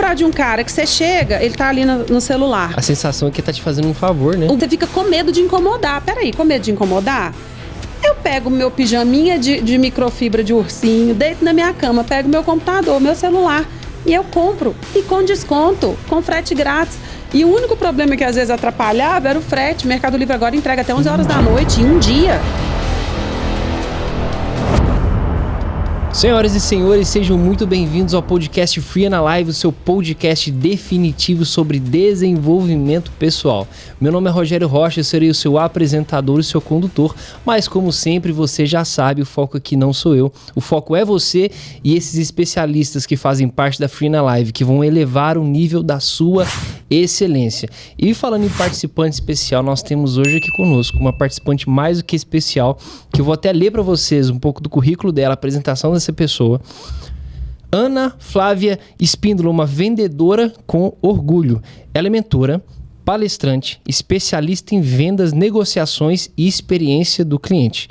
gostar de um cara que você chega, ele tá ali no celular. A sensação é que tá te fazendo um favor, né? Você fica com medo de incomodar. Peraí, com medo de incomodar? Eu pego meu pijaminha de microfibra de ursinho, deito na minha cama, pego meu computador, meu celular e eu compro. E com desconto, com frete grátis. E o único problema que às vezes atrapalhava era o frete. O Mercado Livre agora entrega até 11 horas da noite, em um dia. Senhoras e senhores, sejam muito bem-vindos ao podcast Free and Alive, o seu podcast definitivo sobre desenvolvimento pessoal. Meu nome é Rogério Rocha, eu serei o seu apresentador e seu condutor, mas como sempre você já sabe, o foco aqui não sou eu, o foco é você e esses especialistas que fazem parte da Free and Alive, que vão elevar o nível da sua excelência. E falando em participante especial, nós temos hoje aqui conosco uma participante mais do que especial, que eu vou até ler para vocês um pouco do currículo dela, a apresentação dessa pessoa. Ana Flávia Espíndola, uma vendedora com orgulho. Ela é mentora, palestrante, especialista em vendas, negociações e experiência do cliente.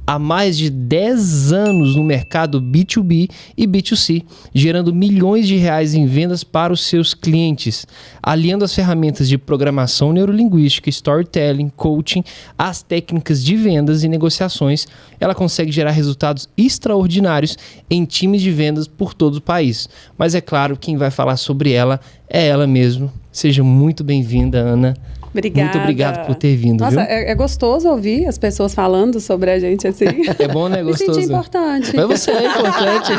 Há mais de 10 anos no mercado B2B e B2C, gerando milhões de reais em vendas para os seus clientes, aliando as ferramentas de programação neurolinguística, storytelling, coaching, às técnicas de vendas e negociações. Ela consegue gerar resultados extraordinários em times de vendas por todo o país. Mas é claro, quem vai falar sobre ela é ela mesma. Seja muito bem-vinda, Ana. Obrigada. Muito obrigado por ter vindo, Nossa, viu? É gostoso ouvir as pessoas falando sobre a gente assim. É bom, né? Gostoso. Me senti importante. Mas você é importante.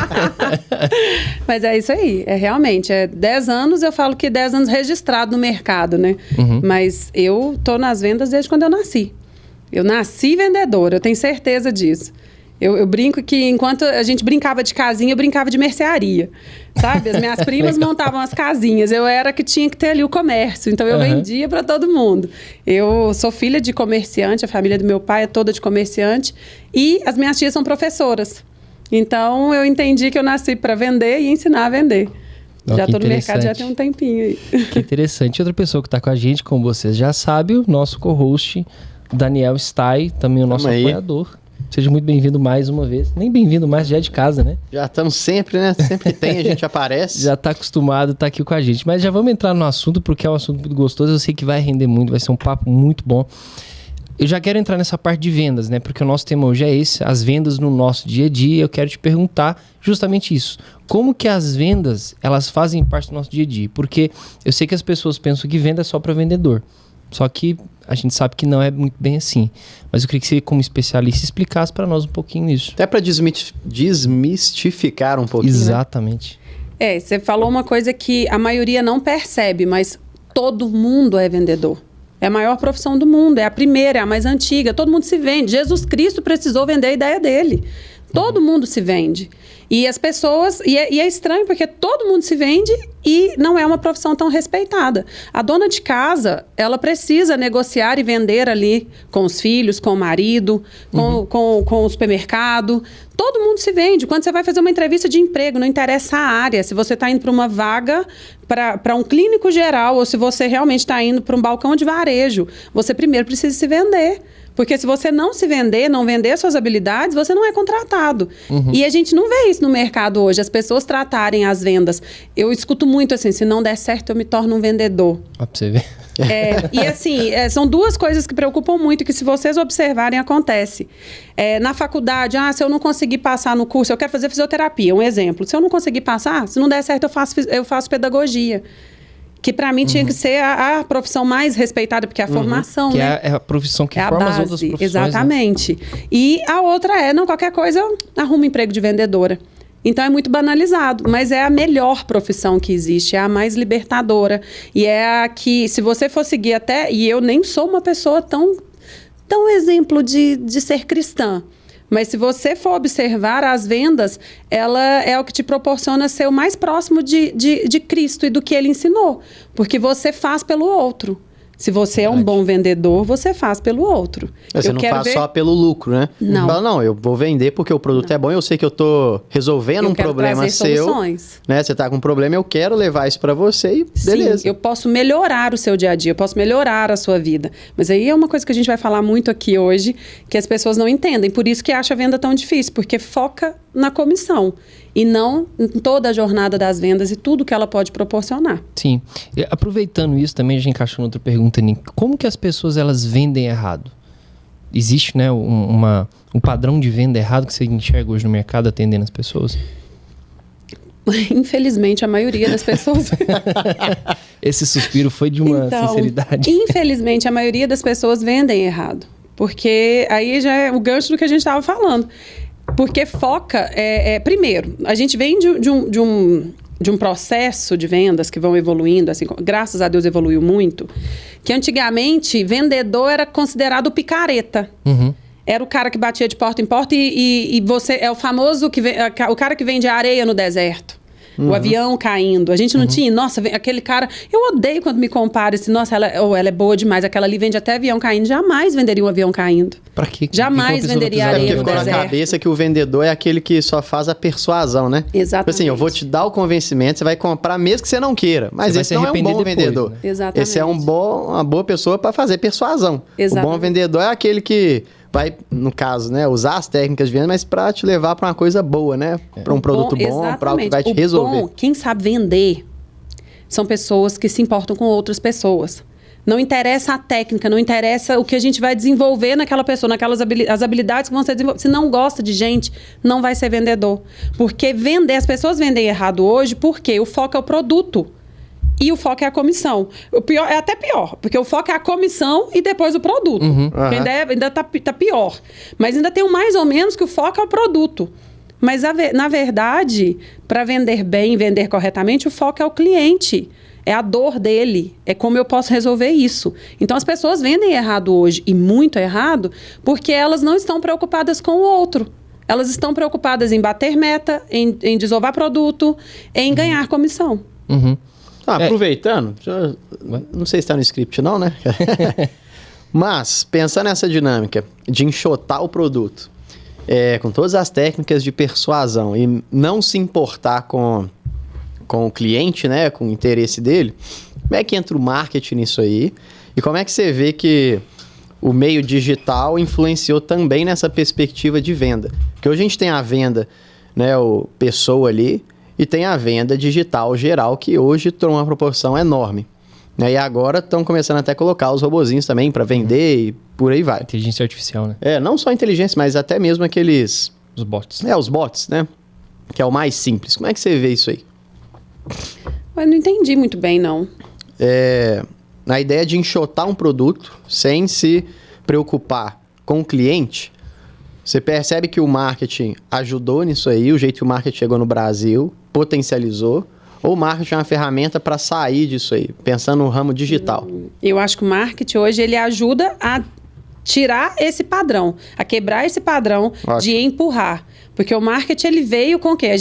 Mas é isso aí. É realmente. 10 anos, eu falo que 10 anos registrado no mercado, né? Uhum. Mas eu tô nas vendas desde quando eu nasci. Eu nasci vendedora, eu tenho certeza disso. Eu brinco que enquanto a gente brincava de casinha, eu brincava de mercearia, sabe? As minhas primas montavam as casinhas, eu era que tinha que ter ali o comércio, então eu vendia para todo mundo. Eu sou filha de comerciante, a família do meu pai é toda de comerciante e as minhas tias são professoras. Então eu entendi que eu nasci para vender e ensinar a vender. Já estou no mercado já tem um tempinho aí. Que interessante. Outra pessoa que está com a gente, como vocês já sabem, o nosso co-host, Daniel Stai, também o nosso apoiador. Seja muito bem-vindo mais uma vez. Nem bem-vindo mais, já é de casa, né? Já estamos sempre, né? Sempre que tem, a gente aparece. Já está acostumado a estar aqui com a gente. Mas já vamos entrar no assunto, porque é um assunto muito gostoso. Eu sei que vai render muito, vai ser um papo muito bom. Eu já quero entrar nessa parte de vendas, né? Porque o nosso tema hoje é esse, as vendas no nosso dia a dia. Eu quero te perguntar justamente isso. Como que as vendas, elas fazem parte do nosso dia a dia? Porque eu sei que as pessoas pensam que venda é só para vendedor. Só que a gente sabe que não é muito bem assim. Mas eu queria que você, como especialista, explicasse para nós um pouquinho isso. Até para desmistificar um pouquinho. Exatamente. Né? Você falou uma coisa que a maioria não percebe, mas todo mundo é vendedor. É a maior profissão do mundo, é a primeira, é a mais antiga. Todo mundo se vende. Jesus Cristo precisou vender a ideia dele. Todo mundo se vende. E as pessoas... E é estranho porque todo mundo se vende e não é uma profissão tão respeitada. A dona de casa, ela precisa negociar e vender ali com os filhos, com o marido, com o supermercado. Todo mundo se vende. Quando você vai fazer uma entrevista de emprego, não interessa a área. Se você está indo para uma vaga para um clínico geral ou se você realmente está indo para um balcão de varejo, você primeiro precisa se vender. Porque se você não se vender, não vender suas habilidades, você não é contratado. E a gente não vê isso no mercado hoje, as pessoas tratarem as vendas. Eu escuto muito assim, se não der certo, eu me torno um vendedor. Ó, pra você ver. E assim, são duas coisas que preocupam muito, que se vocês observarem, acontece. Na faculdade, se eu não conseguir passar no curso, eu quero fazer fisioterapia, um exemplo. Se eu não conseguir passar, se não der certo, eu faço pedagogia. Que para mim tinha que ser a profissão mais respeitada, porque é a formação, que né? É a profissão que forma as outras profissões. Exatamente. Né? E a outra qualquer coisa, eu arrumo emprego de vendedora. Então é muito banalizado, mas é a melhor profissão que existe, é a mais libertadora. E é a que, se você for seguir até... E eu nem sou uma pessoa tão exemplo de ser cristã. Mas se você for observar, as vendas, ela é o que te proporciona ser o mais próximo de Cristo e do que ele ensinou. Porque você faz pelo outro. Se você é um bom vendedor, você faz pelo outro. Você não faz só pelo lucro, né? Não. Fala, não, eu vou vender porque o produto é bom, eu sei que eu tô resolvendo um problema seu. Soluções. Né? Você tá com um problema, eu quero levar isso para você e beleza. Sim, eu posso melhorar o seu dia a dia, eu posso melhorar a sua vida. Mas aí é uma coisa que a gente vai falar muito aqui hoje, que as pessoas não entendem. Por isso que acha a venda tão difícil, porque foca na comissão e não em toda a jornada das vendas e tudo que ela pode proporcionar. Sim. E aproveitando isso também, a gente encaixou outra pergunta, Nick. Como que as pessoas elas vendem errado? Existe, né, um padrão de venda errado que você enxerga hoje no mercado atendendo as pessoas? Infelizmente, a maioria das pessoas... Esse suspiro foi de uma sinceridade. Infelizmente, a maioria das pessoas vendem errado. Porque aí já é o gancho do que a gente estava falando. Porque foca... primeiro, a gente vem de um processo de vendas que vão evoluindo, assim, graças a Deus evoluiu muito, que antigamente vendedor era considerado picareta. Uhum. Era o cara que batia de porta em porta e você é o famoso o cara que vende areia no deserto. O avião caindo. A gente não tinha... Nossa, aquele cara... Eu odeio quando me compara assim... Nossa, ela é boa demais. Aquela ali vende até avião caindo. Jamais venderia um avião caindo. Pra quê? Jamais venderia areia no deserto. Porque ficou na cabeça que o vendedor é aquele que só faz a persuasão, né? Exatamente. Assim, eu vou te dar o convencimento, você vai comprar mesmo que você não queira. Mas esse não é um bom vendedor. Né? Exatamente. Esse é uma boa pessoa para fazer persuasão. Exatamente. O bom vendedor é aquele que vai, no caso, né, usar as técnicas de venda, mas para te levar para uma coisa boa, né? Para um produto bom, para algo que vai te resolver. Quem sabe vender são pessoas que se importam com outras pessoas. Não interessa a técnica, não interessa o que a gente vai desenvolver naquela pessoa, as habilidades que vão ser desenvolvidas. Se não gosta de gente, não vai ser vendedor. Porque as pessoas vendem errado hoje porque o foco é o produto. E o foco é a comissão. O pior é até pior, porque o foco é a comissão e depois o produto. Ainda tá pior. Mas ainda tem o mais ou menos que o foco é o produto. Mas, na verdade, para vender bem, vender corretamente, o foco é o cliente. É a dor dele. É como eu posso resolver isso. Então, as pessoas vendem errado hoje, e muito errado, porque elas não estão preocupadas com o outro. Elas estão preocupadas em bater meta, em desovar produto, em ganhar comissão. Uhum. Aproveitando, não sei se está no script não, né? Mas, pensando nessa dinâmica de enxotar o produto, com todas as técnicas de persuasão e não se importar com o cliente, né, com o interesse dele, como é que entra o marketing nisso aí? E como é que você vê que o meio digital influenciou também nessa perspectiva de venda? Porque hoje a gente tem a venda, né, o pessoa ali, e tem a venda digital geral, que hoje tem uma proporção enorme. Né? E agora estão começando até a colocar os robozinhos também para vender e por aí vai. Inteligência artificial, né? Não só inteligência, mas até mesmo aqueles... Os bots. Os bots, né? Que é o mais simples. Como é que você vê isso aí? Eu não entendi muito bem, não. Na ideia de enxotar um produto sem se preocupar com o cliente, você percebe que o marketing ajudou nisso aí, o jeito que o marketing chegou no Brasil, potencializou, ou o marketing é uma ferramenta para sair disso aí, pensando no ramo digital? Eu acho que o marketing hoje ele ajuda a tirar esse padrão, a quebrar esse padrão de empurrar. Porque o marketing ele veio com o quê?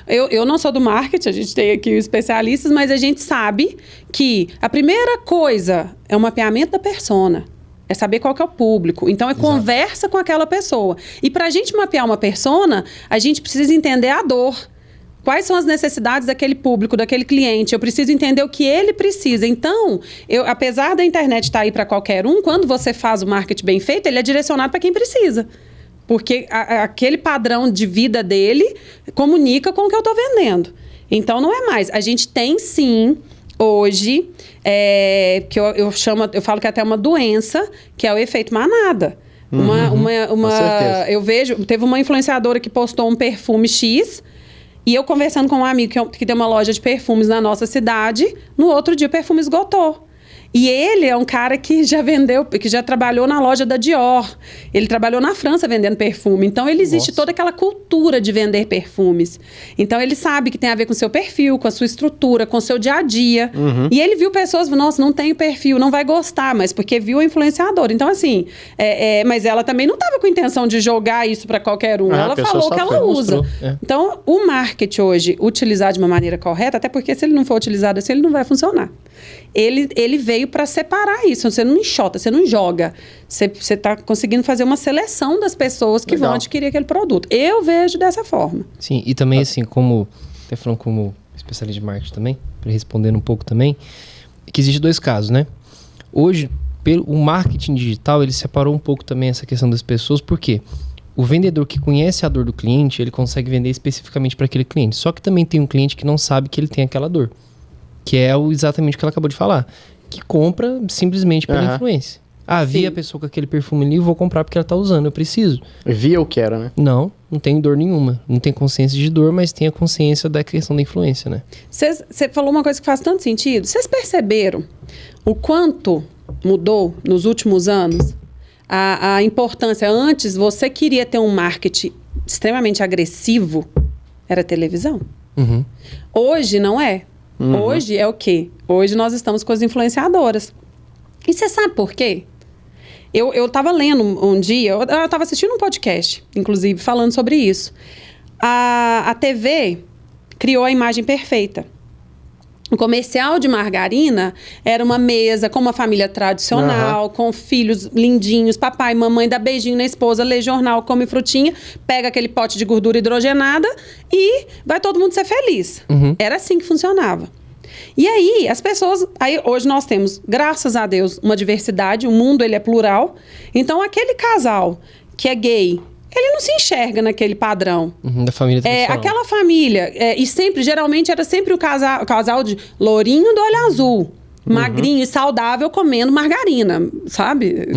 Eu não sou do marketing, a gente tem aqui os especialistas, mas a gente sabe que a primeira coisa é o mapeamento da persona. É saber qual que é o público. Então, conversa com aquela pessoa. E para a gente mapear uma persona, a gente precisa entender a dor. Quais são as necessidades daquele público, daquele cliente? Eu preciso entender o que ele precisa. Então, apesar da internet estar aí para qualquer um, quando você faz o marketing bem feito, ele é direcionado para quem precisa. Porque aquele padrão de vida dele comunica com o que eu estou vendendo. Então, não é mais. A gente tem, sim... Hoje, que eu falo que é até uma doença, que é o efeito manada. Eu vejo, teve uma influenciadora que postou um perfume X, e eu conversando com um amigo que tem uma loja de perfumes na nossa cidade, no outro dia o perfume esgotou. E ele é um cara que já trabalhou na loja da Dior. Ele trabalhou na França vendendo perfume. Então, existe toda aquela cultura de vender perfumes. Então, ele sabe que tem a ver com o seu perfil, com a sua estrutura, com o seu dia a dia. E ele viu pessoas, nossa, não tem perfil, não vai gostar, mas porque viu o influenciador. Então, assim, mas ela também não estava com a intenção de jogar isso para qualquer um. Ela falou que ela usa. Então, o marketing hoje, utilizar de uma maneira correta, até porque se ele não for utilizado assim, ele não vai funcionar. Ele veio para separar isso. Você não enxota, você não joga. Você está conseguindo fazer uma seleção das pessoas que vão adquirir aquele produto. Eu vejo dessa forma. Sim, e também assim, até falando como especialista de marketing também, respondendo um pouco também, que existe dois casos, né? Hoje, o marketing digital, ele separou um pouco também essa questão das pessoas, por quê? O vendedor que conhece a dor do cliente, ele consegue vender especificamente para aquele cliente. Só que também tem um cliente que não sabe que ele tem aquela dor. Que é exatamente o que ela acabou de falar. Que compra simplesmente pela influência. Vi a pessoa com aquele perfume ali, eu vou comprar porque ela tá usando, eu preciso. Vi eu quero, né? Não tem dor nenhuma. Não tem consciência de dor, mas tem a consciência da questão da influência, né? Você falou uma coisa que faz tanto sentido. Vocês perceberam o quanto mudou nos últimos anos? A importância. Antes, você queria ter um marketing extremamente agressivo, era televisão. Uhum. Hoje não é. Hoje é o quê? Hoje nós estamos com as influenciadoras. E você sabe por quê? Eu estava lendo um dia, eu estava assistindo um podcast, inclusive, falando sobre isso. A TV criou a imagem perfeita. O comercial de margarina era uma mesa com uma família tradicional, com filhos lindinhos, papai e mamãe dá beijinho na esposa, lê jornal, come frutinha, pega aquele pote de gordura hidrogenada e vai todo mundo ser feliz. Era assim que funcionava. E aí, as pessoas... Aí, hoje nós temos, graças a Deus, uma diversidade, o mundo ele é plural. Então, aquele casal que é gay... Ele não se enxerga naquele padrão. Da família tradicional. Aquela família, e sempre, geralmente, era sempre o casal de lourinho do olho azul. Magrinho e saudável, comendo margarina, sabe?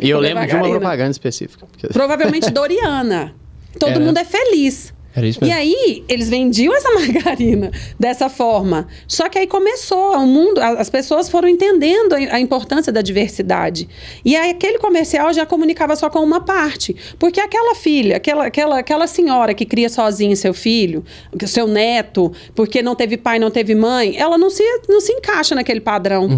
E eu lembro de uma propaganda específica. Provavelmente Doriana. Todo mundo é feliz. Era isso mesmo. E aí, eles vendiam essa margarina dessa forma. Só que aí começou o mundo, as pessoas foram entendendo a importância da diversidade. E aí, aquele comercial já comunicava só com uma parte. Porque aquela filha, aquela senhora que cria sozinha seu filho, seu neto, porque não teve pai, não teve mãe, ela não se encaixa naquele padrão.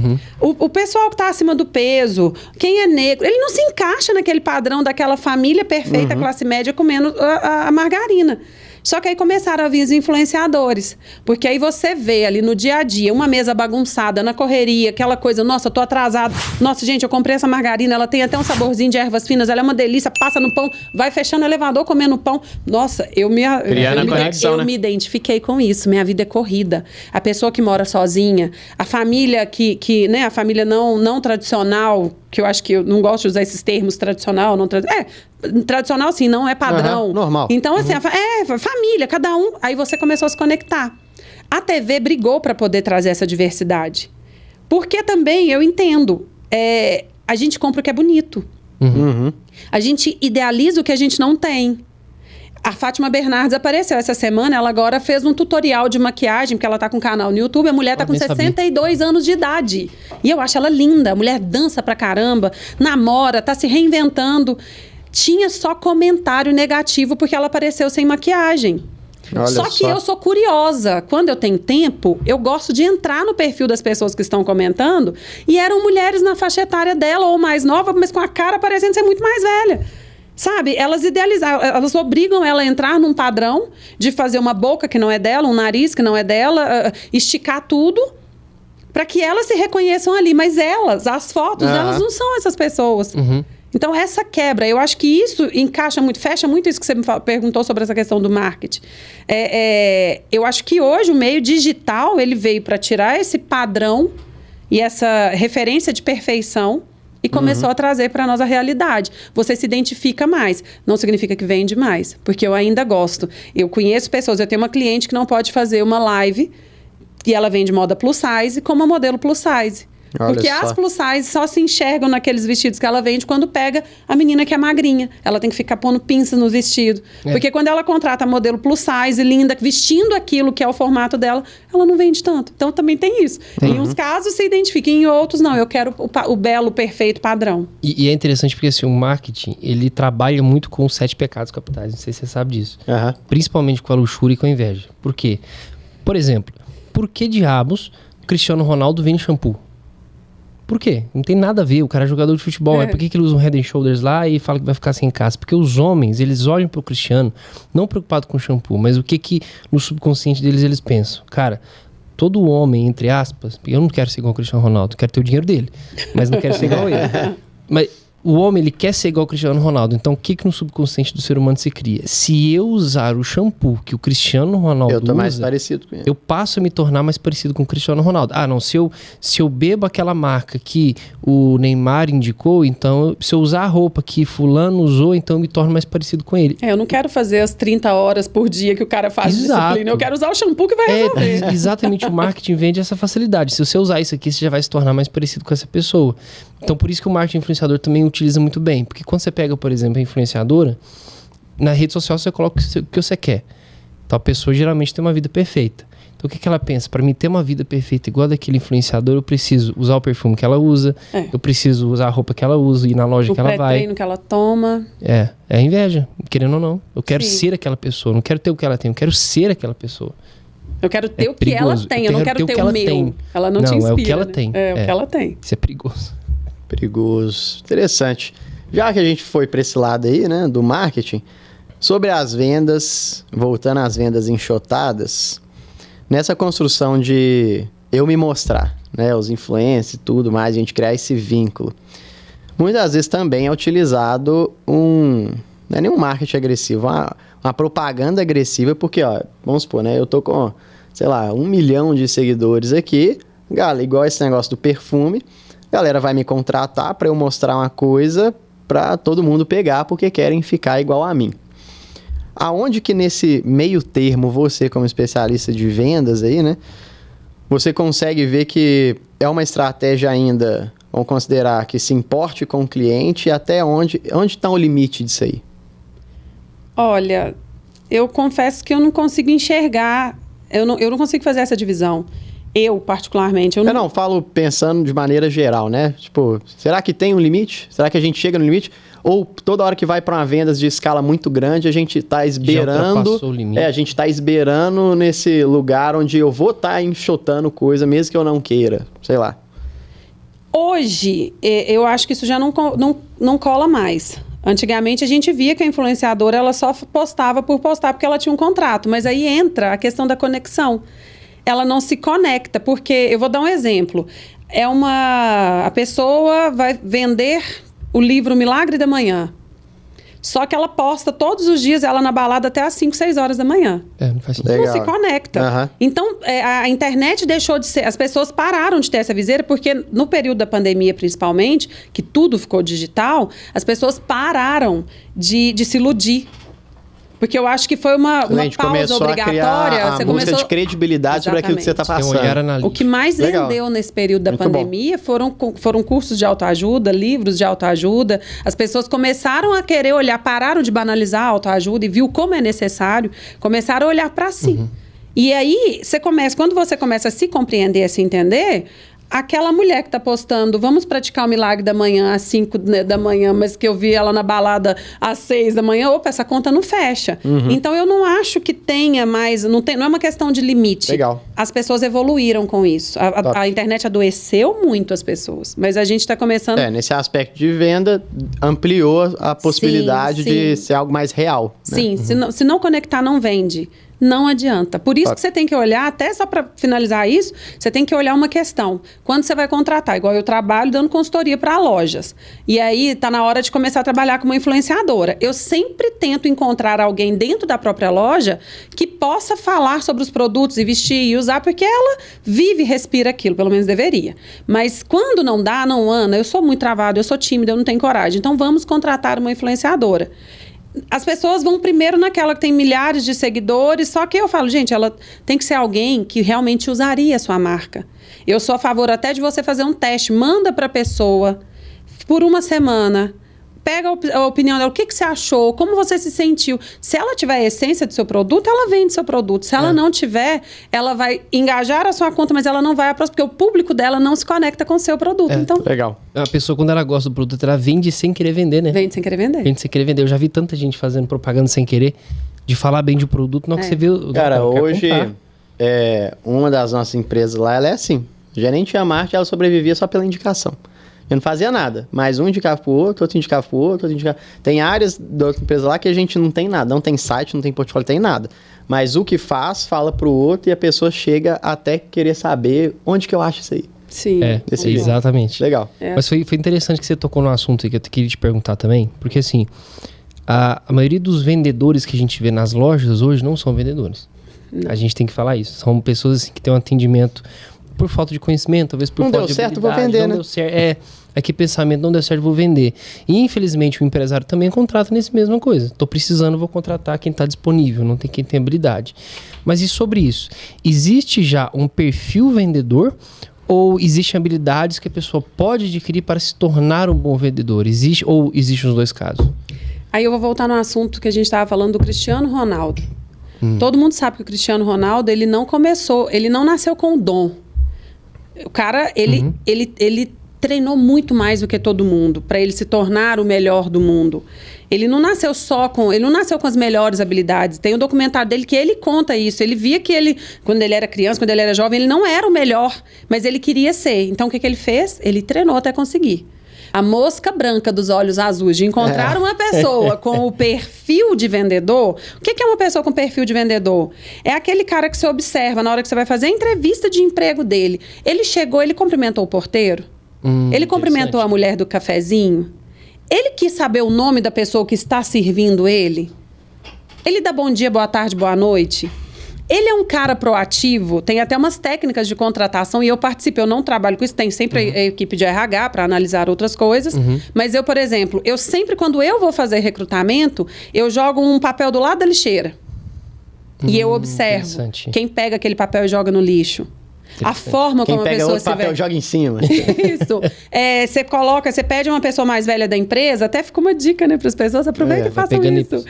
O pessoal que está acima do peso, quem é negro, ele não se encaixa naquele padrão daquela família perfeita, classe média, comendo a margarina. Só que aí começaram a vir os influenciadores. Porque aí você vê ali no dia a dia, uma mesa bagunçada, na correria, aquela coisa, nossa, tô atrasado. Nossa, gente, eu comprei essa margarina, ela tem até um saborzinho de ervas finas, ela é uma delícia, passa no pão, vai fechando o elevador, comendo pão. Nossa, eu me identifiquei com isso. Minha vida é corrida. A pessoa que mora sozinha, a família né, a família não tradicional, que eu acho que eu não gosto de usar esses termos tradicional, não tradicional. Tradicional, sim, não é padrão. Normal. Então, assim, família, cada um. Aí você começou a se conectar. A TV brigou para poder trazer essa diversidade. Porque também, eu entendo, a gente compra o que é bonito. A gente idealiza o que a gente não tem. A Fátima Bernardes apareceu essa semana, ela agora fez um tutorial de maquiagem, porque ela tá com um canal no YouTube, a mulher tá com 62 anos de idade. E eu acho ela linda, a mulher dança pra caramba, namora, tá se reinventando. Tinha só comentário negativo porque ela apareceu sem maquiagem. Só que eu sou curiosa. Quando eu tenho tempo, eu gosto de entrar no perfil das pessoas que estão comentando, e eram mulheres na faixa etária dela, ou mais nova, mas com a cara parecendo ser muito mais velha. Sabe? Elas idealizaram, elas obrigam ela a entrar num padrão de fazer uma boca que não é dela, um nariz que não é dela, esticar tudo, para que elas se reconheçam ali. Mas as fotos, elas não são essas pessoas. Então, essa quebra, eu acho que isso encaixa muito, fecha muito isso que você me perguntou sobre essa questão do marketing. Eu acho que hoje o meio digital, ele veio para tirar esse padrão e essa referência de perfeição e começou a trazer para nós a realidade. Você se identifica mais. Não significa que vende mais, porque eu ainda gosto. Eu conheço pessoas, eu tenho uma cliente que não pode fazer uma live e ela vende moda plus size como uma modelo plus size. Porque as plus size só se enxergam naqueles vestidos que ela vende quando pega a menina que é magrinha. Ela tem que ficar pondo pinças no vestido. Porque quando ela contrata a modelo plus size, linda, vestindo aquilo que é o formato dela, ela não vende tanto. Então também tem isso. Em uns casos se identifica, em outros não. Eu quero o belo, perfeito padrão. E é interessante porque assim, o marketing, ele trabalha muito com os 7 pecados capitais. Não sei se você sabe disso. Principalmente com a luxúria e com a inveja. Por quê? Por exemplo, por que diabos Cristiano Ronaldo vende shampoo? Por quê? Não tem nada a ver, o cara é jogador de futebol. Por que ele usa um Head and Shoulders lá e fala que vai ficar sem casa? Porque os homens, eles olham pro Cristiano, não preocupado com shampoo, mas o que no subconsciente deles eles pensam? Cara, todo homem, entre aspas, eu não quero ser igual o Cristiano Ronaldo, quero ter o dinheiro dele, mas não quero ser igual ele. Mas o homem, ele quer ser igual ao Cristiano Ronaldo. Então, o que no subconsciente do ser humano se cria? Se eu usar o shampoo que o Cristiano Ronaldo Eu tô mais usa, parecido com ele. eu passo a me tornar mais parecido com o Cristiano Ronaldo. Ah, não, se eu bebo aquela marca que o Neymar indicou, então, se eu usar a roupa que fulano usou, então eu me torno mais parecido com ele. Eu não quero fazer as 30 horas por dia que o cara faz de Exato. disciplina. Eu quero usar o shampoo que vai resolver. Exatamente, o marketing vende essa facilidade. Se você usar isso aqui, você já vai se tornar mais parecido com essa pessoa. Então, por isso que o marketing influenciador também utiliza muito bem. Porque quando você pega, por exemplo, a influenciadora, na rede social você coloca o que você quer. Então, a pessoa geralmente tem uma vida perfeita. Então, o que ela pensa? Para mim ter uma vida perfeita igual a daquele influenciador, eu preciso usar o perfume que ela usa, eu preciso usar a roupa que ela usa, ir na loja que ela vai. O pré-treino que ela toma. É inveja, querendo ou não. Eu quero ser aquela pessoa, não quero ter o que ela tem, eu quero ser aquela pessoa. Eu quero ter o que ela tem, eu não quero ter o meu. Tem. Ela não te inspira. É o que ela tem. É o que ela tem. Isso é perigoso. Perigoso. Interessante. Já que a gente foi para esse lado aí, né, do marketing, sobre as vendas, voltando às vendas enxotadas, nessa construção de eu me mostrar, né, os influencers e tudo mais, a gente criar esse vínculo. Muitas vezes também é utilizado não é nem um marketing agressivo, uma propaganda agressiva, porque, ó, vamos supor, né, eu tô com, sei lá, 1 milhão de seguidores aqui, galera, igual esse negócio do perfume, a galera vai me contratar para eu mostrar uma coisa para todo mundo pegar, porque querem ficar igual a mim. Aonde que nesse meio termo, você como especialista de vendas aí, né, você consegue ver que é uma estratégia ainda, vamos considerar, que se importe com o cliente, e até onde está o limite disso aí? Olha, eu confesso que eu não consigo enxergar, eu não consigo fazer essa divisão. Eu, particularmente. Eu não falo pensando de maneira geral, né? Tipo, será que tem um limite? Será que a gente chega no limite? Ou toda hora que vai para uma venda de escala muito grande, a gente está esberando... o limite. A gente está esberando nesse lugar onde eu vou estar enxotando coisa, mesmo que eu não queira. Sei lá. Hoje, eu acho que isso já não cola mais. Antigamente, a gente via que a influenciadora ela só postava por postar porque ela tinha um contrato. Mas aí entra a questão da conexão. Ela não se conecta, porque... Eu vou dar um exemplo. A pessoa vai vender o livro Milagre da Manhã. Só que ela posta todos os dias, ela na balada até às 5, 6 horas da manhã. Não faz sentido. Não se conecta. Uhum. Então, a internet deixou de ser... As pessoas pararam de ter essa viseira, porque no período da pandemia, principalmente, que tudo ficou digital, as pessoas pararam de se iludir. Porque eu acho que foi uma pausa obrigatória. A busca de credibilidade sobre aquilo que você está passando. O que mais vendeu nesse período da pandemia foram cursos de autoajuda, livros de autoajuda. As pessoas começaram a querer olhar, pararam de banalizar a autoajuda e viu como é necessário, começaram a olhar para si. E aí, quando você começa a se compreender, a se entender... Aquela mulher que está postando, vamos praticar o milagre da manhã às 5 da manhã, mas que eu vi ela na balada às 6 da manhã, opa, essa conta não fecha. Então, eu não acho que tenha mais... Não é uma questão de limite. Legal. As pessoas evoluíram com isso. A internet adoeceu muito as pessoas, mas a gente está começando... Nesse aspecto de venda, ampliou a possibilidade de ser algo mais real. Sim, né? Se não conectar, não vende. Não adianta. Por isso que você tem que olhar, até só para finalizar isso, você tem que olhar uma questão. Quando você vai contratar, igual eu trabalho dando consultoria para lojas. E aí tá na hora de começar a trabalhar como influenciadora. Eu sempre tento encontrar alguém dentro da própria loja que possa falar sobre os produtos e vestir e usar, porque ela vive e respira aquilo, pelo menos deveria. Mas quando não dá, Ana, eu sou muito travada, eu sou tímida, eu não tenho coragem. Então vamos contratar uma influenciadora. As pessoas vão primeiro naquela que tem milhares de seguidores, só que eu falo, gente, ela tem que ser alguém que realmente usaria a sua marca. Eu sou a favor até de você fazer um teste, manda para a pessoa por uma semana, pega a opinião dela, o que você achou, como você se sentiu. Se ela tiver a essência do seu produto, ela vende seu produto. Se ela não tiver, ela vai engajar a sua conta, mas ela não vai aproximar, porque o público dela não se conecta com o seu produto. Então, legal. A pessoa, quando ela gosta do produto, ela vende sem querer vender, né? Vende sem querer vender. Vende sem querer vender. Eu já vi tanta gente fazendo propaganda sem querer, de falar bem de produto, não que você vê... Cara, hoje, uma das nossas empresas lá, ela é assim. O gerente e a marca, ela sobrevivia só pela indicação. Eu não fazia nada, mas um indicava pro outro indicava pro outro indicava... Tem áreas da outra empresa lá que a gente não tem nada, não tem site, não tem portfólio, tem nada. Mas o que faz, fala pro outro e a pessoa chega até querer saber onde que eu acho isso aí. Sim. Desse jeito. Exatamente. Legal. Mas foi interessante que você tocou no assunto aí que eu queria te perguntar também, porque assim, a maioria dos vendedores que a gente vê nas lojas hoje não são vendedores. Não. A gente tem que falar isso. São pessoas assim, que têm um atendimento por falta de conhecimento, talvez por não falta deu de certo, habilidade. vou vender, não né? deu certo. Aqui pensamento, não deu certo, vou vender. E infelizmente o empresário também contrata nesse mesma coisa. Tô precisando, vou contratar quem está disponível, não tem quem tem habilidade. Mas e sobre isso? Existe já um perfil vendedor ou existem habilidades que a pessoa pode adquirir para se tornar um bom vendedor? Existe ou existem os dois casos? Aí eu vou voltar no assunto que a gente estava falando do Cristiano Ronaldo. Todo mundo sabe que o Cristiano Ronaldo, ele não nasceu com o dom. O cara, ele treinou muito mais do que todo mundo para ele se tornar o melhor do mundo. Ele não nasceu com as melhores habilidades. Tem um documentário dele que ele conta isso. Ele via que quando ele era criança, quando ele era jovem, ele não era o melhor, mas ele queria ser. Então o que ele fez? Ele treinou até conseguir. A mosca branca dos olhos azuis de encontrar uma pessoa com o perfil de vendedor. O que é uma pessoa com perfil de vendedor? É aquele cara que você observa na hora que você vai fazer a entrevista de emprego dele. Ele chegou, ele cumprimentou o porteiro. Ele cumprimentou a mulher do cafezinho. Ele quis saber o nome da pessoa que está servindo ele. Ele dá bom dia, boa tarde, boa noite. Ele é um cara proativo, tem até umas técnicas de contratação e eu participo, eu não trabalho com isso, tem sempre a equipe de RH para analisar outras coisas, mas eu, por exemplo, quando eu vou fazer recrutamento, eu jogo um papel do lado da lixeira e eu observo quem pega aquele papel e joga no lixo. A forma como a pessoa se papel joga em cima. Isso. Você pede uma pessoa mais velha da empresa, até fica uma dica, né, para as pessoas, aproveita e façam isso.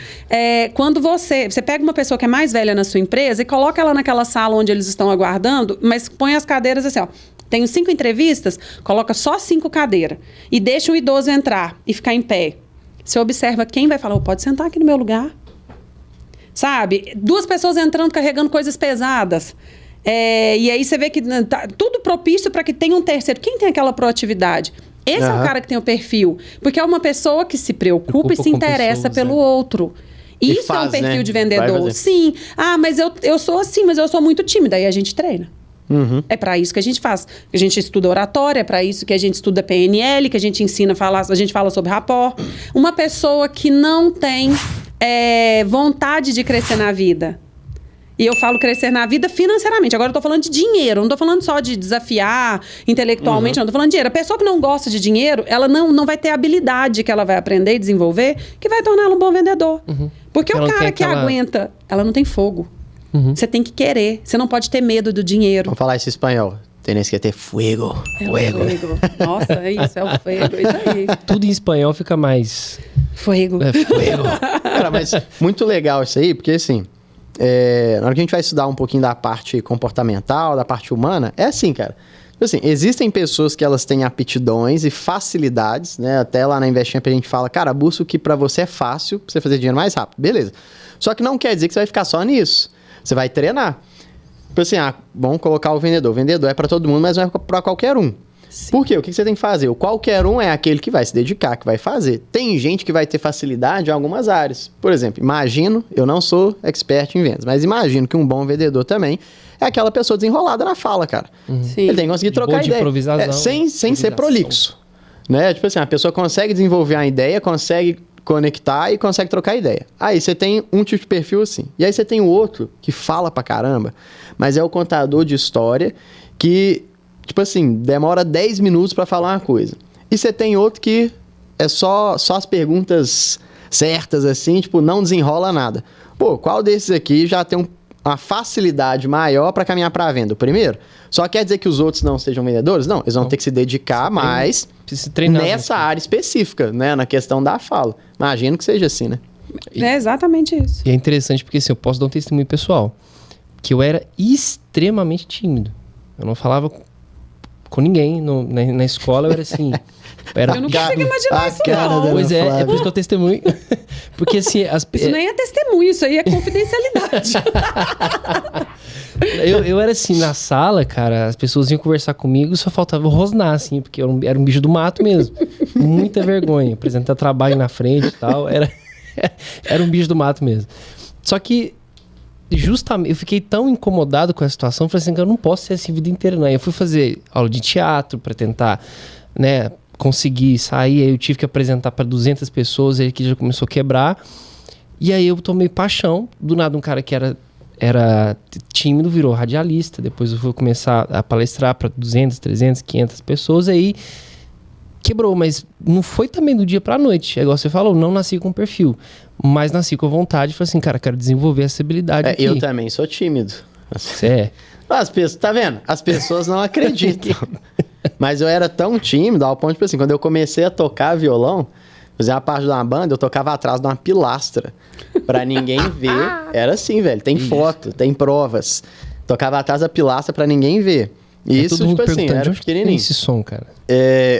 Quando você pega uma pessoa que é mais velha na sua empresa e coloca ela naquela sala onde eles estão aguardando, mas põe as cadeiras assim, ó. Tenho 5 entrevistas, coloca só 5 cadeiras e deixa o idoso entrar e ficar em pé. Você observa quem vai falar, pode sentar aqui no meu lugar. Sabe? 2 pessoas entrando carregando coisas pesadas. E aí você vê que tá tudo propício para que tenha um terceiro. Quem tem aquela proatividade? Esse é o cara que tem o perfil. Porque é uma pessoa que se preocupa e se interessa pelo outro. Isso é um perfil de vendedor. Sim. Mas eu sou assim, mas eu sou muito tímida. Aí a gente treina. É para isso que a gente faz. A gente estuda oratória, é para isso que a gente estuda PNL, que a gente ensina a gente fala sobre rapport. Uma pessoa que não tem vontade de crescer na vida. E eu falo crescer na vida financeiramente. Agora eu tô falando de dinheiro. Não tô falando só de desafiar intelectualmente, não. Tô falando de dinheiro. A pessoa que não gosta de dinheiro, ela não vai ter a habilidade que ela vai aprender e desenvolver que vai torná-la um bom vendedor. Porque o cara que aguenta, ela não tem fogo. Você tem que querer. Você não pode ter medo do dinheiro. Vamos falar esse espanhol. Tienes que ter fuego. Fuego. Nossa, é isso. É o fuego. É isso aí. Tudo em espanhol fica mais... Fuego. Fuego. Cara, mas muito legal isso aí, porque assim... na hora que a gente vai estudar um pouquinho da parte comportamental, da parte humana, é assim, cara. Assim, existem pessoas que elas têm aptidões e facilidades, né? Até lá na Investinha a gente fala, cara, busca o que pra você é fácil, pra você fazer dinheiro mais rápido. Beleza. Só que não quer dizer que você vai ficar só nisso. Você vai treinar. Tipo assim, vamos colocar o vendedor. O vendedor é pra todo mundo, mas não é pra qualquer um. Sim. Por quê? O que você tem que fazer? O qualquer um é aquele que vai se dedicar, que vai fazer. Tem gente que vai ter facilidade em algumas áreas. Por exemplo, eu não sou expert em vendas, mas imagino que um bom vendedor também é aquela pessoa desenrolada na fala, cara. Sim. Ele tem que conseguir trocar ideia. Sem ser prolixo. Né? Tipo assim, a pessoa consegue desenvolver a ideia, consegue conectar e consegue trocar ideia. Aí você tem um tipo de perfil assim. E aí você tem o outro que fala pra caramba, mas é o contador de história que... Tipo assim, demora 10 minutos pra falar uma coisa. E você tem outro que é só as perguntas certas, assim, tipo, não desenrola nada. Pô, qual desses aqui já tem uma facilidade maior pra caminhar pra venda? O primeiro? Só quer dizer que os outros não sejam vendedores? Não, eles vão ter que se dedicar mais nessa área específica, né? Na questão da fala. Imagino que seja assim, né? É exatamente isso. E é interessante porque, assim, eu posso dar um testemunho pessoal. Que eu era extremamente tímido. Eu não falava com ninguém. Na escola eu era assim... Eu não consigo imaginar isso, não. Pois é por isso que eu testemunho. Porque assim... Isso nem é testemunho, isso aí é confidencialidade. eu era assim, na sala, cara, as pessoas iam conversar comigo, só faltava eu rosnar, assim, porque eu era um bicho do mato mesmo. Muita vergonha. Apresentar trabalho na frente e tal, era um bicho do mato mesmo. Só que justamente, eu fiquei tão incomodado com a situação, falei assim, que eu não posso ser assim a vida inteira, não. Aí eu fui fazer aula de teatro para tentar, né, conseguir sair. Aí eu tive que apresentar para 200 pessoas, aí que já começou a quebrar. E aí eu tomei paixão. Do nada, um cara que era tímido virou radialista. Depois eu fui começar a palestrar para 200, 300, 500 pessoas. Aí quebrou, mas não foi também do dia pra noite. É igual você falou, não nasci com perfil, mas nasci com vontade. Falei assim, cara, quero desenvolver essa habilidade aqui. Eu também sou tímido. Você é? As pessoas, tá vendo? As pessoas não acreditam. Mas eu era tão tímido, ao ponto, tipo assim, quando eu comecei a tocar violão, fazer uma parte de uma banda, eu tocava atrás de uma pilastra, pra ninguém ver. Era assim, velho, tem foto, tem provas. Tocava atrás da pilastra pra ninguém ver. E isso, tipo assim, era pequenininho. Esse som, cara.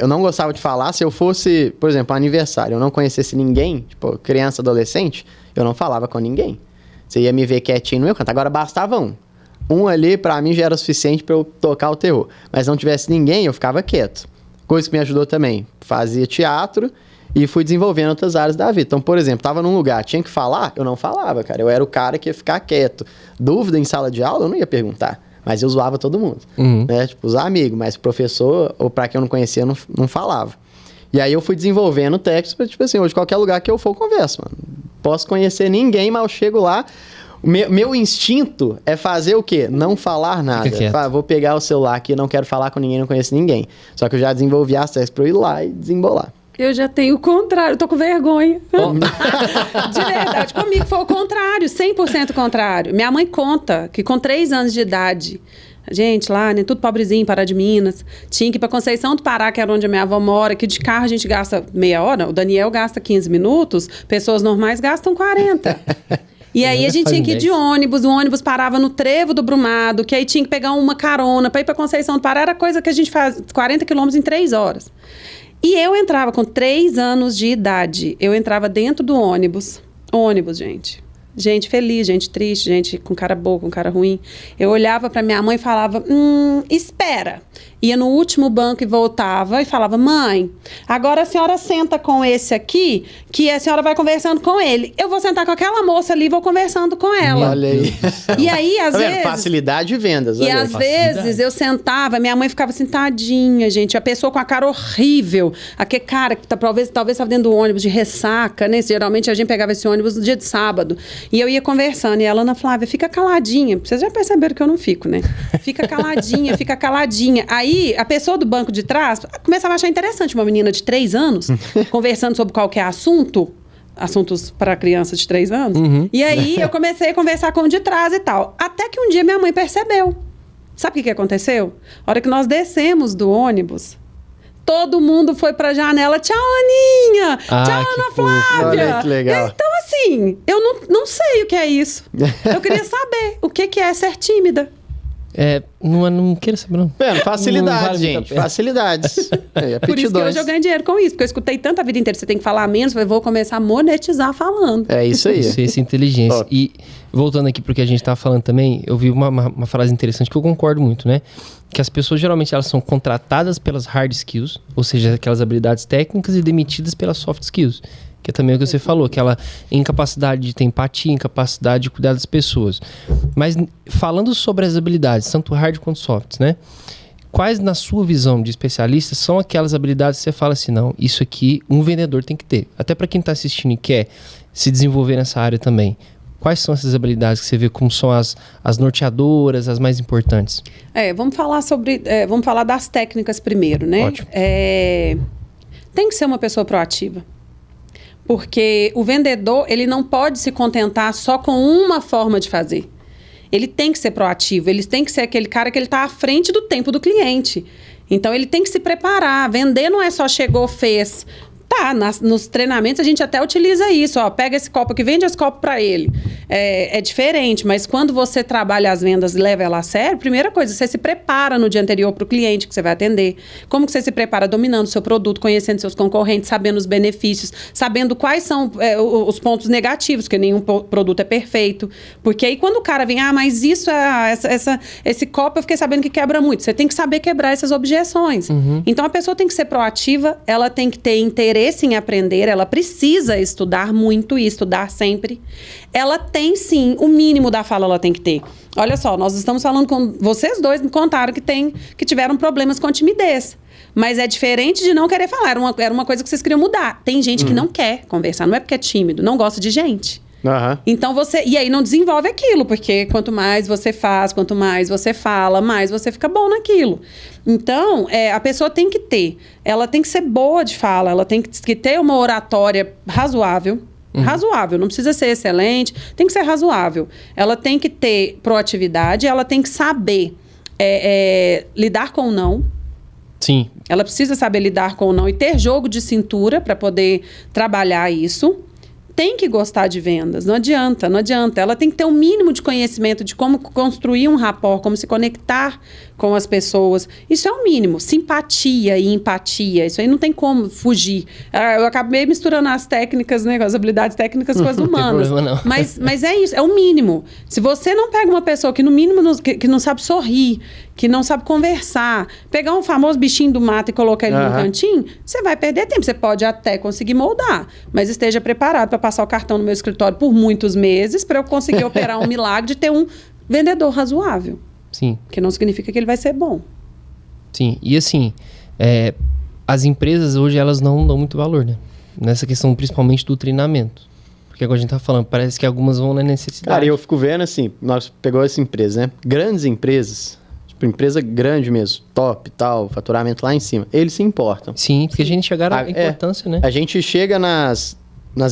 Eu não gostava de falar. Se eu fosse, por exemplo, aniversário, eu não conhecesse ninguém, tipo, criança, adolescente, eu não falava com ninguém. Você ia me ver quietinho no meu canto. Agora bastava um. Um ali, pra mim, já era o suficiente pra eu tocar o terror. Mas se não tivesse ninguém, eu ficava quieto. Coisa que me ajudou também. Fazia teatro e fui desenvolvendo outras áreas da vida. Então, por exemplo, tava num lugar, tinha que falar, eu não falava, cara. Eu era o cara que ia ficar quieto. Dúvida em sala de aula, eu não ia perguntar. Mas eu zoava todo mundo. Né? Tipo, os amigos, mas o professor, ou pra quem eu não conhecia, não falava. E aí eu fui desenvolvendo texto pra, tipo assim, hoje qualquer lugar que eu for, eu converso, mano. Posso conhecer ninguém, mas eu chego lá. Meu instinto é fazer o quê? Não falar nada. Vou pegar o celular aqui, não quero falar com ninguém, não conheço ninguém. Só que eu já desenvolvi as técnicas pra eu ir lá e desembolar. Eu já tenho o contrário, tô com vergonha. De verdade, comigo foi o contrário, 100% contrário. Minha mãe conta que com 3 anos de idade, gente lá, né, tudo pobrezinho, Pará de Minas, tinha que ir pra Conceição do Pará, que era onde a minha avó mora, que de carro a gente gasta meia hora, o Daniel gasta 15 minutos, pessoas normais gastam 40. E aí a gente tinha que ir de ônibus, o ônibus parava no Trevo do Brumado, que aí tinha que pegar uma carona pra ir pra Conceição do Pará, era coisa que a gente faz 40 quilômetros em 3 horas. E eu entrava com 3 anos de idade, eu entrava dentro do ônibus, gente. Gente feliz, gente triste, gente com cara boa, com cara ruim. Eu olhava pra minha mãe e falava, espera. Ia no último banco e voltava e falava, mãe, agora a senhora senta com esse aqui, que a senhora vai conversando com ele. Eu vou sentar com aquela moça ali e vou conversando com ela. Olha aí. E aí, às vezes... Facilidade de vendas. E às vezes eu sentava, minha mãe ficava assim, tadinha, gente. A pessoa com a cara horrível. Aquele cara que talvez estava dentro do ônibus de ressaca, né? Geralmente a gente pegava esse ônibus no dia de sábado. E eu ia conversando. E ela, Ana Flávia, fica caladinha. Vocês já perceberam que eu não fico, né? Fica caladinha, fica caladinha. Aí a pessoa do banco de trás começava a achar interessante uma menina de 3 anos conversando sobre qualquer assuntos para criança de 3 anos. E aí eu comecei a conversar com o de trás e tal. Até que um dia minha mãe percebeu. Sabe o que aconteceu? A hora que nós descemos do ônibus, todo mundo foi pra janela. Tchau, Aninha! Tchau, Ana Flávia! Olha que legal. Então, assim, eu não sei o que é isso. Eu queria saber o que é ser tímida. Não quero saber, não. Facilidades, não vale gente. Facilidades. Por isso que hoje eu ganho dinheiro com isso. Porque eu escutei tanta vida inteira. Você tem que falar menos, eu vou começar a monetizar falando. É isso aí. Isso é inteligência. E voltando aqui pro que a gente tava falando também, eu vi uma frase interessante que eu concordo muito, né? Que as pessoas, geralmente, elas são contratadas pelas hard skills, ou seja, aquelas habilidades técnicas, e demitidas pelas soft skills. Que é também o que você falou, aquela incapacidade de ter empatia, incapacidade de cuidar das pessoas. Mas falando sobre as habilidades, tanto hard quanto soft, né? Quais, na sua visão de especialista, são aquelas habilidades que você fala assim, não, isso aqui um vendedor tem que ter. Até para quem está assistindo e quer se desenvolver nessa área também. Quais são essas habilidades que você vê como são as norteadoras, as mais importantes? Vamos falar das técnicas primeiro, né? Ótimo. Tem que ser uma pessoa proativa. Porque o vendedor, ele não pode se contentar só com uma forma de fazer. Ele tem que ser proativo, ele tem que ser aquele cara que ele está à frente do tempo do cliente. Então, ele tem que se preparar. Vender não é só chegou, fez. Tá, nos treinamentos a gente até utiliza isso. Ó, pega esse copo aqui, vende esse copo para ele. É diferente, mas quando você trabalha as vendas e leva ela a sério, primeira coisa, você se prepara no dia anterior para o cliente que você vai atender. Como que você se prepara? Dominando o seu produto, conhecendo seus concorrentes, sabendo os benefícios, sabendo quais são os pontos negativos, porque nenhum produto é perfeito. Porque aí quando o cara vem, mas isso, esse copo eu fiquei sabendo que quebra muito. Você tem que saber quebrar essas objeções. Então a pessoa tem que ser proativa, ela tem que ter interesse interesse em aprender, ela precisa estudar muito e estudar sempre. Ela tem, sim, o mínimo da fala ela tem que ter. Olha só, nós estamos falando com... Vocês dois me contaram que tiveram problemas com timidez. Mas é diferente de não querer falar. Era uma coisa que vocês queriam mudar. Tem gente que não quer conversar. Não é porque é tímido, não gosta de gente. Então você... E aí não desenvolve aquilo, porque quanto mais você faz, quanto mais você fala, mais você fica bom naquilo. Então, a pessoa tem que ter... Ela tem que ser boa de fala, ela tem que ter uma oratória razoável. Razoável, não precisa ser excelente, tem que ser razoável. Ela tem que ter proatividade, ela tem que saber lidar com o não. Sim. Ela precisa saber lidar com o não e ter jogo de cintura para poder trabalhar isso. Tem que gostar de vendas, não adianta. Ela tem que ter um mínimo de conhecimento de como construir um rapport, como se conectar com as pessoas. Isso é o mínimo. Simpatia e empatia, isso aí não tem como fugir. Eu acabei misturando as técnicas, né, as habilidades técnicas com as humanas. Não tem problema, não. Mas é isso, é o mínimo. Se você não pega uma pessoa que no mínimo que não sabe sorrir, que não sabe conversar, pegar um famoso bichinho do mato e colocar ele num cantinho, você vai perder tempo. Você pode até conseguir moldar, mas esteja preparado para passar o cartão no meu escritório por muitos meses para eu conseguir operar um milagre de ter um vendedor razoável. Sim. Que não significa que ele vai ser bom. Sim. E assim, as empresas hoje, elas não dão muito valor, né? Nessa questão, principalmente do treinamento. Porque agora a gente tá falando, parece que algumas vão na necessidade. Cara, eu fico vendo assim, nós pegou essa empresa, né? Grandes empresas, tipo empresa grande mesmo, top e tal, faturamento lá em cima, eles se importam. Sim, porque a gente chegaram à importância, né? A gente chega nas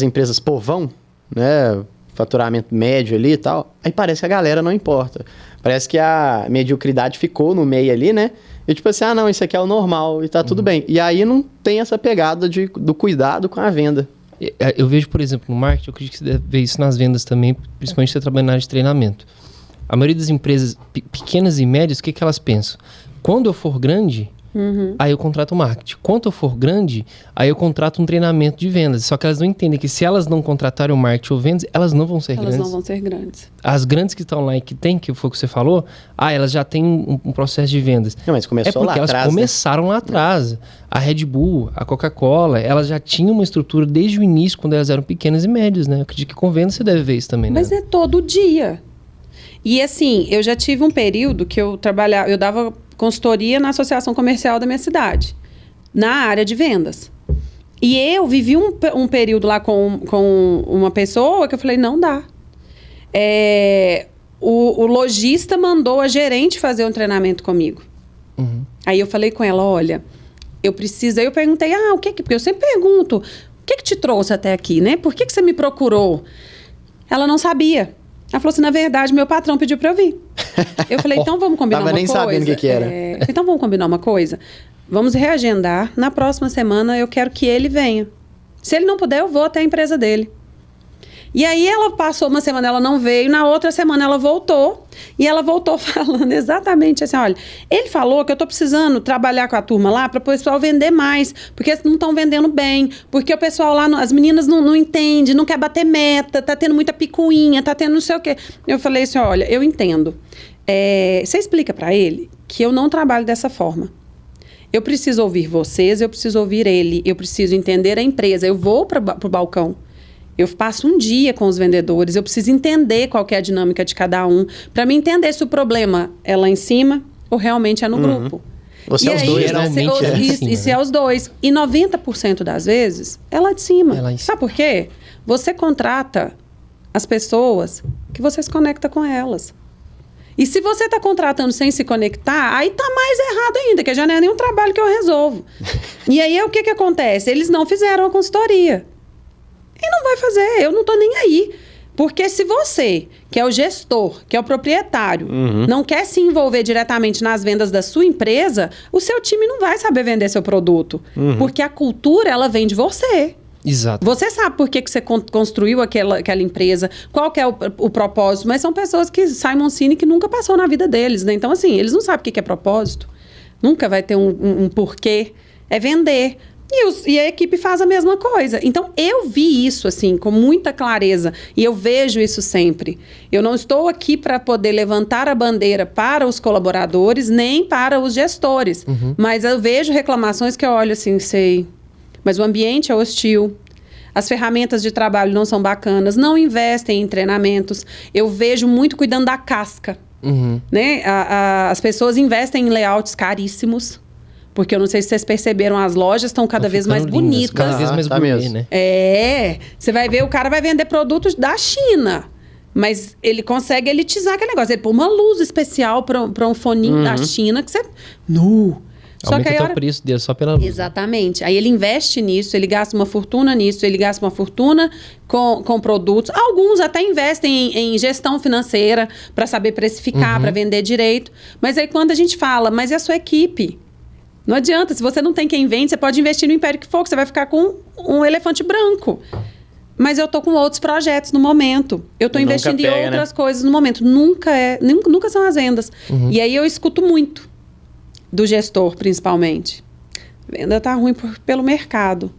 empresas povão, né? Faturamento médio ali e tal, aí parece que a galera não importa. Parece que a mediocridade ficou no meio ali, né? E tipo assim, não, isso aqui é o normal e tá tudo bem. E aí não tem essa pegada do cuidado com a venda. Eu vejo, por exemplo, no marketing, eu acredito que você deve ver isso nas vendas também, principalmente você trabalhando na área de treinamento. A maioria das empresas pequenas e médias, o que elas pensam? Quando eu for grande, aí eu contrato marketing. Quando eu for grande, aí eu contrato um treinamento de vendas. Só que elas não entendem que se elas não contratarem o marketing ou vendas, elas não vão ser grandes. Elas não vão ser grandes. As grandes que estão lá e que tem, que foi o que você falou, elas já têm um processo de vendas. Não, mas começou lá atrás. Elas começaram lá atrás. A Red Bull, a Coca-Cola, elas já tinham uma estrutura desde o início, quando elas eram pequenas e médias, né? Eu acredito que com vendas você deve ver isso também, né? Mas é todo dia. E assim, eu já tive um período que eu dava consultoria na associação comercial da minha cidade, na área de vendas. E eu vivi um período lá com uma pessoa que eu falei, não dá. O lojista mandou a gerente fazer um treinamento comigo. Aí eu falei com ela, olha, eu preciso... Aí eu perguntei, porque eu sempre pergunto, o que te trouxe até aqui, né? Por que você me procurou? Ela não sabia. Ela falou assim, na verdade, meu patrão pediu pra eu vir. Eu falei, então vamos combinar uma coisa. Tava nem sabendo o que era. Então vamos combinar uma coisa. Vamos reagendar. Na próxima semana eu quero que ele venha. Se ele não puder, eu vou até a empresa dele. E aí ela passou uma semana, ela não veio. Na outra semana ela voltou. E ela voltou falando exatamente assim, olha, ele falou que eu tô precisando trabalhar com a turma lá para o pessoal vender mais, porque eles não estão vendendo bem, porque o pessoal lá, as meninas não entendem, não quer bater meta, tá tendo muita picuinha, tá tendo não sei o quê. Eu falei assim, olha, eu entendo. Você explica para ele que eu não trabalho dessa forma. Eu preciso ouvir vocês, eu preciso ouvir ele, eu preciso entender a empresa. Eu vou para o balcão. Eu passo um dia com os vendedores, eu preciso entender qual que é a dinâmica de cada um, para me entender se o problema é lá em cima ou realmente é no grupo. Você é os dois, geralmente é isso, assim, isso é os dois. E 90% das vezes é lá de cima. Sabe por quê? Você contrata as pessoas que você se conecta com elas. E se você está contratando sem se conectar, aí tá mais errado ainda, que já não é nenhum trabalho que eu resolvo. E aí o que acontece? Eles não fizeram a consultoria. E não vai fazer, eu não tô nem aí. Porque se você, que é o gestor, que é o proprietário, não quer se envolver diretamente nas vendas da sua empresa, o seu time não vai saber vender seu produto. Porque a cultura, ela vem de você. Exato. Você sabe por que você construiu aquela empresa, qual que é o propósito, mas são pessoas que Simon Sinek nunca passou na vida deles, né? Então, assim, eles não sabem o que é propósito. Nunca vai ter um porquê. É vender. E a equipe faz a mesma coisa. Então, eu vi isso, assim, com muita clareza. E eu vejo isso sempre. Eu não estou aqui para poder levantar a bandeira para os colaboradores, nem para os gestores. Mas eu vejo reclamações que eu olho assim, sei... mas o ambiente é hostil. As ferramentas de trabalho não são bacanas, não investem em treinamentos. Eu vejo muito cuidando da casca. Né? As pessoas investem em layouts caríssimos, porque eu não sei se vocês perceberam, as lojas estão cada vez mais bonitas. Cada vez mais bonitas, né? Você vai ver, o cara vai vender produtos da China, mas ele consegue elitizar aquele negócio. Ele põe uma luz especial para um foninho da China que você... Aumenta até o preço dele só pela luz. Exatamente. Aí ele investe nisso, ele gasta uma fortuna nisso, ele gasta uma fortuna com produtos. Alguns até investem em gestão financeira para saber precificar, para vender direito. Mas aí quando a gente fala, mas e a sua equipe? Não adianta, se você não tem quem vende, você pode investir no Império que for, que você vai ficar com um elefante branco. Mas eu tô com outros projetos no momento. Eu tô investindo em outras coisas no momento. Nunca são as vendas. E aí eu escuto muito. Do gestor, principalmente. A venda tá ruim pelo mercado.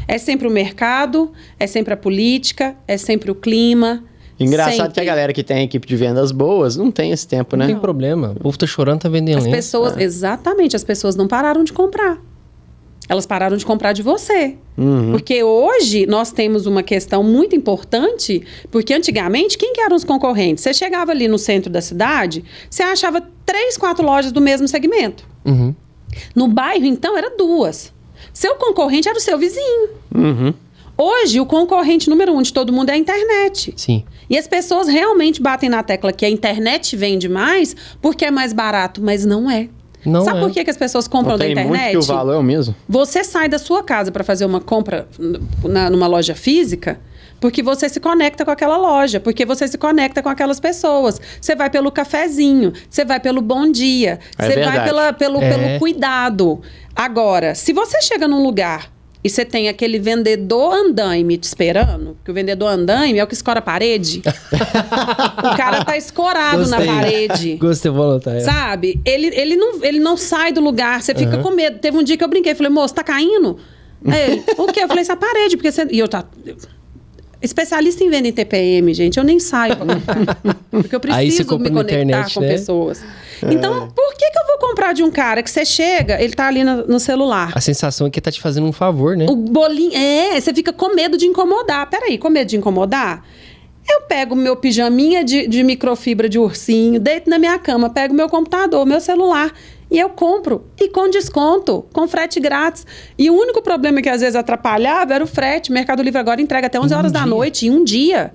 É sempre o mercado, é sempre a política, é sempre o clima. Engraçado que a galera que tem equipe de vendas boas não tem esse tempo, né? Não tem problema. O povo tá chorando, tá vendendo. As pessoas, exatamente, as pessoas não pararam de comprar. Elas pararam de comprar de você. Porque hoje nós temos uma questão muito importante, porque antigamente, quem que eram os concorrentes? Você chegava ali no centro da cidade, você achava 3, 4 lojas do mesmo segmento. No bairro, então, era 2. Seu concorrente era o seu vizinho. Hoje, o concorrente número 1 de todo mundo é a internet. Sim. E as pessoas realmente batem na tecla que a internet vende mais porque é mais barato, mas não é. Sabe por que as pessoas compram da internet? Muito que o valor é o mesmo. Você sai da sua casa para fazer uma compra numa loja física porque você se conecta com aquela loja, porque você se conecta com aquelas pessoas. Você vai pelo cafezinho, você vai pelo bom dia, você vai pelo cuidado. Agora, se você chega num lugar e você tem aquele vendedor andaime te esperando, que o vendedor andaime é o que escora a parede. O cara tá escorado na parede. Gostei, vou anotar. Sabe? Ele não sai do lugar, você fica com medo. Teve um dia que eu brinquei, falei, moço, tá caindo? Aí ele, o quê? Eu falei, essa parede, porque você... E eu tá... Especialista em venda em TPM, gente, eu nem saio pra comprar. Porque eu preciso me conectar internet, com pessoas. Então, por que eu vou comprar de um cara que você chega, ele tá ali no celular? A sensação é que tá te fazendo um favor, né? O bolinho... você fica com medo de incomodar. Peraí, com medo de incomodar? Eu pego meu pijaminha de microfibra de ursinho, deito na minha cama, pego meu computador, meu celular... E eu compro. E com desconto, com frete grátis. E o único problema que às vezes atrapalhava era o frete. O Mercado Livre agora entrega até 11 horas da noite, em um dia.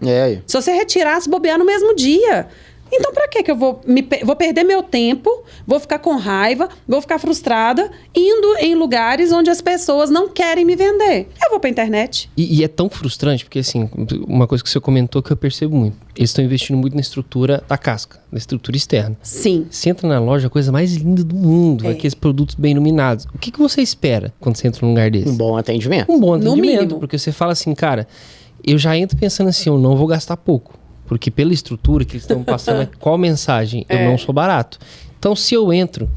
Se você retirasse, bobear no mesmo dia. Então, pra que eu vou perder meu tempo, vou ficar com raiva, vou ficar frustrada, indo em lugares onde as pessoas não querem me vender? Eu vou pra internet. E é tão frustrante, porque assim, uma coisa que você comentou que eu percebo muito. Eles estão investindo muito na estrutura da casca, na estrutura externa. Sim. Você entra na loja, a coisa mais linda do mundo, aqueles produtos bem iluminados. O que você espera quando você entra num lugar desse? Um bom atendimento. Um bom atendimento, no mínimo. Porque você fala assim, cara, eu já entro pensando assim, eu não vou gastar pouco. Porque pela estrutura que eles estão passando, qual mensagem? Eu não sou barato. Então, se eu entro,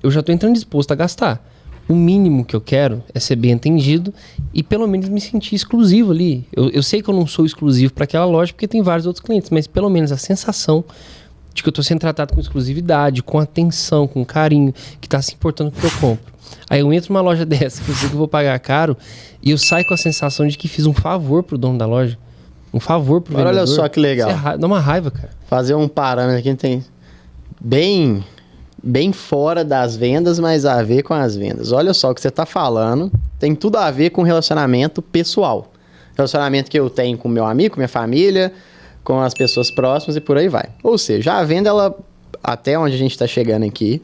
eu já estou entrando disposto a gastar. O mínimo que eu quero é ser bem atendido e pelo menos me sentir exclusivo ali. Eu sei que eu não sou exclusivo para aquela loja porque tem vários outros clientes, mas pelo menos a sensação de que eu estou sendo tratado com exclusividade, com atenção, com carinho, que está se importando com o que eu compro. Aí eu entro numa loja dessa, que eu sei que eu vou pagar caro, e eu saio com a sensação de que fiz um favor pro dono da loja. Um favor pro vendedor. Olha só que legal. Dá uma raiva, cara. Fazer um parâmetro aqui tem bem fora das vendas, mas a ver com as vendas. Olha só o que você está falando. Tem tudo a ver com relacionamento pessoal. Relacionamento que eu tenho com meu amigo, com minha família, com as pessoas próximas e por aí vai. Ou seja, a venda, ela, até onde a gente está chegando aqui,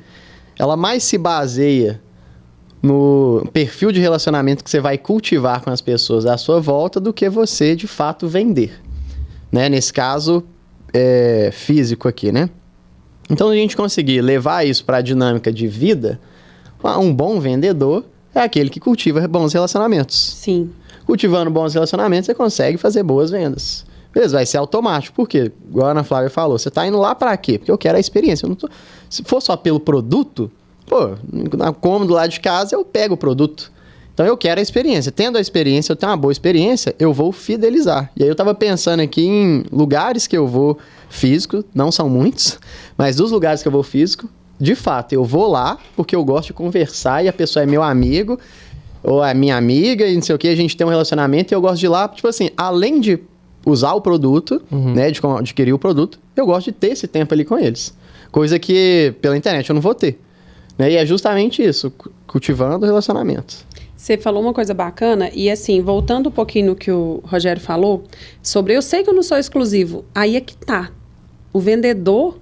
ela mais se baseia no perfil de relacionamento que você vai cultivar com as pessoas à sua volta do que você, de fato, vender. Né? Nesse caso, físico aqui, né? Então, a gente conseguir levar isso para a dinâmica de vida, um bom vendedor é aquele que cultiva bons relacionamentos. Sim. Cultivando bons relacionamentos, você consegue fazer boas vendas. Beleza, vai ser automático. Por quê? Igual a Ana Flávia falou, você está indo lá para quê? Porque eu quero a experiência. Se for só pelo produto... Pô, na cômodo lá de casa, eu pego o produto. Então, eu quero a experiência. Tendo a experiência, eu tenho uma boa experiência, eu vou fidelizar. E aí, eu tava pensando aqui em lugares que eu vou físico, não são muitos, mas dos lugares que eu vou físico, de fato, eu vou lá porque eu gosto de conversar e a pessoa é meu amigo ou é minha amiga e não sei o que, a gente tem um relacionamento e eu gosto de ir lá, tipo assim, além de usar o produto, né, de adquirir o produto, eu gosto de ter esse tempo ali com eles. Coisa que pela internet eu não vou ter. Né? E é justamente isso, cultivando relacionamentos. Você falou uma coisa bacana, e assim, voltando um pouquinho no que o Rogério falou, sobre eu sei que eu não sou exclusivo, aí é que tá. O vendedor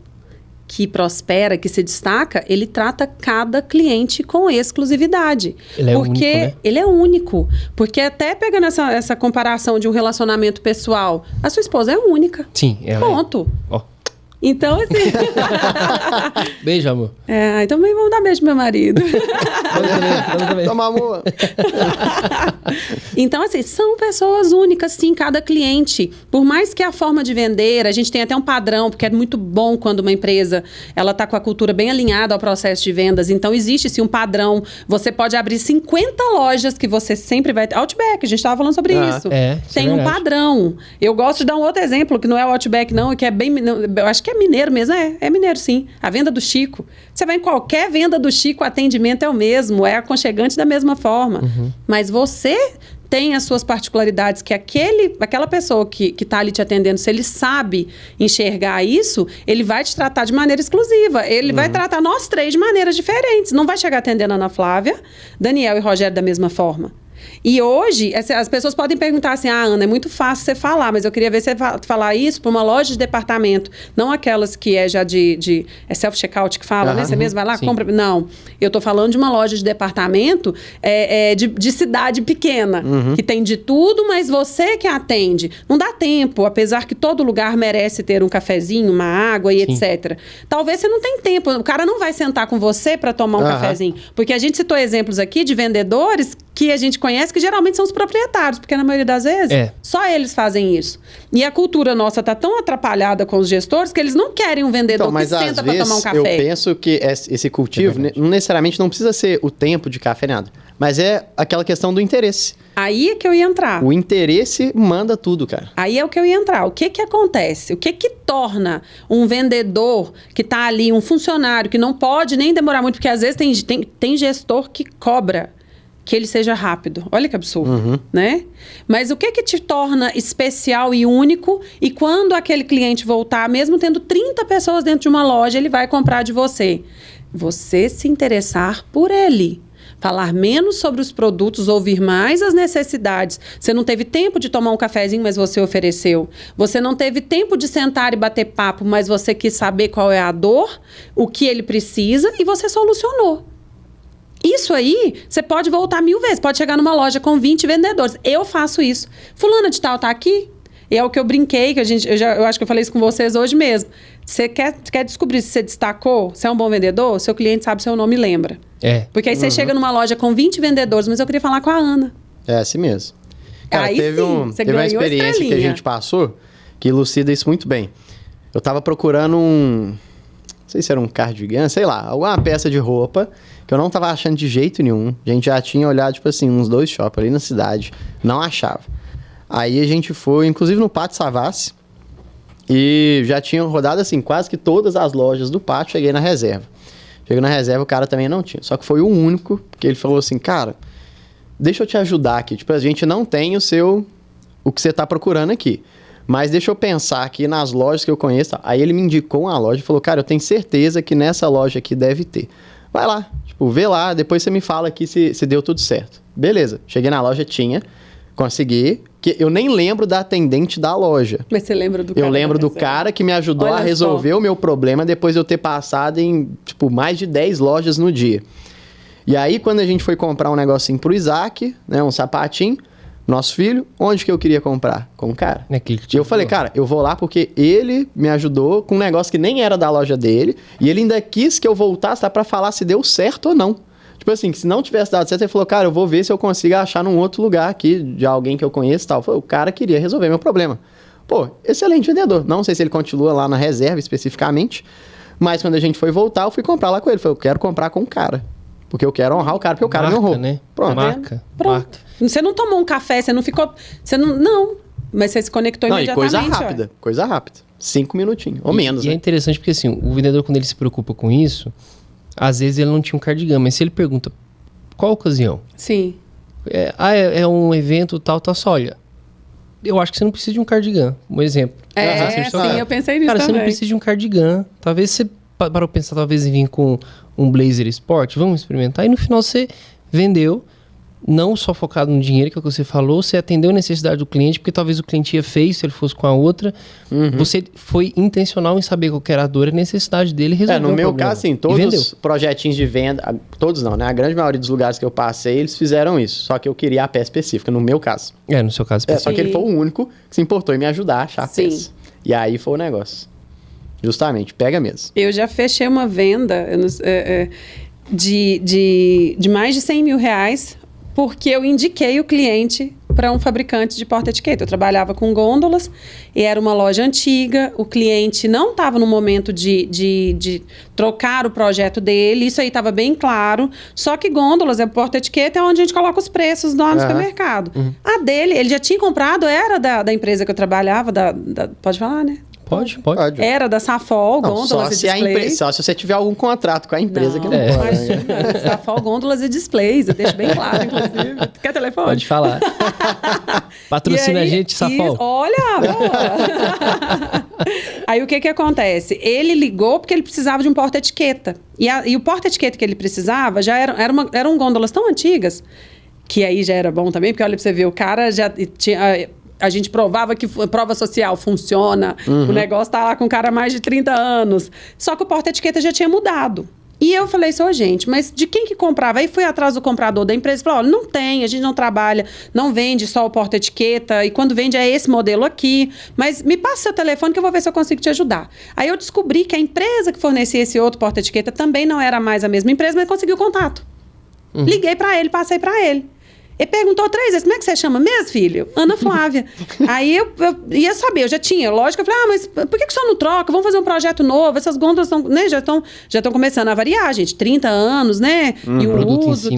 que prospera, que se destaca, ele trata cada cliente com exclusividade. Ele é único, né? Ele é único. Porque até pegando essa comparação de um relacionamento pessoal, a sua esposa é única. Sim. Ponto. Ó. Então, assim... Beijo, amor. Então também vamos dar beijo pro meu marido. também. Toma, amor. Então, assim, são pessoas únicas, sim, cada cliente. Por mais que a forma de vender, a gente tem até um padrão, porque é muito bom quando uma empresa, ela tá com a cultura bem alinhada ao processo de vendas. Então, existe, sim, um padrão. Você pode abrir 50 lojas que você sempre vai ter. Outback, a gente estava falando sobre isso. Tem um padrão. Eu gosto de dar um outro exemplo, que não é o Outback, não, que é bem... Eu acho que é mineiro mesmo, é mineiro sim. A venda do Chico. Você vai em qualquer venda do Chico, o atendimento é o mesmo, é aconchegante da mesma forma. Mas você tem as suas particularidades, que aquela pessoa que está ali te atendendo, se ele sabe enxergar isso, ele vai te tratar de maneira exclusiva. Ele vai tratar nós três de maneiras diferentes. Não vai chegar atendendo a Ana Flávia, Daniel e Rogério da mesma forma. E hoje, as pessoas podem perguntar assim, Ana, é muito fácil você falar, mas eu queria ver você falar isso para uma loja de departamento, não aquelas que é já é self-checkout que fala, né? Você mesmo vai lá, compra... Não, eu estou falando de uma loja de departamento de cidade pequena, que tem de tudo, mas você que atende. Não dá tempo, apesar que todo lugar merece ter um cafezinho, uma água e etc. Talvez você não tenha tempo, o cara não vai sentar com você para tomar um cafezinho, porque a gente citou exemplos aqui de vendedores que a gente conhece, que geralmente são os proprietários, porque na maioria das vezes, só eles fazem isso. E a cultura nossa está tão atrapalhada com os gestores que eles não querem um vendedor que senta para tomar um café. Eu penso que esse cultivo não necessariamente não precisa ser o tempo de café, nada. Mas é aquela questão do interesse. Aí é que eu ia entrar. O interesse manda tudo, cara. Aí é o que eu ia entrar. O que acontece? O que torna um vendedor que está ali, um funcionário que não pode nem demorar muito, porque às vezes tem gestor que cobra que ele seja rápido. Olha que absurdo, né? Mas o que te torna especial e único? E quando aquele cliente voltar, mesmo tendo 30 pessoas dentro de uma loja, ele vai comprar de você? Você se interessar por ele. Falar menos sobre os produtos, ouvir mais as necessidades. Você não teve tempo de tomar um cafezinho, mas você ofereceu. Você não teve tempo de sentar e bater papo, mas você quis saber qual é a dor, o que ele precisa e você solucionou. Isso aí, você pode voltar 1000 vezes. Pode chegar numa loja com 20 vendedores. Eu faço isso. Fulana de tal tá aqui? E é o que eu brinquei, que eu acho que eu falei isso com vocês hoje mesmo. Você quer descobrir se você destacou, se é um bom vendedor? Seu cliente sabe seu nome e lembra. Porque aí você chega numa loja com 20 vendedores, mas eu queria falar com a Ana. É assim mesmo. Cara, aí teve uma experiência que a gente passou que elucida isso muito bem. Eu tava procurando não sei se era um cardigan, sei lá, alguma peça de roupa que eu não tava achando de jeito nenhum. A gente já tinha olhado, tipo assim, uns 2 shoppings ali na cidade, não achava. Aí a gente foi, inclusive no Pátio Savassi, e já tinha rodado, assim, quase que todas as lojas do pátio, cheguei na reserva. Cheguei na reserva, o cara também não tinha. Só que foi o único que ele falou assim, cara, deixa eu te ajudar aqui. Tipo, a gente não tem o que você tá procurando aqui. Mas deixa eu pensar aqui nas lojas que eu conheço. Aí ele me indicou uma loja e falou, cara, eu tenho certeza que nessa loja aqui deve ter. Vai lá, tipo, vê lá, depois você me fala aqui se deu tudo certo. Beleza, cheguei na loja, tinha, consegui, que eu nem lembro da atendente da loja. Mas você lembra do cara? Eu lembro do cara que me ajudou a resolver o meu problema depois de eu ter passado em, tipo, mais de 10 lojas no dia. E aí, quando a gente foi comprar um negocinho pro Isaac, né, um sapatinho, nosso filho, onde que eu queria comprar? Com o cara. E eu falei, cara, eu vou lá porque ele me ajudou com um negócio que nem era da loja dele, e ele ainda quis que eu voltasse pra falar se deu certo ou não. Tipo assim, que se não tivesse dado certo, ele falou, cara, eu vou ver se eu consigo achar num outro lugar aqui, de alguém que eu conheço e tal. O cara queria resolver meu problema. Pô, excelente vendedor. Não sei se ele continua lá na reserva especificamente, mas quando a gente foi voltar, eu fui comprar lá com ele. Falei, eu quero comprar com o cara. Porque eu quero honrar o cara, porque o cara me honrou. Né? Pronto. Marca. Você não tomou um café, você não ficou... Não, mas você se conectou imediatamente. Coisa rápida. 5 minutinhos, ou menos. E é interessante porque assim, o vendedor, quando ele se preocupa com isso, às vezes ele não tinha um cardigan, mas se ele pergunta qual ocasião? Sim. É um evento tal, só, olha, eu acho que você não precisa de um cardigan, um exemplo. Sim, eu pensei nisso cara, também. você não precisa de um cardigan. Talvez você parou pensar, talvez em vir com um blazer esporte, vamos experimentar. E no final você vendeu, não só focado no dinheiro, que é o que você falou, você atendeu a necessidade do cliente, porque talvez o cliente ia feio se ele fosse com a outra. Você foi intencional em saber qual que era a dor e a necessidade dele e resolveu no o meu problema. caso, sim, todos os projetinhos de venda, todos não, né? A grande maioria dos lugares que eu passei, eles fizeram isso. Só que eu queria a peça específica, no meu caso. No seu caso específico. Só que ele foi o único que se importou em me ajudar a achar a peça. E aí foi o negócio. Justamente, pega mesmo. Eu já fechei uma venda de mais de 100 mil reais porque eu indiquei o cliente para um fabricante de porta-etiqueta. Eu trabalhava com gôndolas e era uma loja antiga. O cliente não estava no momento de trocar o projeto dele. Isso aí estava bem claro. Só que gôndolas, porta-etiqueta é onde a gente coloca os preços lá no supermercado. A dele, ele já tinha comprado, era da empresa que eu trabalhava. Pode falar, né? Pode. Era da Safol, Gôndolas e Displays. Só se você tiver algum contrato com a empresa que não pode. Imagina, Safol, Gôndolas e Displays. Eu deixo bem claro, inclusive. Quer telefone? Pode falar. Patrocina a gente, Safol. Olha! Aí o que acontece? Ele ligou porque ele precisava de um porta-etiqueta. E o porta-etiqueta que ele precisava já eram gôndolas tão antigas, que aí já era bom também, porque olha pra você ver, o cara já tinha... A gente provava que prova social funciona, o negócio tá lá com o cara há mais de 30 anos. Só que o porta-etiqueta já tinha mudado. E eu falei assim, gente, mas de quem que comprava? Aí fui atrás do comprador da empresa e falei, olha, não tem, a gente não trabalha, não vende só o porta-etiqueta, e quando vende é esse modelo aqui, mas me passa seu telefone que eu vou ver se eu consigo te ajudar. Aí eu descobri que a empresa que fornecia esse outro porta-etiqueta também não era mais a mesma empresa, mas conseguiu o contato. Liguei para ele, passei para ele. Ele perguntou 3 vezes, como é que você chama mesmo, filho? Ana Flávia. Aí eu ia saber, eu já tinha, lógico, eu falei, mas por que o senhor não troca? Vamos fazer um projeto novo, essas gôndolas né, já estão começando a variar, gente, 30 anos, né? E o uso,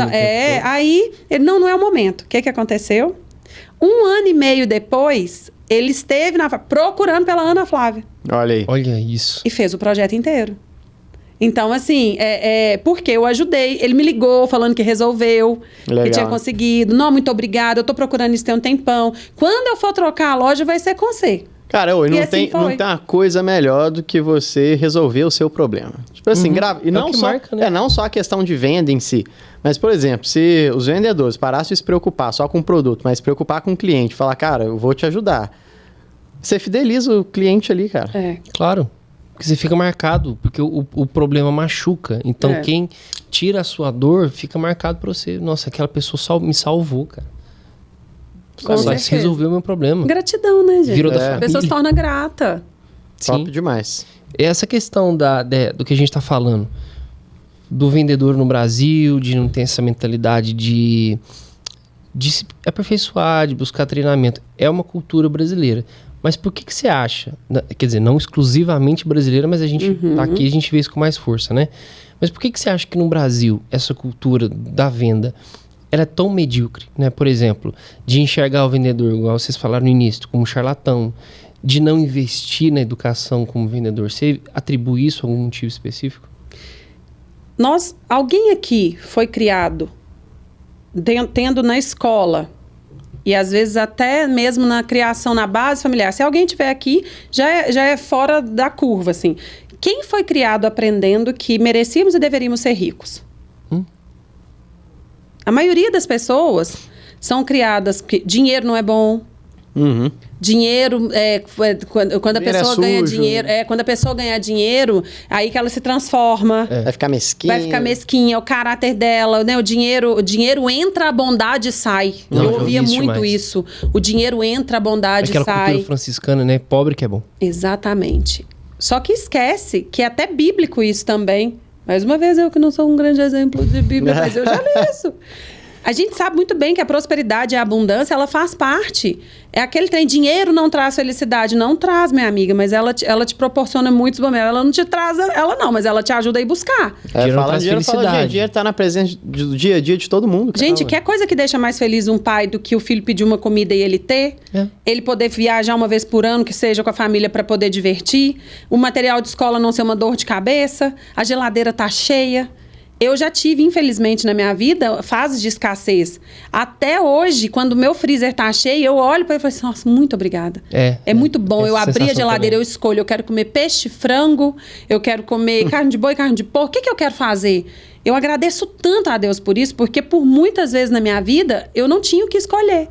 aí, ele, não é o momento. O que aconteceu? 1 ano e meio depois, ele esteve procurando pela Ana Flávia. Olha aí. Olha isso. E fez o projeto inteiro. Então, assim, porque eu ajudei. Ele me ligou falando que resolveu, que tinha conseguido. Não, muito obrigada, eu tô procurando isso tem um tempão. Quando eu for trocar a loja, vai ser com você. Cara, não tem uma coisa melhor do que você resolver o seu problema. Tipo assim, grave. E não só, marca, né? Não só a questão de venda em si. Mas, por exemplo, se os vendedores parassem de se preocupar só com o produto, mas se preocupar com o cliente, falar, cara, eu vou te ajudar. Você fideliza o cliente ali, cara. Claro. Porque você fica marcado, porque o problema machuca. Então, quem tira a sua dor, fica marcado pra você. Nossa, aquela pessoa me salvou, cara. Você resolveu o meu problema. Gratidão, né, gente? Virou da família. A pessoa se torna grata. Top demais. Essa questão do que a gente tá falando, do vendedor no Brasil, de não ter essa mentalidade de se aperfeiçoar, de buscar treinamento, é uma cultura brasileira. Mas por que você acha, quer dizer, não exclusivamente brasileira, mas a gente tá aqui, a gente vê isso com mais força, né? Mas por que você acha que no Brasil, essa cultura da venda, ela é tão medíocre, né? Por exemplo, de enxergar o vendedor, igual vocês falaram no início, como charlatão, de não investir na educação como vendedor. Você atribui isso a algum motivo específico? Alguém aqui foi criado tendo na escola, e às vezes até mesmo na criação, na base familiar. Se alguém tiver aqui, já é fora da curva, assim. Quem foi criado aprendendo que merecíamos e deveríamos ser ricos? A maioria das pessoas são criadas que dinheiro não é bom. Dinheiro, quando a pessoa ganha dinheiro, quando a pessoa ganhar dinheiro, aí que ela se transforma. Vai ficar mesquinha. Vai ficar mesquinha, é o caráter dela, né? O dinheiro entra, a bondade sai. Eu ouvia muito isso. O dinheiro entra, a bondade sai. Aquela cultura franciscana, né? Pobre que é bom. Exatamente. Só que esquece que é até bíblico isso também. Mais uma vez, eu que não sou um grande exemplo de Bíblia, mas eu já li isso. A gente sabe muito bem que a prosperidade e a abundância, ela faz parte. É aquele trem, dinheiro não traz felicidade. Não traz, minha amiga, mas ela te proporciona muitos momentos. Ela não te traz, mas ela te ajuda a ir buscar. Dinheiro tá na presença do dia a dia de todo mundo. Cara. Gente, quer coisa que deixa mais feliz um pai do que o filho pedir uma comida e ele ter? Ele poder viajar uma vez por ano, que seja com a família, para poder divertir. O material de escola não ser uma dor de cabeça. A geladeira tá cheia. Eu já tive, infelizmente, na minha vida, fases de escassez. Até hoje, quando o meu freezer tá cheio, eu olho para ele e falo assim, nossa, muito obrigada. É muito bom. Eu abri a geladeira, eu escolho. Eu quero comer peixe, frango, eu quero comer carne de boi, carne de porco. O que eu quero fazer? Eu agradeço tanto a Deus por isso, porque por muitas vezes na minha vida, eu não tinha o que escolher.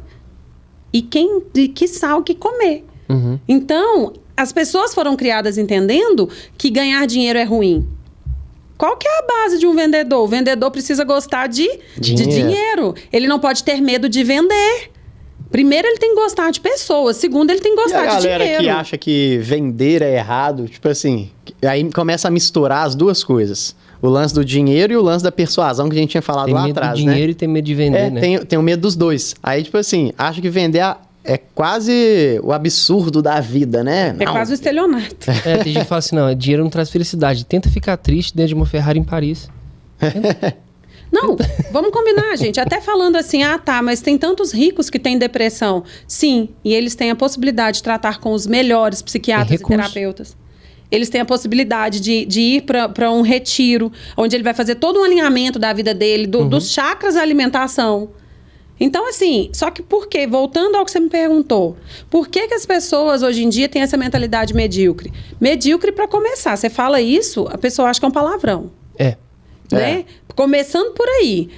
E quiçá o que comer. Então, as pessoas foram criadas entendendo que ganhar dinheiro é ruim. Qual que é a base de um vendedor? O vendedor precisa gostar de dinheiro. Ele não pode ter medo de vender. Primeiro, ele tem que gostar de pessoas. Segundo, ele tem que gostar de dinheiro. E a galera que acha que vender é errado, tipo assim, aí começa a misturar as duas coisas. O lance do dinheiro e o lance da persuasão que a gente tinha falado lá atrás, né? Tem medo do dinheiro e tem medo de vender, né? Tem o medo dos dois. Aí, tipo assim, acha que vender é quase o absurdo da vida, né? É quase o estelionato. Tem gente que fala assim, não, dinheiro não traz felicidade. Tenta ficar triste dentro de uma Ferrari em Paris. Não, vamos combinar, gente. Até falando assim, mas tem tantos ricos que têm depressão. Sim, e eles têm a possibilidade de tratar com os melhores psiquiatras e terapeutas. Eles têm a possibilidade de ir para um retiro, onde ele vai fazer todo um alinhamento da vida dele, dos chakras da alimentação. Então, assim, só que por quê? Voltando ao que você me perguntou, por que as pessoas hoje em dia têm essa mentalidade medíocre? Medíocre para começar. Você fala isso, a pessoa acha que é um palavrão. Né? Começando por aí.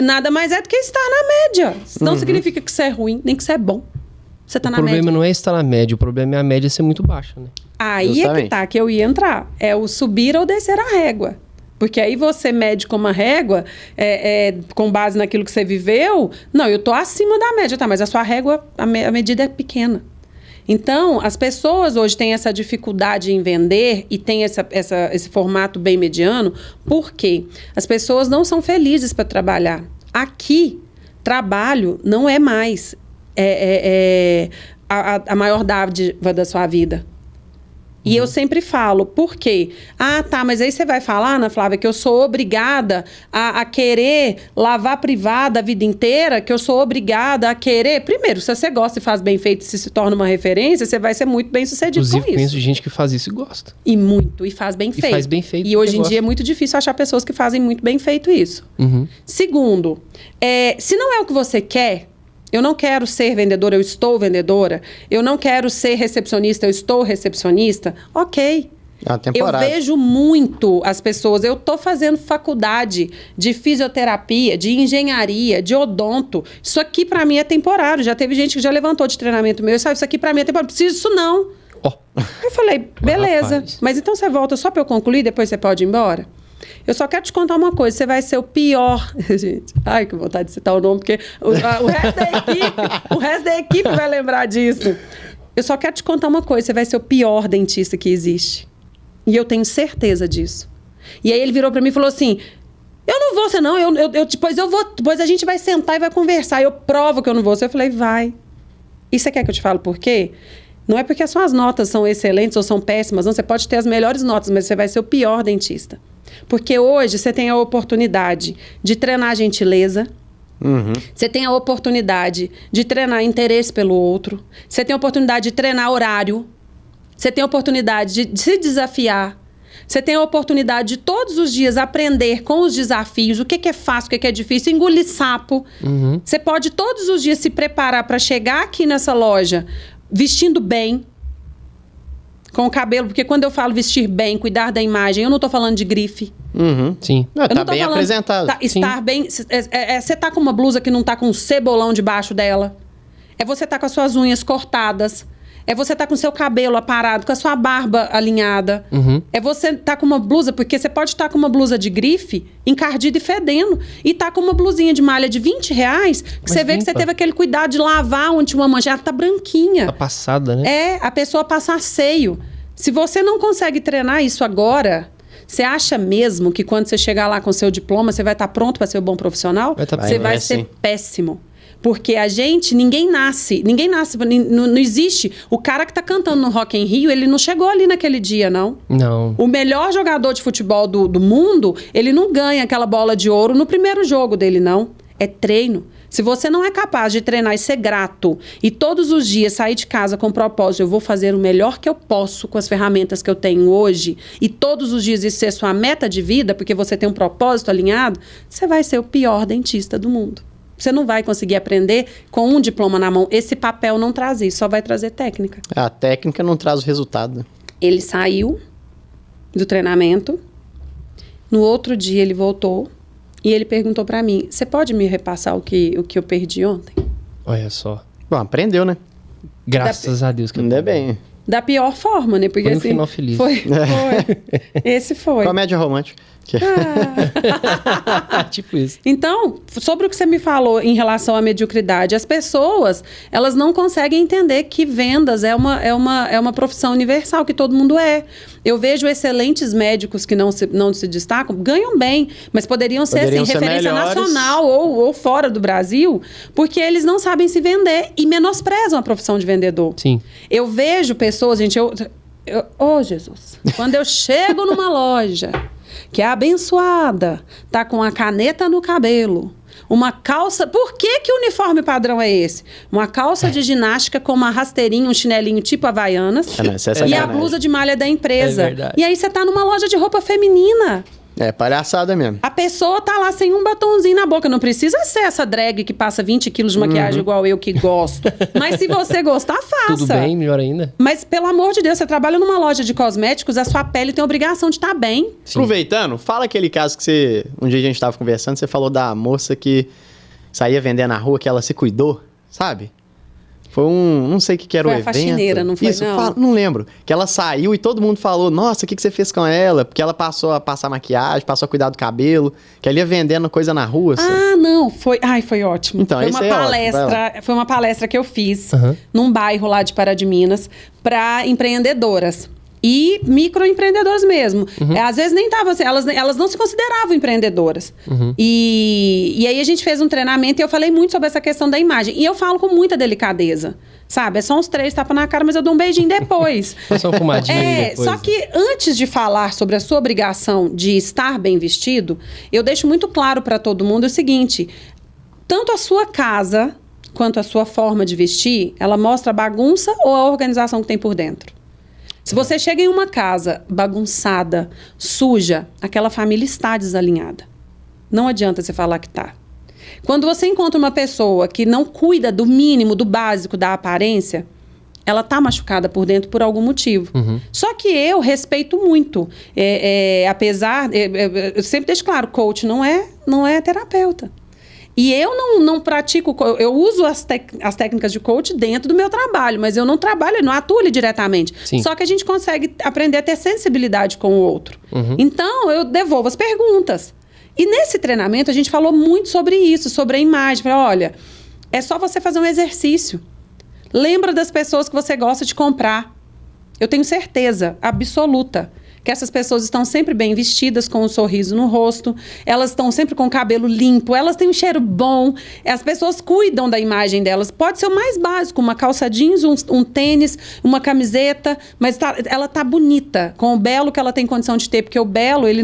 Nada mais é do que estar na média. Não significa que isso é ruim, nem que isso é bom. Você tá na média. O problema não é estar na média, o problema é a média ser muito baixa, né? Aí é que tá, que eu ia entrar. É o subir ou descer a régua. Porque aí você mede com uma régua, com base naquilo que você viveu. Não, eu tô acima da média, tá? Mas a sua régua, a medida é pequena. Então, as pessoas hoje têm essa dificuldade em vender e têm esse formato bem mediano, porque as pessoas não são felizes para trabalhar. Aqui, trabalho não é mais a maior dádiva da sua vida. E eu sempre falo, por quê? Mas aí você vai falar, Ana Flávia, que eu sou obrigada a querer lavar privada a vida inteira, que eu sou obrigada a querer... Primeiro, se você gosta e faz bem feito, se torna uma referência, você vai ser muito bem sucedido com isso. Inclusive, conheço gente que faz isso e gosta. E faz bem feito. Faz bem feito. E hoje em dia é muito difícil achar pessoas que fazem muito bem feito isso. Segundo, se não é o que você quer... Eu não quero ser vendedora, eu estou vendedora. Eu não quero ser recepcionista, eu estou recepcionista. Ok. Eu vejo muito as pessoas... Eu estou fazendo faculdade de fisioterapia, de engenharia, de odonto. Isso aqui, para mim, é temporário. Já teve gente que já levantou de treinamento meu e sabe, isso aqui, para mim, é temporário. Não preciso disso, não. Eu falei, beleza. Mas então você volta só para eu concluir, depois você pode ir embora? Eu só quero te contar uma coisa, você vai ser o pior... Gente, ai, que vontade de citar o nome, porque o resto da equipe vai lembrar disso. Eu só quero te contar uma coisa, você vai ser o pior dentista que existe. E eu tenho certeza disso. E aí ele virou pra mim e falou assim, eu não vou ser não, depois a gente vai sentar e vai conversar, eu provo que eu não vou ser. Eu falei, vai. E você quer que eu te fale por quê? Não é porque as suas notas são excelentes ou são péssimas, não, você pode ter as melhores notas, mas você vai ser o pior dentista. Porque hoje você tem a oportunidade de treinar gentileza, você tem a oportunidade de treinar interesse pelo outro, você tem a oportunidade de treinar horário, você tem a oportunidade de se desafiar, você tem a oportunidade de todos os dias aprender com os desafios, o que é fácil, o que é difícil, engolir sapo. Você pode todos os dias se preparar para chegar aqui nessa loja vestindo bem, com o cabelo, porque quando eu falo vestir bem, cuidar da imagem, eu não tô falando de grife. Sim. Tá bem apresentado. Estar bem... Você tá com uma blusa que não tá com um cebolão debaixo dela. É você tá com as suas unhas cortadas. É você tá com o seu cabelo aparado, com a sua barba alinhada. É você tá com uma blusa, porque você pode estar com uma blusa de grife, encardida e fedendo, e tá com uma blusinha de malha de R$20, que você vê que você teve aquele cuidado de lavar onde tinha uma mancha, ela tá branquinha. Tá passada, né? A pessoa passa seio. Se você não consegue treinar isso agora, você acha mesmo que quando você chegar lá com o seu diploma, você vai estar pronto para ser um bom profissional? Você vai ser péssimo. Porque ninguém nasce, não existe. O cara que tá cantando no Rock in Rio, ele não chegou ali naquele dia, não. Não. O melhor jogador de futebol do mundo, ele não ganha aquela bola de ouro no primeiro jogo dele, não. É treino. Se você não é capaz de treinar e ser grato e todos os dias sair de casa com o propósito, eu vou fazer o melhor que eu posso com as ferramentas que eu tenho hoje, e todos os dias isso ser sua meta de vida, porque você tem um propósito alinhado, você vai ser o pior dentista do mundo. Você não vai conseguir aprender com um diploma na mão. Esse papel não traz isso, só vai trazer técnica. A técnica não traz o resultado, né? Ele saiu do treinamento, no outro dia ele voltou, e ele perguntou pra mim, você pode me repassar o que eu perdi ontem? Olha só. Bom, aprendeu, né? Graças a Deus que Ainda bem. Da pior forma, né? Porque Foi um assim, final feliz. Foi. Esse foi. Comédia romântica. Tipo isso. Então, sobre o que você me falou em relação à mediocridade, as pessoas, elas não conseguem entender que vendas é uma profissão universal, que todo mundo é. Eu vejo excelentes médicos que não se destacam, ganham bem, mas poderiam ser referência melhores. nacional ou fora do Brasil, porque eles não sabem se vender e menosprezam a profissão de vendedor. Sim. Eu vejo pessoas, gente, Jesus, quando eu chego numa loja que é abençoada, tá com a caneta no cabelo, uma calça... Por que o uniforme padrão é esse? Uma calça de ginástica com uma rasteirinha, um chinelinho tipo Havaianas e a blusa de malha da empresa. É verdade. E aí você tá numa loja de roupa feminina. É palhaçada mesmo. A pessoa tá lá sem um batonzinho na boca. Não precisa ser essa drag que passa 20 quilos de maquiagem igual eu que gosto. Mas se você gostar, faça. Tudo bem, melhor ainda. Mas, pelo amor de Deus, você trabalha numa loja de cosméticos, a sua pele tem a obrigação de estar bem. Sim. Aproveitando, fala aquele caso que você... Um dia a gente tava conversando, você falou da moça que saía vender na rua, que ela se cuidou, sabe? Foi não sei o que era o evento. Foi a faxineira, não foi, Isso, não? Não lembro. Que ela saiu e todo mundo falou, nossa, o que você fez com ela? Porque ela passou a passar maquiagem, passou a cuidar do cabelo, que ela ia vendendo coisa na rua. Sabe? Ah, não, foi ótimo. Então, foi isso uma aí é ótimo, palestra, foi uma palestra que eu fiz Uhum. num bairro lá de Pará de Minas para empreendedoras. E microempreendedoras mesmo. Às vezes nem estavam assim, elas não se consideravam empreendedoras. E aí a gente fez um treinamento e eu falei muito sobre essa questão da imagem. E eu falo com muita delicadeza, sabe? É só uns 3 tapas na cara, mas eu dou um beijinho depois. Passou uma pomadinha aí depois. Só que antes de falar sobre a sua obrigação de estar bem vestido, eu deixo muito claro para todo mundo o seguinte: tanto a sua casa quanto a sua forma de vestir, ela mostra a bagunça ou a organização que tem por dentro. Se você chega em uma casa bagunçada, suja, aquela família está desalinhada. Não adianta você falar que tá. Quando você encontra uma pessoa que não cuida do mínimo, do básico, da aparência, ela tá machucada por dentro por algum motivo. Só que eu respeito muito. Eu sempre deixo claro, coach não é terapeuta. E eu não pratico, eu uso as técnicas de coach dentro do meu trabalho, mas eu não trabalho, não atuo ali diretamente. Sim. Só que a gente consegue aprender a ter sensibilidade com o outro. Então, eu devolvo as perguntas. E nesse treinamento, a gente falou muito sobre isso, sobre a imagem. Falei, olha, é só você fazer um exercício. Lembra das pessoas que você gosta de comprar. Eu tenho certeza absoluta que essas pessoas estão sempre bem vestidas, com um sorriso no rosto, elas estão sempre com o cabelo limpo, elas têm um cheiro bom, as pessoas cuidam da imagem delas. Pode ser o mais básico, uma calça jeans, um tênis, uma camiseta, mas ela tá bonita, com o belo que ela tem condição de ter, porque o belo, ele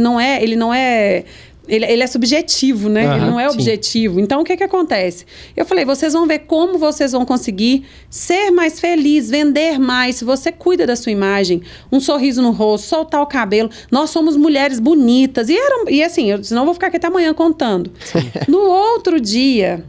é subjetivo, né? Ele não é objetivo. Então, o que acontece? Eu falei, vocês vão ver como vocês vão conseguir ser mais felizes, vender mais, se você cuida da sua imagem, um sorriso no rosto, soltar o cabelo. Nós somos mulheres bonitas. E assim, senão eu vou ficar aqui até amanhã contando. No outro dia,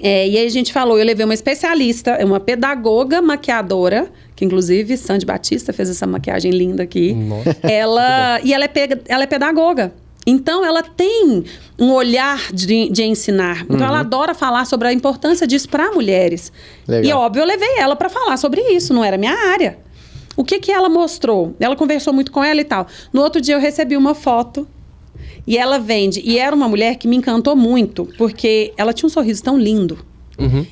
e aí a gente falou, eu levei uma especialista, uma pedagoga maquiadora, que inclusive Sandy Batista fez essa maquiagem linda aqui. Nossa. Ela é pedagoga. Então, ela tem um olhar de ensinar. Então, ela adora falar sobre a importância disso para mulheres. Legal. E, óbvio, eu levei ela para falar sobre isso. Não era minha área. O que ela mostrou? Ela conversou muito com ela e tal. No outro dia, eu recebi uma foto. E ela vende. E era uma mulher que me encantou muito. Porque ela tinha um sorriso tão lindo.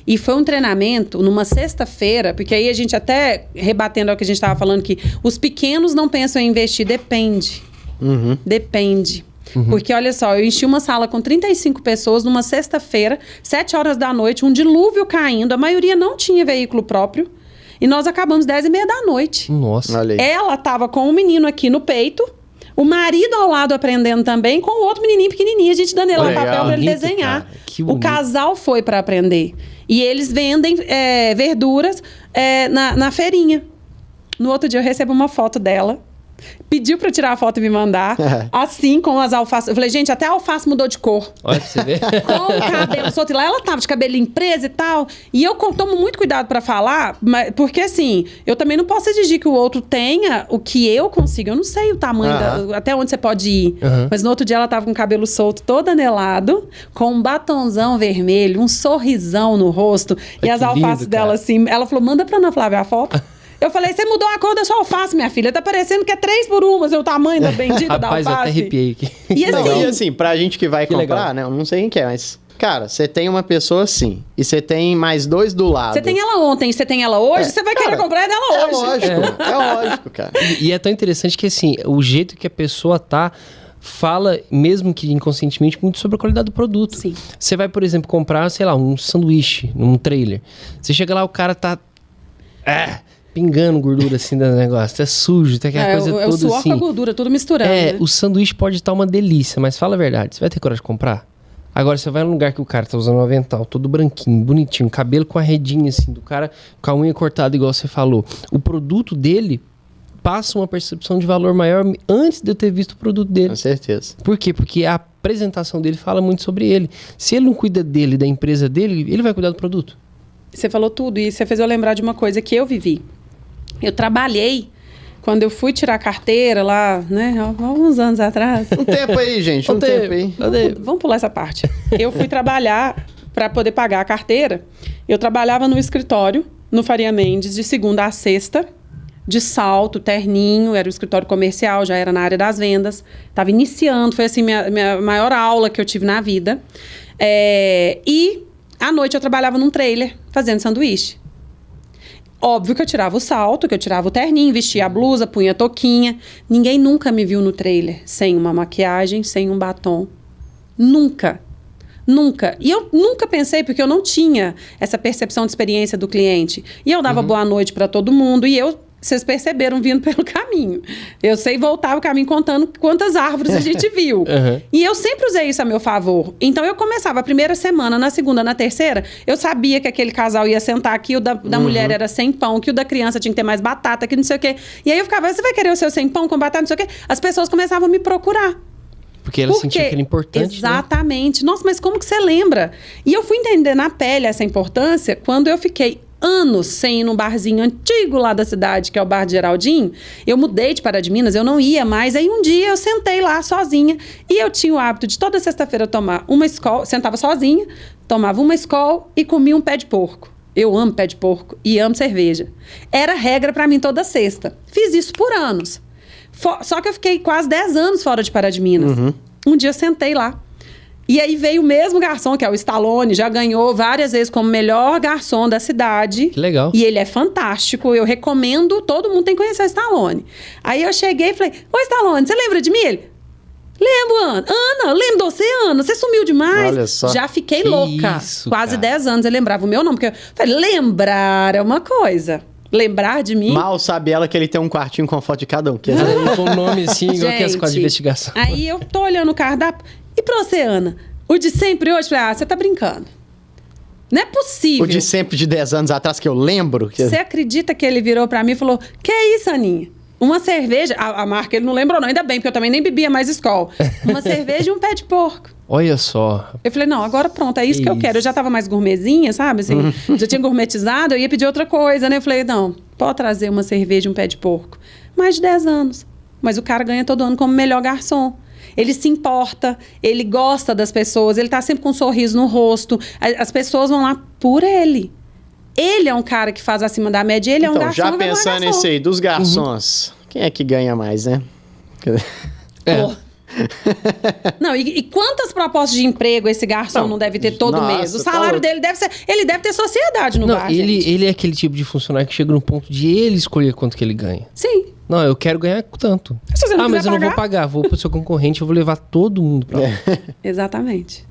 E foi um treinamento numa sexta-feira, porque aí a gente até, rebatendo ao que a gente estava falando, que os pequenos não pensam em investir. Depende. Depende. Porque, olha só, eu enchi uma sala com 35 pessoas numa sexta-feira, 7 horas da noite, um dilúvio caindo, a maioria não tinha veículo próprio, e nós acabamos 10h30 da noite. Nossa. Olha aí. Ela estava com um menino aqui no peito, O marido ao lado aprendendo também, com o outro menininho pequenininho, a gente dando ele lá Legal. papel para ele Bonito, desenhar. cara. Que O bonito. casal foi para aprender. E eles vendem verduras na feirinha. No outro dia eu recebo uma foto dela. Pediu pra eu tirar a foto e me mandar. Assim, com as alfaces. Eu falei, gente, até a alface mudou de cor. Olha pra você ver. Com o cabelo solto. E lá ela tava de cabelinho preso e tal. E eu tomo muito cuidado pra falar, porque assim, eu também não posso exigir que o outro tenha o que eu consigo. Eu não sei o tamanho, até onde você pode ir. Mas no outro dia ela tava com o cabelo solto, todo anelado, com um batonzão vermelho, um sorrisão no rosto. E as que alfaces lindo, dela cara. assim. Ela falou, manda pra Ana Flávia a foto. Eu falei, você mudou a cor da sua alface, minha filha. Tá parecendo que é 3 por 1, mas é o tamanho da bendita da Rapaz, eu alface. até arrepiei aqui. E assim, Não, e assim, pra gente que vai Que comprar, legal. né? Eu não sei quem que é, mas... Cara, você tem uma pessoa assim, e você tem mais 2 do lado. você tem ela ontem, você tem ela hoje, você vai cara, querer comprar dela É hoje. lógico, é lógico, cara. E é tão interessante que, assim, o jeito que a pessoa tá fala, mesmo que inconscientemente, muito sobre a qualidade do produto. Sim. Você vai, por exemplo, comprar, sei lá, um sanduíche num trailer. Você chega lá, o cara tá pingando gordura assim do negócio. É sujo, tem aquela coisa o toda suor assim. com a gordura, tudo misturando. né? O sanduíche pode estar uma delícia, mas fala a verdade, você vai ter coragem de comprar? Agora, você vai num lugar que o cara tá usando um avental todo branquinho, bonitinho, cabelo com a redinha assim, do cara com a unha cortada, igual você falou. O produto dele passa uma percepção de valor maior antes de eu ter visto o produto dele. Com certeza. Por quê? Porque a apresentação dele fala muito sobre ele. Se ele não cuida dele, da empresa dele, ele vai cuidar do produto. Você falou tudo e você fez eu lembrar de uma coisa que eu vivi. Eu trabalhei quando eu fui tirar a carteira lá, né, há alguns anos atrás. Um tempo aí, gente, um tempo aí. Vamos pular essa parte. Eu fui trabalhar para poder pagar a carteira. Eu trabalhava no escritório, no Faria Mendes, de segunda a sexta, de salto, terninho, era o escritório comercial, já era na área das vendas. Estava iniciando, foi assim minha maior aula que eu tive na vida. E à noite eu trabalhava num trailer, fazendo sanduíche. Óbvio que eu tirava o salto, que eu tirava o terninho, vestia a blusa, punha a touquinha. Ninguém nunca me viu no trailer sem uma maquiagem, sem um batom. Nunca. Nunca. E eu nunca pensei, porque eu não tinha essa percepção de experiência do cliente. E eu dava boa noite para todo mundo e vocês perceberam vindo pelo caminho. Eu sei voltar o caminho contando quantas árvores a gente viu. E eu sempre usei isso a meu favor. Então eu começava a primeira semana, na segunda, na terceira, eu sabia que aquele casal ia sentar aqui, o da mulher era sem pão, que o da criança tinha que ter mais batata, que não sei o quê. E aí eu ficava, você vai querer o seu sem pão com batata, não sei o quê? As pessoas começavam a me procurar. Porque ela sentiu que era importante. Exatamente. Nossa, mas como que você lembra? E eu fui entender na pele essa importância quando eu fiquei anos sem ir num barzinho antigo lá da cidade, que é o Bar de Geraldinho. Eu mudei de Pará de Minas, eu não ia mais. Aí um dia eu sentei lá sozinha e eu tinha o hábito de toda sexta-feira tomar uma Skol, sentava sozinha, tomava uma Skol e comia um pé de porco. Eu amo pé de porco e amo cerveja. Era regra pra mim toda sexta. Fiz isso por anos. Só que eu fiquei quase 10 anos fora de Pará de Minas. Um dia eu sentei lá. E aí veio o mesmo garçom, que é o Stallone, já ganhou várias vezes como melhor garçom da cidade. Que legal. E ele é fantástico, eu recomendo, todo mundo tem que conhecer o Stallone. Aí eu cheguei e falei, ô Stallone, você lembra de mim? Ele, lembro, Ana. Ana, lembro de você, Ana? Você sumiu demais. Olha só. Já fiquei Que lembrava. isso, Quase cara. 10 anos eu lembrava o meu nome, porque eu falei, lembrar é uma coisa. Lembrar de mim... Mal sabe ela que ele tem um quartinho com a foto de cada um. Que Com o nome assim, igual que as quadras de investigação. Aí eu tô olhando o cardápio. E pra você, Ana? O de sempre hoje? Falei, você tá brincando. Não é possível. O de sempre de 10 anos atrás que eu lembro. Que... Você acredita que ele virou pra mim e falou, que é isso, Aninha? Uma cerveja... A marca ele não lembrou não, ainda bem, porque eu também nem bebia mais Skol. Uma cerveja e um pé de porco. Olha só. Eu falei, não, agora pronto, é isso que eu quero. Eu já tava mais gourmetzinha, sabe? Assim, já tinha gourmetizado, eu ia pedir outra coisa, né? Eu falei, não, pode trazer uma cerveja e um pé de porco. Mais de 10 anos. Mas o cara ganha todo ano como melhor garçom. Ele se importa, ele gosta das pessoas, ele tá sempre com um sorriso no rosto. As pessoas vão lá por ele. Ele é um cara que faz acima da média, ele é um Então, garçom. já pensando nisso aí, dos garçons, quem é que ganha mais, né? Não, e quantas propostas de emprego esse garçom não deve ter todo nossa, mês? O salário dele deve ser... Ele deve ter sociedade no bar, gente. Ele é aquele tipo de funcionário que chega no ponto de ele escolher quanto que ele ganha. Sim. Não, eu quero ganhar tanto. Se você não mas quiser eu não vou pagar? pagar, vou pro seu concorrente, eu vou levar todo mundo pra lá. Exatamente.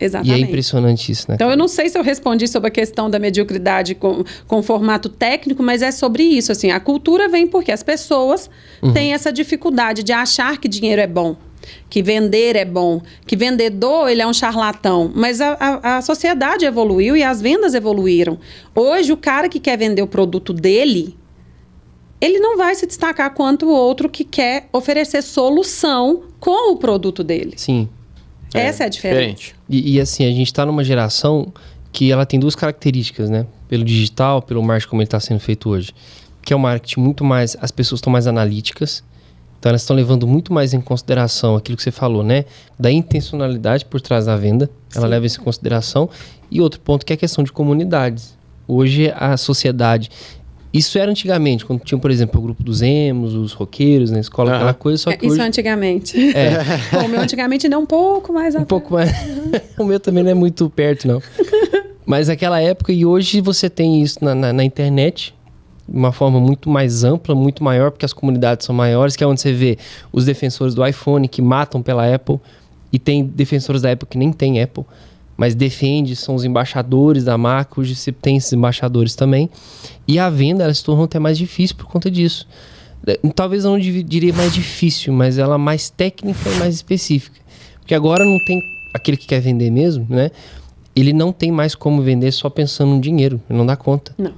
Exatamente. E é impressionante isso, né? Então, eu não sei se eu respondi sobre a questão da mediocridade com formato técnico, mas é sobre isso. Assim, a cultura vem porque as pessoas têm essa dificuldade de achar que dinheiro é bom, que vender é bom, que vendedor ele é um charlatão. Mas a sociedade evoluiu e as vendas evoluíram. Hoje, o cara que quer vender o produto dele, ele não vai se destacar quanto o outro que quer oferecer solução com o produto dele. Sim. Essa é a diferença. E assim, a gente está numa geração que ela tem duas características, né? Pelo digital, pelo marketing como ele está sendo feito hoje. Que é um marketing muito mais... As pessoas estão mais analíticas. Então, elas estão levando muito mais em consideração aquilo que você falou, né? Da intencionalidade por trás da venda. Ela leva isso em consideração. E outro ponto que é a questão de comunidades. Hoje, a sociedade... Isso era antigamente, quando tinha, por exemplo, o grupo dos emos, os roqueiros na escola, aquela coisa, só que isso hoje... antigamente. O meu antigamente não, um pouco mais atrás. Um pouco mais. O meu também não é muito perto, não. Mas naquela época, e hoje você tem isso na internet, de uma forma muito mais ampla, muito maior, porque as comunidades são maiores, que é onde você vê os defensores do iPhone que matam pela Apple, e tem defensores da Apple que nem tem Apple, mas defende, são os embaixadores da marca, hoje você tem esses embaixadores também. E a venda, ela se tornou até mais difícil por conta disso. Talvez eu não diria mais difícil, mas ela mais técnica e mais específica. Porque agora não tem aquele que quer vender mesmo, né? Ele não tem mais como vender só pensando no dinheiro, ele não dá conta. Não.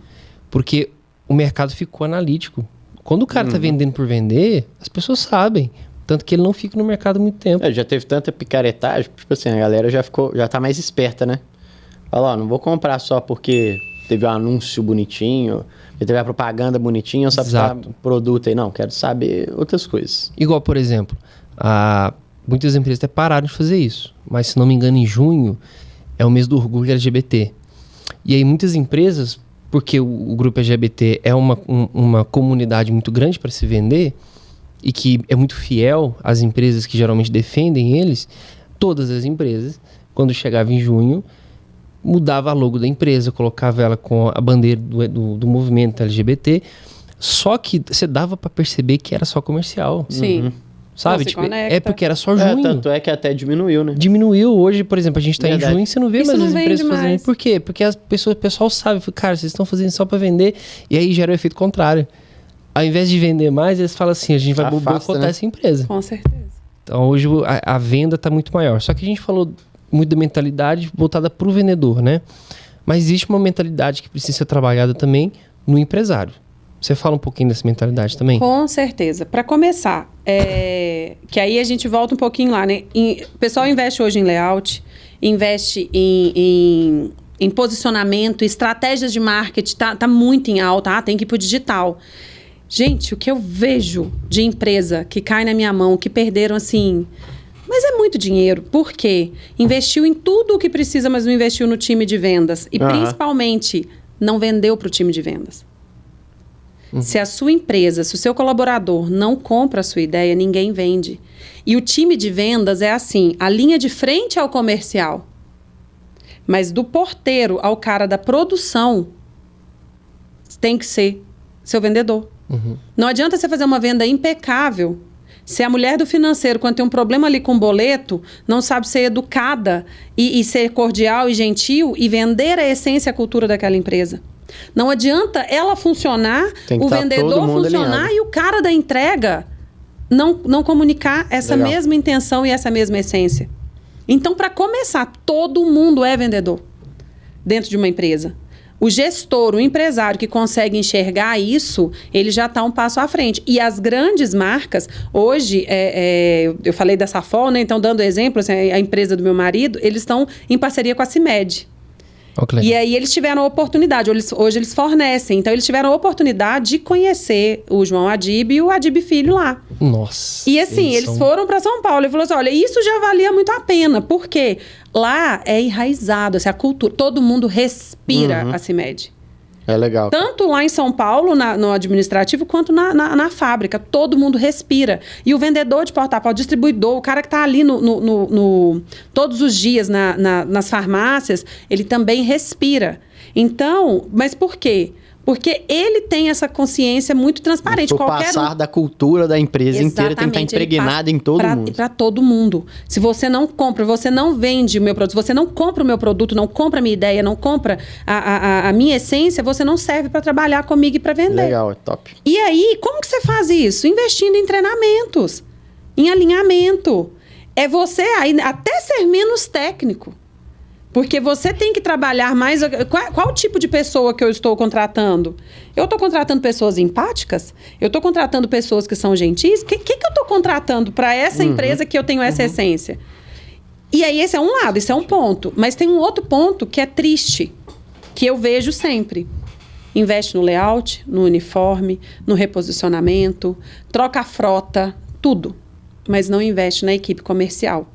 Porque o mercado ficou analítico. Quando o cara tá vendendo por vender, as pessoas sabem. Tanto que ele não fica no mercado muito tempo. Já teve tanta picaretagem, tipo assim, a galera já tá mais esperta, né? Fala, ó, não vou comprar só porque teve um anúncio bonitinho, teve a propaganda bonitinha, só pra produto aí. Não, quero saber outras coisas. Igual, por exemplo, muitas empresas até pararam de fazer isso. Mas, se não me engano, em junho é o mês do orgulho LGBT. E aí muitas empresas, porque o grupo LGBT é uma comunidade muito grande para se vender, e que é muito fiel às empresas que geralmente defendem eles, todas as empresas, quando chegava em junho, mudava a logo da empresa, colocava ela com a bandeira do movimento LGBT, só que você dava para perceber que era só comercial. Sim. Sabe? Tipo, é porque era só junho. Tanto é que até diminuiu, né? Diminuiu. Hoje, por exemplo, a gente tá em junho e você não vê mais as empresas fazendo. Por quê? Porque o pessoal sabe, cara, vocês estão fazendo só para vender, e aí gera o efeito contrário. Ao invés de vender mais, eles falam assim, a gente vai boicotar essa empresa. Com certeza. Então, hoje a venda está muito maior. Só que a gente falou muito da mentalidade voltada para o vendedor, né? Mas existe uma mentalidade que precisa ser trabalhada também no empresário. Você fala um pouquinho dessa mentalidade também? Com certeza. Para começar, que aí a gente volta um pouquinho lá, né? O pessoal investe hoje em layout, investe em posicionamento, estratégias de marketing, tá muito em alta, tem que ir pro digital. Gente, o que eu vejo de empresa que cai na minha mão, que perderam assim... Mas é muito dinheiro. Por quê? Investiu em tudo o que precisa, mas não investiu no time de vendas. E principalmente, não vendeu para o time de vendas. Se a sua empresa, se o seu colaborador não compra a sua ideia, ninguém vende. E o time de vendas é assim, a linha de frente ao comercial. Mas do porteiro ao cara da produção, tem que ser seu vendedor. Não adianta você fazer uma venda impecável se a mulher do financeiro, quando tem um problema ali com o boleto, não sabe ser educada e ser cordial e gentil e vender a essência e a cultura daquela empresa. Não adianta ela funcionar, o vendedor funcionar alinhado. E o cara da entrega não comunicar essa mesma intenção e essa mesma essência. Então, para começar, todo mundo é vendedor dentro de uma empresa. O gestor, o empresário que consegue enxergar isso, ele já está um passo à frente. E as grandes marcas, hoje, eu falei da Safol, né? Então, dando exemplo, assim, a empresa do meu marido, eles estão em parceria com a CIMED. Okay. E aí eles tiveram a oportunidade, hoje eles fornecem, então eles tiveram a oportunidade de conhecer o João Adib e o Adib Filho lá. Nossa. E assim, eles foram para São Paulo e falou assim, olha, isso já valia muito a pena, porque lá é enraizado, assim, a cultura, todo mundo respira a CIMED. É legal. Tanto lá em São Paulo, no administrativo, quanto na fábrica. Todo mundo respira. E o vendedor de porta a porta, o distribuidor, o cara que está ali todos os dias nas farmácias, ele também respira. Então, mas por quê? Porque ele tem essa consciência muito transparente. O passar da cultura da empresa inteira tem que estar impregnado em todo mundo. Para todo mundo. Se você não compra, você não vende o meu produto, se você não compra o meu produto, não compra a minha ideia, não compra a minha essência, você não serve para trabalhar comigo e para vender. Legal, é top. E aí, como que você faz isso? Investindo em treinamentos, em alinhamento. É você aí até ser menos técnico. Porque você tem que trabalhar mais... Qual tipo de pessoa que eu estou contratando? Eu estou contratando pessoas empáticas? Eu estou contratando pessoas que são gentis? O que eu estou contratando para essa empresa que eu tenho essa essência? E aí, esse é um lado, esse é um ponto. Mas tem um outro ponto que é triste, que eu vejo sempre. Investe no layout, no uniforme, no reposicionamento, troca a frota, tudo. Mas não investe na equipe comercial.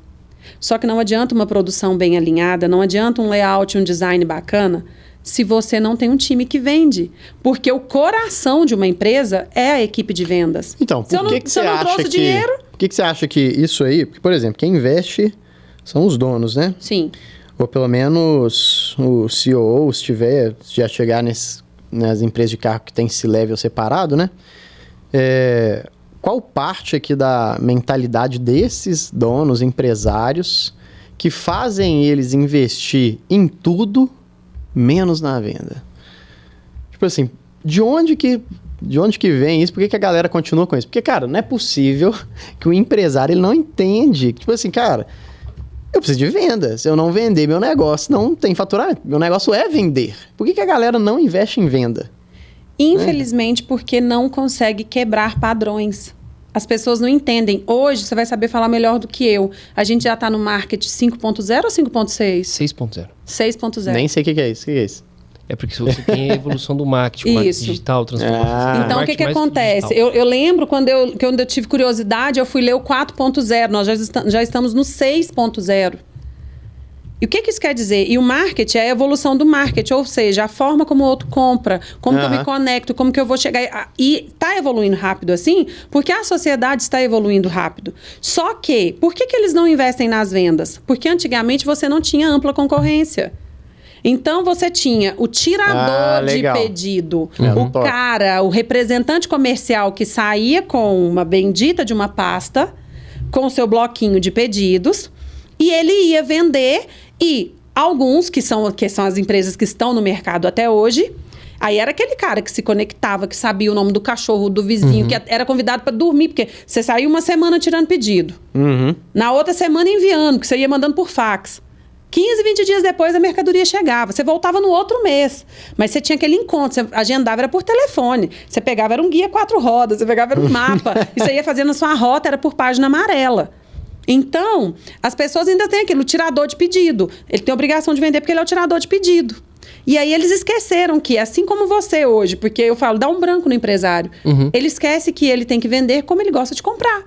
Só que não adianta uma produção bem alinhada, não adianta um layout, um design bacana, se você não tem um time que vende. Porque o coração de uma empresa é a equipe de vendas. Então, por que você acha que... Dinheiro... Por que você acha que isso aí... Porque, por exemplo, quem investe são os donos, né? Sim. Ou pelo menos o CEO, se tiver, já chegar nas empresas de carro que tem C-level separado, né? Qual parte aqui da mentalidade desses donos, empresários, que fazem eles investir em tudo, menos na venda? Tipo assim, de onde que vem isso? Por que a galera continua com isso? Porque, cara, não é possível que o empresário ele não entende. Tipo assim, cara, eu preciso de venda. Se eu não vender meu negócio, não tem faturamento. Meu negócio é vender. Por que a galera não investe em venda? Infelizmente, porque não consegue quebrar padrões. As pessoas não entendem. Hoje, você vai saber falar melhor do que eu. A gente já está no marketing 5.0 ou 5.6? 6.0. 6.0. Nem sei o que é isso. O que é isso? É porque se você tem a evolução do marketing, marketing digital, transformação. Então, o que acontece? Eu lembro quando eu tive curiosidade, eu fui ler o 4.0. Nós já estamos no 6.0. E o que isso quer dizer? E o marketing é a evolução do marketing, ou seja, a forma como o outro compra, como que eu me conecto, como que eu vou chegar... E está evoluindo rápido assim, porque a sociedade está evoluindo rápido. Só que, por que eles não investem nas vendas? Porque antigamente você não tinha ampla concorrência. Então, você tinha o tirador de pedido, o representante comercial que saía com uma bendita de uma pasta, com o seu bloquinho de pedidos, e ele ia vender... E alguns, que são as empresas que estão no mercado até hoje, aí era aquele cara que se conectava, que sabia o nome do cachorro, do vizinho, que era convidado para dormir, porque você saiu uma semana tirando pedido. Na outra semana enviando, que você ia mandando por fax. 15, 20 dias depois a mercadoria chegava. Você voltava no outro mês. Mas você tinha aquele encontro, você agendava, era por telefone. Você pegava, era um guia 4 rodas, você pegava, era um mapa. E você ia fazendo a sua rota, era por página amarela. Então, as pessoas ainda têm aquilo, o tirador de pedido. Ele tem a obrigação de vender porque ele é o tirador de pedido. E aí eles esqueceram que, assim como você hoje, porque eu falo, dá um branco no empresário, ele esquece que ele tem que vender como ele gosta de comprar.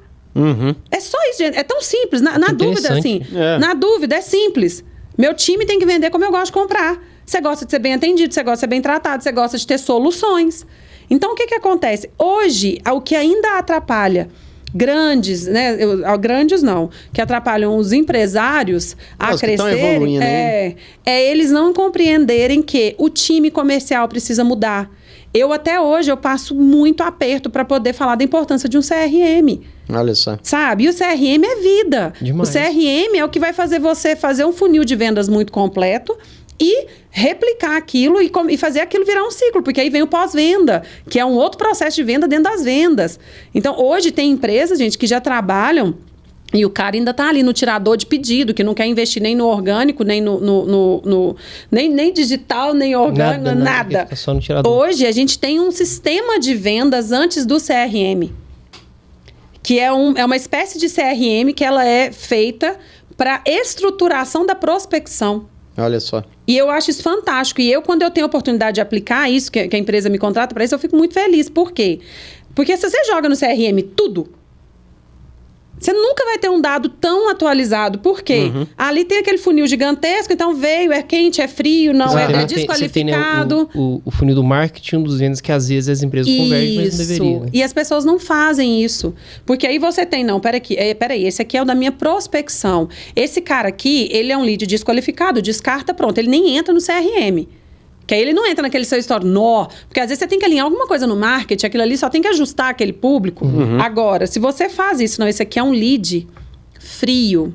É só isso, gente. É tão simples. Na dúvida, assim. Na dúvida, é simples. Meu time tem que vender como eu gosto de comprar. Você gosta de ser bem atendido, você gosta de ser bem tratado, você gosta de ter soluções. Então, o que acontece? Hoje, o que ainda atrapalha... grandes, né? Grandes não, que atrapalham os empresários a crescerem, eles não compreenderem que o time comercial precisa mudar. Até hoje, eu passo muito aperto para poder falar da importância de um CRM. Olha só. Sabe? E o CRM é vida. Demais. O CRM é o que vai fazer você fazer um funil de vendas muito completo e replicar aquilo e fazer aquilo virar um ciclo, porque aí vem o pós-venda, que é um outro processo de venda dentro das vendas. Então, hoje tem empresas, gente, que já trabalham e o cara ainda está ali no tirador de pedido, que não quer investir nem no orgânico, nem nem digital, nem orgânico, nada. É só no tirador. Hoje, a gente tem um sistema de vendas antes do CRM, que é uma espécie de CRM que ela é feita para estruturação da prospecção. Olha só. E eu acho isso fantástico. E quando eu tenho a oportunidade de aplicar isso, que a empresa me contrata para isso, eu fico muito feliz. Por quê? Porque se você joga no CRM tudo, você nunca vai ter um dado tão atualizado. Por quê? Ali tem aquele funil gigantesco, então veio, é quente, é frio, não é desqualificado. Você tem o funil do marketing dos vendas que às vezes as empresas convergem, mas não deveriam. Né? E as pessoas não fazem isso. Porque aí você tem, peraí, esse aqui é o da minha prospecção. Esse cara aqui, ele é um lead desqualificado, descarta, pronto. Ele nem entra no CRM. Que aí ele não entra naquele seu histórico, porque às vezes você tem que alinhar alguma coisa no marketing, aquilo ali só tem que ajustar aquele público. Agora, se você faz isso, não, esse aqui é um lead frio,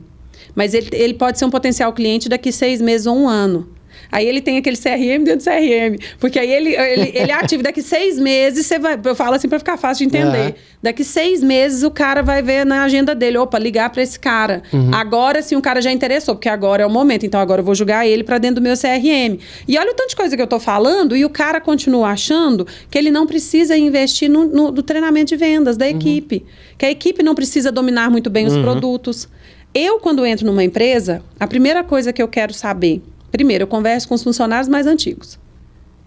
mas ele pode ser um potencial cliente daqui 6 meses ou 1 ano. Aí ele tem aquele CRM dentro do CRM. Porque aí ele é ativo. Daqui 6 meses, você vai... Eu falo assim para ficar fácil de entender. Daqui 6 meses, o cara vai ver na agenda dele. Opa, ligar para esse cara. Agora sim, o cara já interessou. Porque agora é o momento. Então, agora eu vou jogar ele para dentro do meu CRM. E olha o tanto de coisa que eu tô falando. E o cara continua achando que ele não precisa investir no treinamento de vendas da equipe. Que a equipe não precisa dominar muito bem os produtos. Eu, quando entro numa empresa, a primeira coisa que eu quero saber... Primeiro, eu converso com os funcionários mais antigos.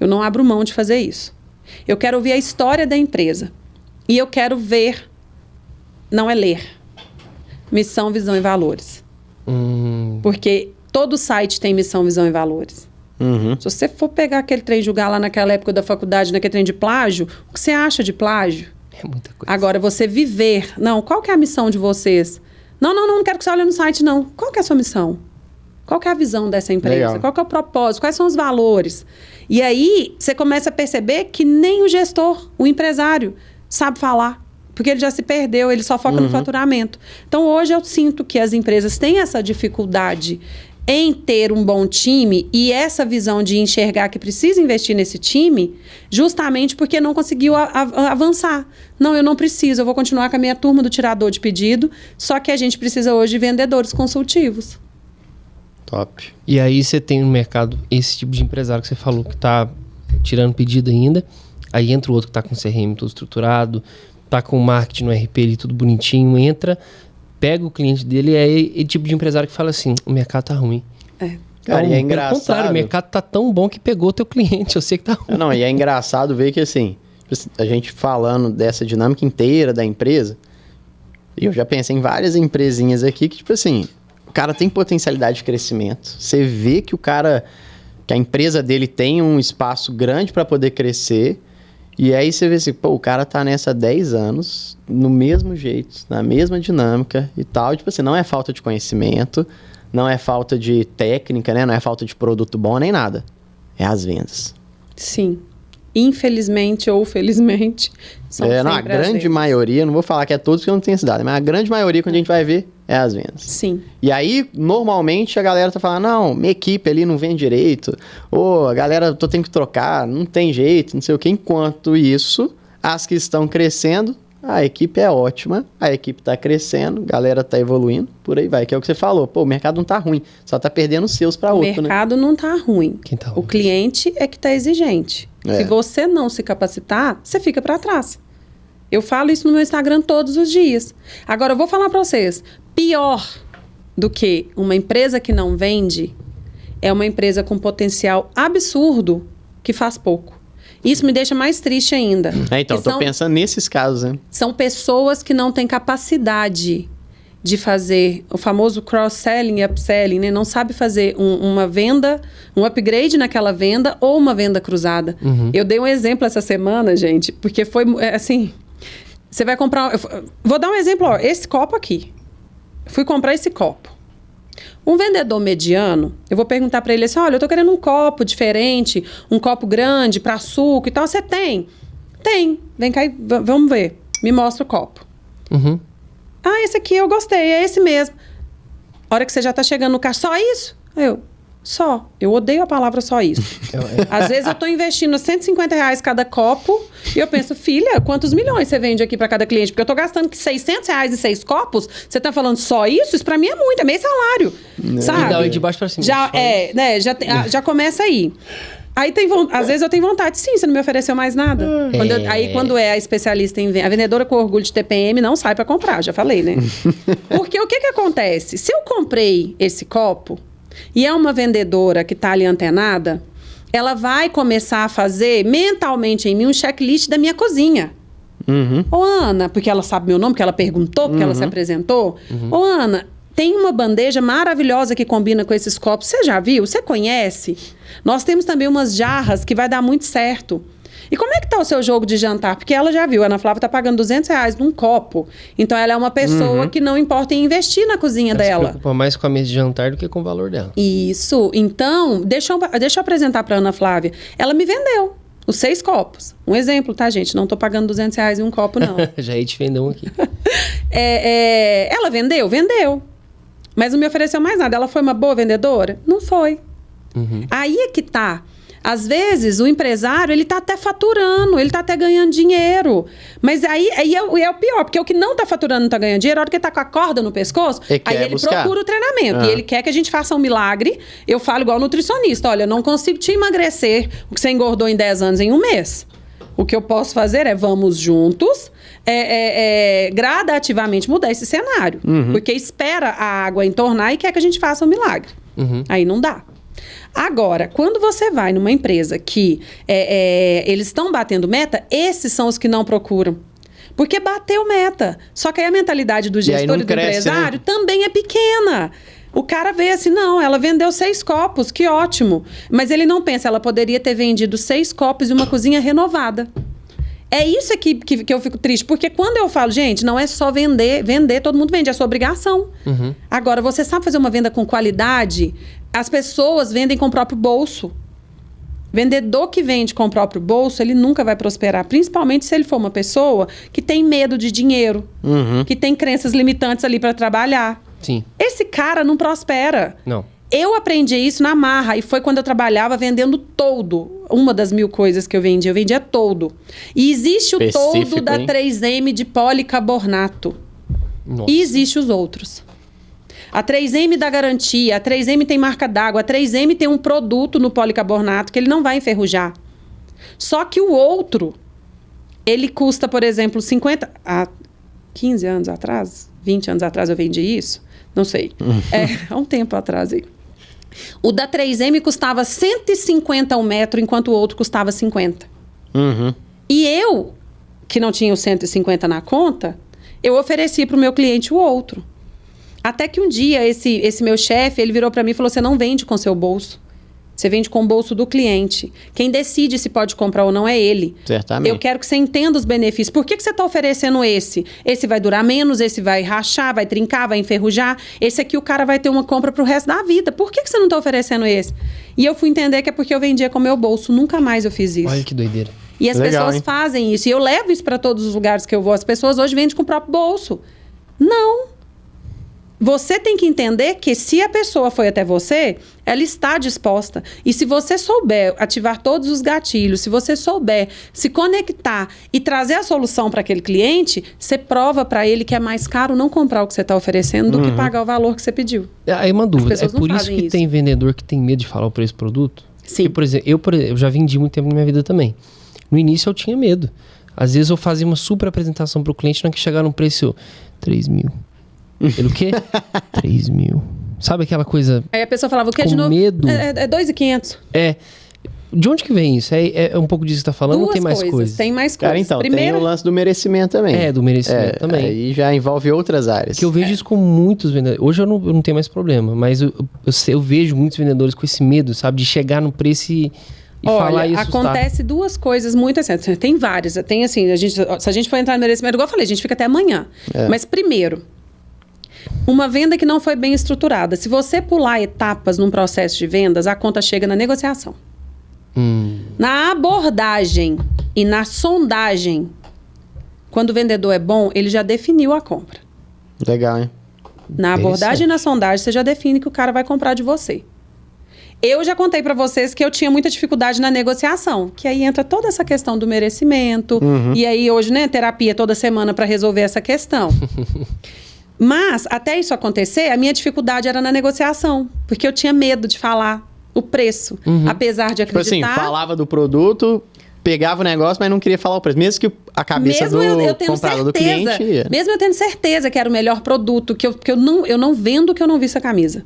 Eu não abro mão de fazer isso. Eu quero ouvir a história da empresa. E eu quero ver, não é ler, missão, visão e valores. Porque todo site tem missão, visão e valores. Se você for pegar aquele trem e julgar lá naquela época da faculdade, naquele trem de plágio, o que você acha de plágio? É muita coisa. Agora, você viver. Não, qual que é a missão de vocês? Não quero que você olhe no site, não. Qual que é a sua missão? Qual que é a visão dessa empresa? Legal. Qual que é o propósito? Quais são os valores? E aí, você começa a perceber que nem o gestor, o empresário, sabe falar. Porque ele já se perdeu, ele só foca no faturamento. Então, hoje eu sinto que as empresas têm essa dificuldade em ter um bom time e essa visão de enxergar que precisa investir nesse time, justamente porque não conseguiu avançar. Não, eu não preciso, eu vou continuar com a minha turma do tirador de pedido, só que a gente precisa hoje de vendedores consultivos. Top. E aí você tem no mercado esse tipo de empresário que você falou que tá tirando pedido ainda. Aí entra o outro que tá com o CRM todo estruturado, tá com o marketing no RP ali tudo bonitinho, entra, pega o cliente dele e aí é o tipo de empresário que fala assim, o mercado tá ruim. Cara, e é engraçado. Pelo contrário, o mercado tá tão bom que pegou o teu cliente, eu sei que tá ruim. Não, e é engraçado ver que assim, a gente falando dessa dinâmica inteira da empresa, e eu já pensei em várias empresinhas aqui que tipo assim... O cara tem potencialidade de crescimento. Você vê que que a empresa dele tem um espaço grande para poder crescer. E aí você vê assim, pô, o cara tá nessa há 10 anos, no mesmo jeito, na mesma dinâmica e tal. Tipo assim, não é falta de conhecimento, não é falta de técnica, né? Não é falta de produto bom nem nada. É as vendas. Sim. Infelizmente ou felizmente, são não, a grande maioria, não vou falar que é todos que não tem cidade, mas a grande maioria, quando a gente vai ver, é as vendas. Sim. E aí, normalmente, a galera tá falando, não, minha equipe ali não vende direito, ou a galera, tenho que trocar, não tem jeito, não sei o quê. Enquanto isso, as que estão crescendo, a equipe é ótima, a equipe tá crescendo, a galera tá evoluindo, por aí vai, que é o que você falou. Pô, o mercado não tá ruim, só tá perdendo os seus para outro, né? O mercado não tá ruim. Quem tá ruim? O cliente é que tá exigente. Se você não se capacitar, você fica para trás. Eu falo isso no meu Instagram todos os dias. Agora, eu vou falar para vocês. Pior do que uma empresa que não vende é uma empresa com potencial absurdo que faz pouco. Isso me deixa mais triste ainda. Então, eu tô pensando nesses casos, né? São pessoas que não têm capacidade de fazer o famoso cross-selling e upselling, né? Não sabe fazer uma venda, um upgrade naquela venda ou uma venda cruzada. Eu dei um exemplo essa semana, gente, porque foi assim... Você vai comprar... Vou dar um exemplo, ó, esse copo aqui. Fui comprar esse copo. Um vendedor mediano, eu vou perguntar para ele assim, olha, eu tô querendo um copo diferente, um copo grande para suco e tal. Você tem? Tem. Vem cá e vamos ver. Me mostra o copo. Ah, esse aqui eu gostei, é esse mesmo. A hora que você já tá chegando no caixa, só isso? Só. Eu odeio a palavra só isso. Às vezes eu tô investindo R$150 cada copo e eu penso, filha, quantos milhões você vende aqui para cada cliente? Porque eu tô gastando R$600 em 6 copos, você tá falando só isso? Isso para mim é muito, é meio salário. Sabe? E dá de baixo para cima. Já começa aí. Aí às vezes eu tenho vontade, sim, você não me ofereceu mais nada. Aí quando é a especialista em venda, a vendedora com orgulho de TPM não sai para comprar, já falei, né? Porque o que acontece? Se eu comprei esse copo e é uma vendedora que tá ali antenada, ela vai começar a fazer mentalmente em mim um checklist da minha cozinha. Ô, Ana, porque ela sabe meu nome, porque ela perguntou, porque ela se apresentou. Ô, Ana, tem uma bandeja maravilhosa que combina com esses copos. Você já viu? Você conhece? Nós temos também umas jarras que vai dar muito certo. E como é que tá o seu jogo de jantar? Porque ela já viu, a Ana Flávia tá pagando R$200 num copo. Então ela é uma pessoa que não importa em investir na cozinha Ela dela. se preocupa mais com a mesa de jantar do que com o valor dela. Isso. Então, deixa eu apresentar pra Ana Flávia. Ela me vendeu os 6 copos. Um exemplo, tá, gente? Não tô pagando R$200 em um copo, não. Já ia te vender um aqui. Ela vendeu? Vendeu. Mas não me ofereceu mais nada. Ela foi uma boa vendedora? Não foi. Aí é que tá. Às vezes, o empresário, ele tá até faturando, ele tá até ganhando dinheiro. Mas aí é o pior, porque o que não tá faturando, não tá ganhando dinheiro, a hora que ele tá com a corda no pescoço, aí ele procura o treinamento. E ele quer que a gente faça um milagre. Eu falo igual nutricionista, olha, eu não consigo te emagrecer o que você engordou em 10 anos em um mês. O que eu posso fazer é, vamos juntos, gradativamente mudar esse cenário. Porque espera a água entornar e quer que a gente faça um milagre. Aí não dá. Agora, quando você vai numa empresa que eles estão batendo meta, esses são os que não procuram. Porque bateu meta. Só que aí a mentalidade do gestor e do empresário também é pequena. O cara vê assim, não, ela vendeu 6 copos, que ótimo. Mas ele não pensa, ela poderia ter vendido 6 copos e uma cozinha renovada. É isso aqui que eu fico triste. Porque quando eu falo, gente, não é só vender, todo mundo vende, é sua obrigação. Agora, você sabe fazer uma venda com qualidade? As pessoas vendem com o próprio bolso. Vendedor que vende com o próprio bolso, ele nunca vai prosperar. Principalmente se ele for uma pessoa que tem medo de dinheiro. Que tem crenças limitantes ali para trabalhar. Sim. Esse cara não prospera. Não. Eu aprendi isso na marra. E foi quando eu trabalhava vendendo toldo. Uma das 1000 coisas que eu vendia toldo. E existe o toldo da 3M de policarbonato. Nossa. E existe os outros. A 3M dá garantia, a 3M tem marca d'água, a 3M tem um produto no policarbonato que ele não vai enferrujar. Só que o outro, ele custa, por exemplo, 50... Há 15 anos atrás, 20 anos atrás eu vendi isso? Não sei. Há um tempo atrás aí. O da 3M custava 150 o metro, enquanto o outro custava 50. E eu, que não tinha os 150 na conta, eu ofereci para o meu cliente o outro. Até que um dia, esse meu chefe, ele virou para mim e falou, você não vende com seu bolso. Você vende com o bolso do cliente. Quem decide se pode comprar ou não é ele. Certamente. Eu quero que você entenda os benefícios. Por que você está oferecendo esse? Esse vai durar menos, esse vai rachar, vai trincar, vai enferrujar. Esse aqui o cara vai ter uma compra pro resto da vida. Por que você não está oferecendo esse? E eu fui entender que é porque eu vendia com o meu bolso. Nunca mais eu fiz isso. Olha que doideira. E as pessoas fazem isso. E eu levo isso para todos os lugares que eu vou. As pessoas hoje vendem com o próprio bolso. Não. Você tem que entender que se a pessoa foi até você, ela está disposta. E se você souber ativar todos os gatilhos, se você souber se conectar e trazer a solução para aquele cliente, você prova para ele que é mais caro não comprar o que você está oferecendo do que pagar o valor que você pediu. Aí uma dúvida, é por isso que tem vendedor que tem medo de falar o preço do produto? Sim. Porque, por exemplo, eu já vendi muito tempo na minha vida também. No início eu tinha medo. Às vezes eu fazia uma super apresentação para o cliente, não que chegar num preço 3 mil. Pelo quê? 3 mil. Sabe aquela coisa... Aí a pessoa falava, o que de novo? Medo. É 2.500. De onde que vem isso? É um pouco disso que você tá falando ou tem mais coisas? Tem mais coisas. Cara, então, primeiro, tem o lance do merecimento também. Do merecimento também. Aí já envolve outras áreas. Que eu vejo isso com muitos vendedores. Hoje eu não tenho mais problema, mas eu vejo muitos vendedores com esse medo, sabe? De chegar no preço e falar e assustar. Acontece 2 coisas muito assim. Tem várias. Tem assim, se a gente for entrar no merecimento, igual eu falei, a gente fica até amanhã. Mas primeiro... Uma venda que não foi bem estruturada. Se você pular etapas num processo de vendas, a conta chega na negociação. Na abordagem e na sondagem, quando o vendedor é bom, ele já definiu a compra. Legal, hein? Na abordagem e na sondagem, você já define que o cara vai comprar de você. Eu já contei para vocês que eu tinha muita dificuldade na negociação, que aí entra toda essa questão do merecimento. E aí hoje, né, terapia toda semana para resolver essa questão. Mas, até isso acontecer, a minha dificuldade era na negociação. Porque eu tinha medo de falar o preço. Apesar de acreditar... Tipo assim, falava do produto, pegava o negócio, mas não queria falar o preço. Mesmo que a cabeça do comprador, do cliente... Mesmo eu tendo certeza que era o melhor produto, que eu não vendo que eu não visse a camisa.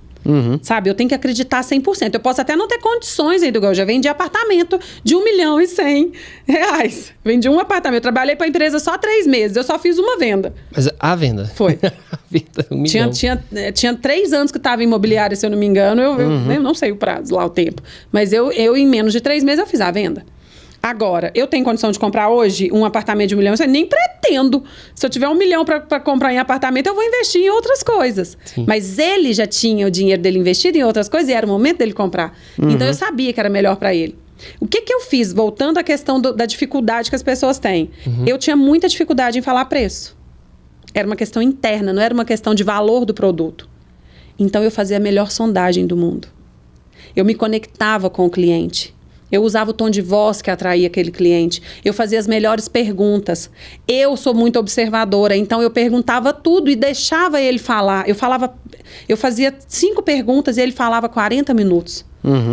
Sabe? Eu tenho que acreditar 100%. Eu posso até não ter condições ainda, igual eu já vendi apartamento de R$1.100.000. Vendi um apartamento. Eu trabalhei para a empresa só 3 meses. Eu só fiz uma venda. Mas a venda? Foi. A venda, 1 milhão. Tinha 3 anos que estava imobiliária, se eu não me engano. Eu não sei o prazo, lá o tempo. Mas eu em menos de 3 meses, eu fiz a venda. Agora, eu tenho condição de comprar hoje um apartamento de 1 milhão? Eu nem pretendo. Se eu tiver 1 milhão para comprar em apartamento, eu vou investir em outras coisas. Sim. Mas ele já tinha o dinheiro dele investido em outras coisas e era o momento dele comprar. Então, eu sabia que era melhor para ele. O que eu fiz? Voltando à questão da dificuldade que as pessoas têm. Eu tinha muita dificuldade em falar preço. Era uma questão interna, não era uma questão de valor do produto. Então, eu fazia a melhor sondagem do mundo. Eu me conectava com o cliente. Eu usava o tom de voz que atraía aquele cliente. Eu fazia as melhores perguntas. Eu sou muito observadora, então eu perguntava tudo e deixava ele falar. Eu fazia 5 perguntas e ele falava 40 minutos.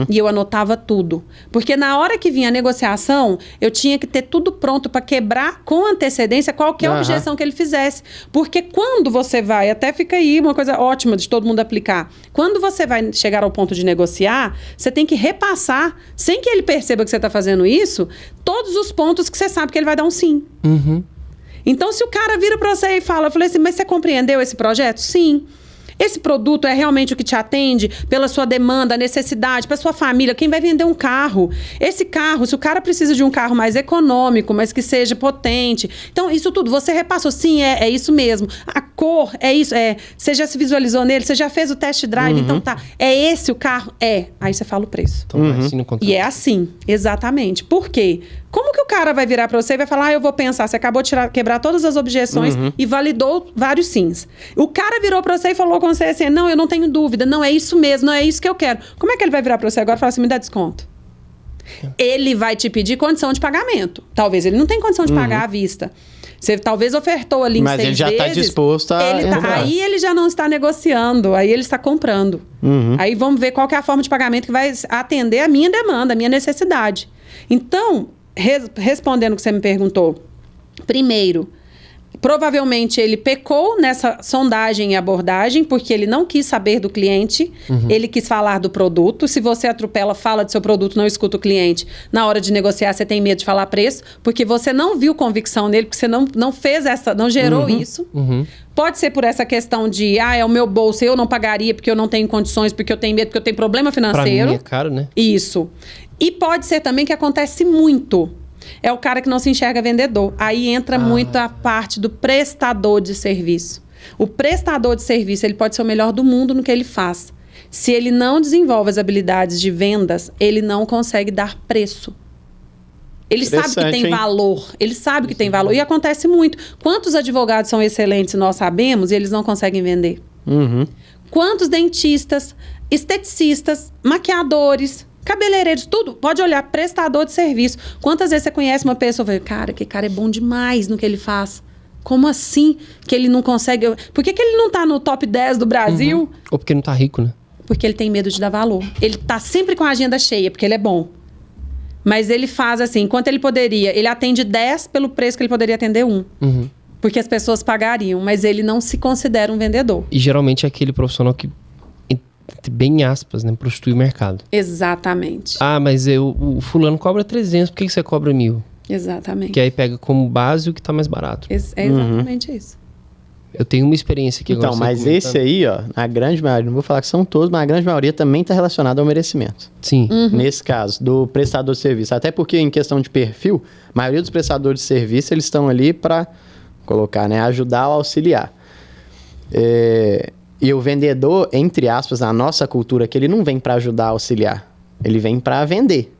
E eu anotava tudo. Porque na hora que vinha a negociação, eu tinha que ter tudo pronto para quebrar com antecedência qualquer objeção que ele fizesse. Porque quando você vai, até fica aí uma coisa ótima de todo mundo aplicar. Quando você vai chegar ao ponto de negociar, você tem que repassar, sem que ele perceba que você está fazendo isso, todos os pontos que você sabe que ele vai dar um sim. Então, se o cara vira para você e fala, eu falei assim, mas você compreendeu esse projeto? Sim. Esse produto é realmente o que te atende pela sua demanda, necessidade, para sua família. Quem vai vender um carro? Esse carro, se o cara precisa de um carro mais econômico, mas que seja potente. Então, isso tudo, você repassou. Sim, é isso mesmo. A cor, é isso. Você já se visualizou nele? Você já fez o test drive? Então, tá. É esse o carro? É. Aí você fala o preço. Então, assim no contrato. E é assim, exatamente. Por quê? Como que o cara vai virar para você e vai falar, eu vou pensar, você acabou de quebrar todas as objeções e validou vários sims. O cara virou para você e falou com você assim, não, eu não tenho dúvida, não, é isso mesmo, não é isso que eu quero. Como é que ele vai virar para você agora e falar assim, me dá desconto? Ele vai te pedir condição de pagamento. Talvez ele não tenha condição de pagar à vista. Você talvez ofertou ali em 6 vezes. Mas ele já está disposto a entrar. Aí ele já não está negociando, aí ele está comprando. Aí vamos ver qual que é a forma de pagamento que vai atender a minha demanda, a minha necessidade. Então, respondendo o que você me perguntou, primeiro, provavelmente ele pecou nessa sondagem e abordagem, porque ele não quis saber do cliente, ele quis falar do produto. Se você atropela, fala do seu produto, não escuta o cliente, na hora de negociar você tem medo de falar preço, porque você não viu convicção nele, porque você não fez não gerou isso. Pode ser por essa questão de, é o meu bolso, eu não pagaria porque eu não tenho condições, porque eu tenho medo, porque eu tenho problema financeiro. Pra mim é caro, né? Isso. E pode ser também que acontece muito. É o cara que não se enxerga vendedor. Aí entra muito a parte do prestador de serviço. O prestador de serviço, ele pode ser o melhor do mundo no que ele faz. Se ele não desenvolve as habilidades de vendas, ele não consegue dar preço. Ele sabe que tem valor. Ele sabe que tem valor. E acontece muito. Quantos advogados são excelentes, nós sabemos, e eles não conseguem vender? Quantos dentistas, esteticistas, maquiadores, cabeleireiros, tudo. Pode olhar, prestador de serviço. Quantas vezes você conhece uma pessoa e fala, cara, que cara é bom demais no que ele faz. Como assim que ele não consegue... Por que ele não tá no top 10 do Brasil? Ou porque não tá rico, né? Porque ele tem medo de dar valor. Ele tá sempre com a agenda cheia, porque ele é bom. Mas ele faz assim, enquanto ele poderia... Ele atende 10 pelo preço que ele poderia atender 1. Porque as pessoas pagariam, mas ele não se considera um vendedor. E geralmente é aquele profissional que, bem aspas, né, prostitui o mercado. Exatamente. Mas o fulano cobra 300, por que você cobra 1.000? Exatamente. Que aí pega como base o que tá mais barato. É exatamente isso. Eu tenho uma experiência aqui. Então, mas esse aí, ó, a grande maioria, não vou falar que são todos, mas a grande maioria também está relacionada ao merecimento. Sim. Nesse caso, do prestador de serviço. Até porque, em questão de perfil, a maioria dos prestadores de serviço, eles estão ali para colocar, né, ajudar ou auxiliar. E o vendedor, entre aspas, na nossa cultura, que ele não vem para ajudar, auxiliar. Ele vem para vender.